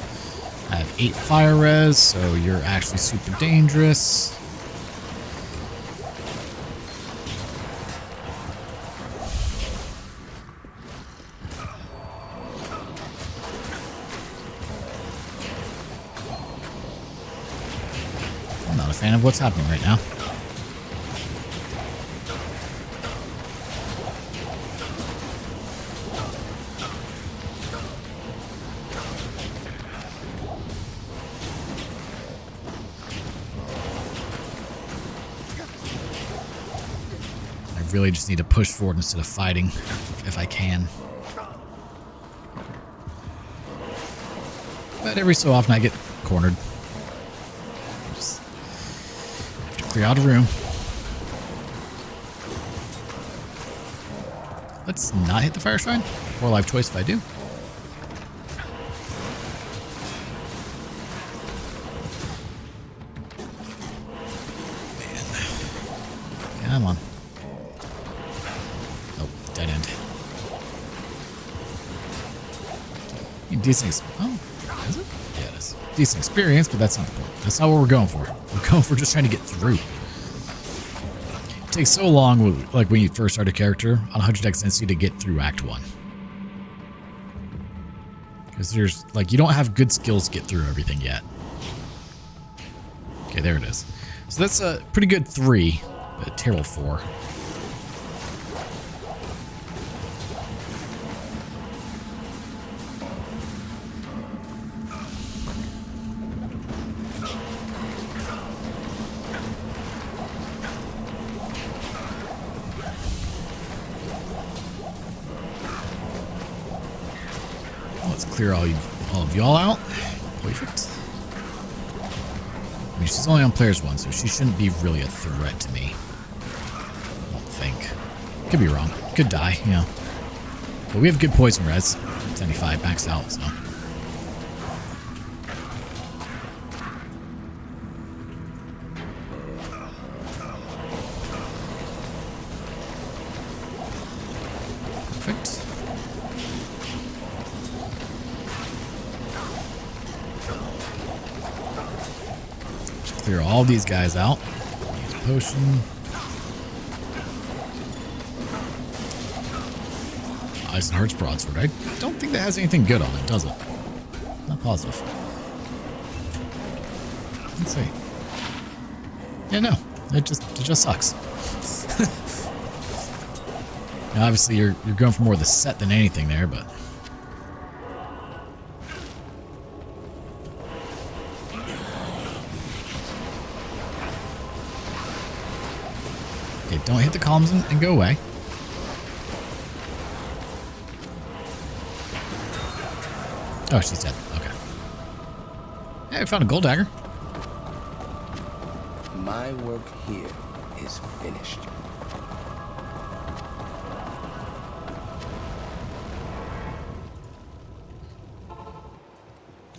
A: I have 8 fire res, so you're actually super dangerous. I'm not a fan of what's happening right now. Really just need to push forward instead of fighting if I can. But every so often I get cornered. Just have to clear out a room. Let's not hit the fire shrine. Poor life choice if I do. Man. Come on. Dead end. These things. Oh, is it? Yeah, it is. decent experience, but that's not the point. That's not what we're going for. We're going for just trying to get through. It takes so long, like when you first start a character on 100x NC to get through Act 1. Because there's, like, you don't have good skills to get through everything yet. Okay, there it is. So that's a pretty good 3, but a terrible 4. Let's clear all of y'all out. Perfect. I mean, she's only on players 1, so she shouldn't be really a threat to me. I don't think. Could be wrong. Could die, you know. But we have good poison res. 75 maxed out, so. Perfect. Clear all these guys out. Use a potion. Ice and Heart's broadsword. I don't think that has anything good on it, does it? Not positive. Let's see. Yeah, no. It just sucks. Now, obviously, you're going for more of the set than anything there, but. Okay, don't hit the columns and go away. Oh, she's dead. Okay. Hey, I found a gold dagger.
C: My work here is finished.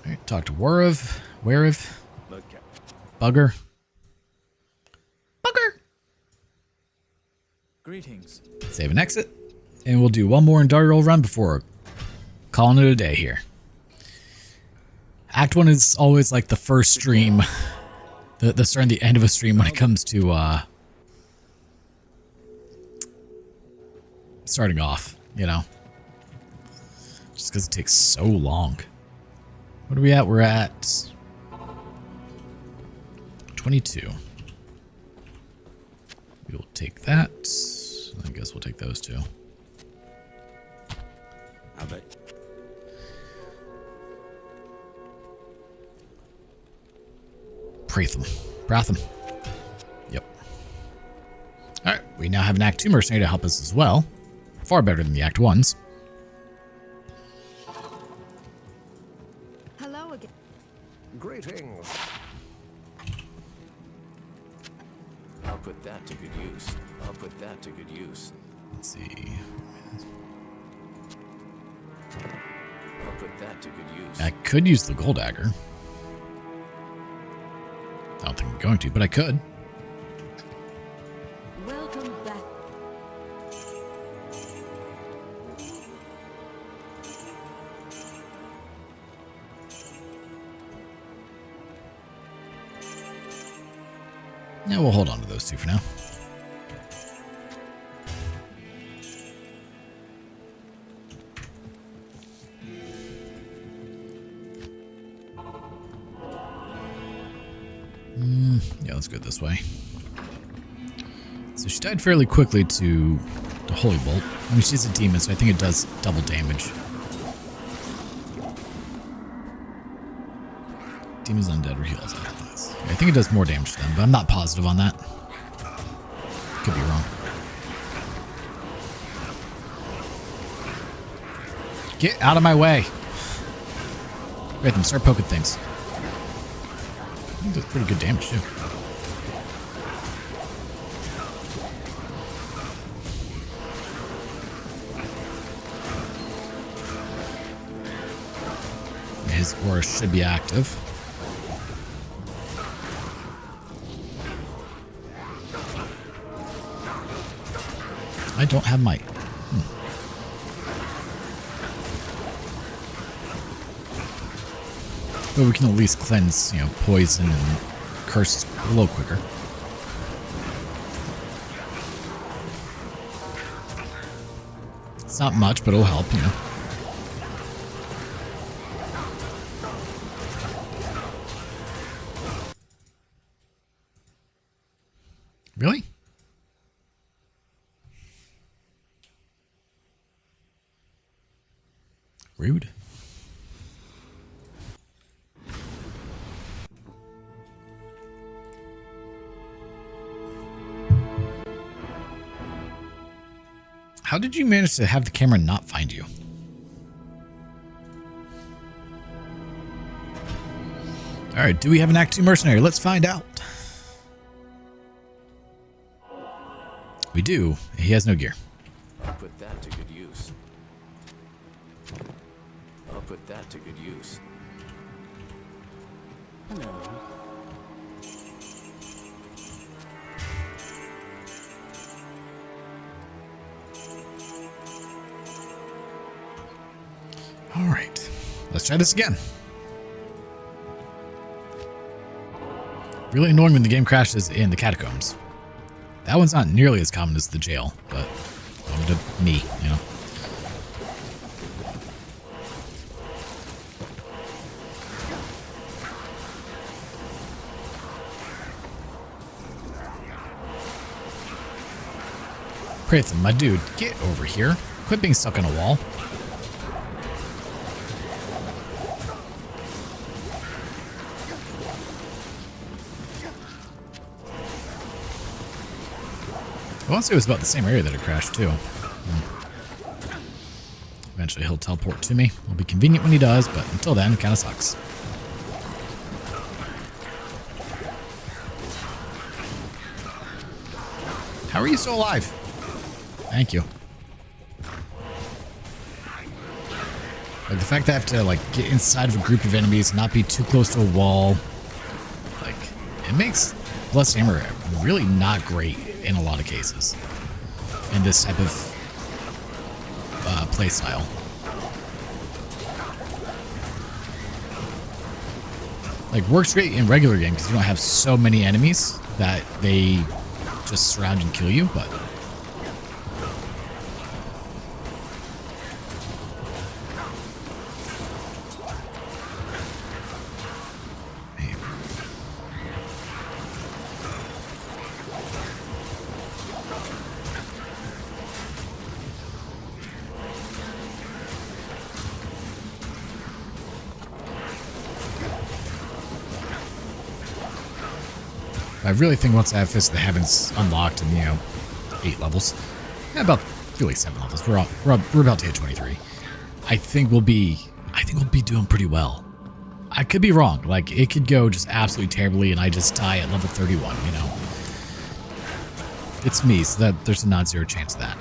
A: Alright, talk to Werev. Bugger.
F: Greetings.
A: Save and exit. And we'll do one more industrial run before calling it a day here. Act 1 is always like the first stream, the start and the end of a stream when it comes to starting off, you know. Just because it takes so long. What are we at? We're at 22. We'll take that. I guess we'll take those two.
F: I bet.
A: Pratham. Yep. Alright, we now have an Act 2 mercenary to help us as well. Far better than the Act 1s.
B: Hello again.
E: Greetings.
F: I'll put that to good use. I'll put that to good use.
A: Let's see.
F: I'll put that to good use.
A: I could use the gold dagger. I don't think I'm going to, but I could.
D: Welcome back.
A: Yeah, we'll hold on to those two for now. Yeah, let's go this way. So she died fairly quickly to the Holy Bolt. I mean, she's a demon, so I think it does double damage. Demons undead or heals. I think it does more damage to them, but I'm not positive on that. Could be wrong. Get out of my way. Right, then start poking things. I think that's pretty good damage too. His aura should be active. I don't have might. But we can at least cleanse, poison and curse a little quicker. It's not much, but it'll help, Really? Rude. How did you manage to have the camera not find you? All right, do we have an Act 2 mercenary? Let's find out. We do. He has no gear.
F: I'll put that to good use. I'll put that to good use.
D: Hello.
A: All right, let's try this again. Really annoying when the game crashes in the catacombs. That one's not nearly as common as the jail, but to me, Prathan, my dude, get over here. Quit being stuck on a wall. I want to say it was about the same area that it crashed, too. Eventually he'll teleport to me. It'll be convenient when he does, but until then, it kind of sucks. How are you still alive? Thank you. Like, the fact that I have to, get inside of a group of enemies and not be too close to a wall, it makes Blessed Hammer really not great in a lot of cases in this type of play style. Works great in regular game because you don't have so many enemies that they just surround and kill you, but I really think once I have Fist of the Heavens unlocked in, 8 levels, about really 7 levels, we're about to hit 23. I think we'll be doing pretty well. I could be wrong. It could go just absolutely terribly and I just die at level 31, It's me, so that there's a non-zero chance of that.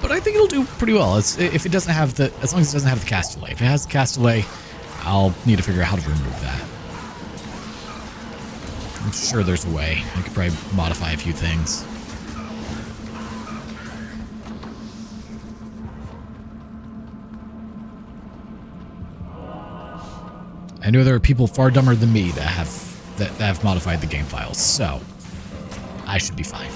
A: But I think it'll do pretty well. If it doesn't have as long as it doesn't have the cast delay. If it has the cast delay, I'll need to figure out how to remove that. I'm sure there's a way. I could probably modify a few things. I know there are people far dumber than me that have modified the game files, so I should be fine.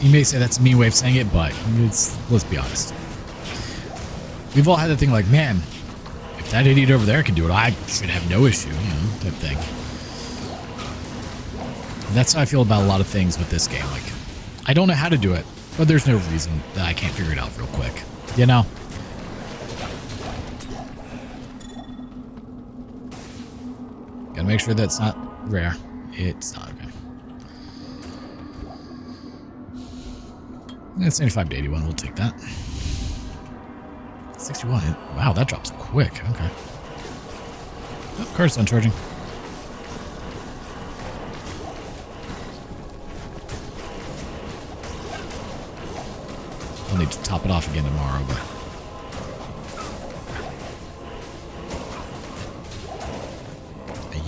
A: You may say that's a mean way of saying it, but let's be honest. We've all had the thing man, if that idiot over there can do it, I should have no issue, type thing. And that's how I feel about a lot of things with this game. I don't know how to do it, but there's no reason that I can't figure it out real quick. Gotta make sure that's not rare. It's not, okay. It's 75 to 81. We'll take that. 61. Wow, that drops quick. Okay. Oh, car's done charging. I'll need to top it off again tomorrow, but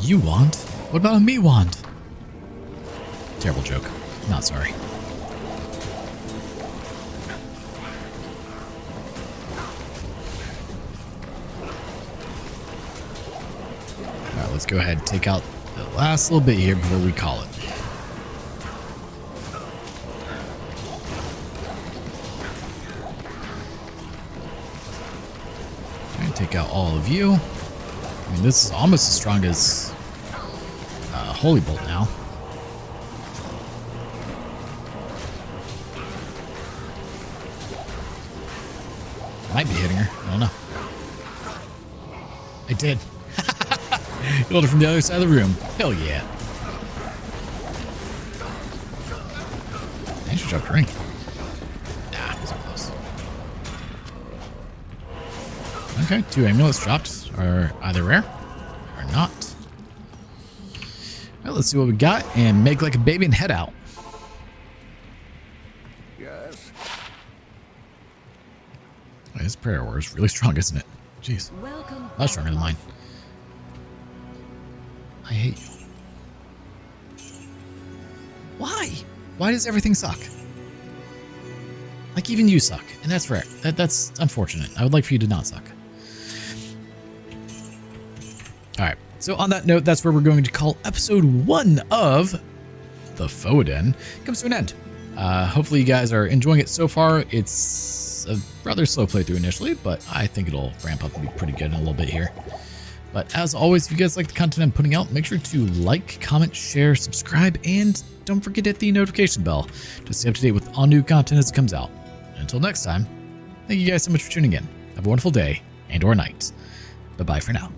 A: you wand? What about a me wand? Terrible joke. Not sorry. Alright, let's go ahead and take out the last little bit here before we call it. Try and take out all of you. I mean, this is almost as strong as Holy Bolt now. Might be hitting her. I don't know. I did. Killed her from the other side of the room. Hell yeah. I should drop a ring. Nah, so close. Okay, 2 amulets dropped are either rare or not. Alright, let's see what we got and make like a baby and head out.
E: Yes.
A: This prayer war is really strong, isn't it? Jeez.
D: Welcome.
A: A lot stronger than mine. I hate you. Why? Why does everything suck? Like, even you suck. And that's rare. That's unfortunate. I would like for you to not suck. Alright. So on that note, that's where we're going to call episode 1 of the Fohadin comes to an end. Hopefully you guys are enjoying it so far. It's a rather slow playthrough initially, but I think it'll ramp up and be pretty good in a little bit here. But as always, if you guys like the content I'm putting out, make sure to like, comment, share, subscribe, and don't forget to hit the notification bell to stay up to date with all new content as it comes out. And until next time, thank you guys so much for tuning in. Have a wonderful day and or night. Bye-bye for now.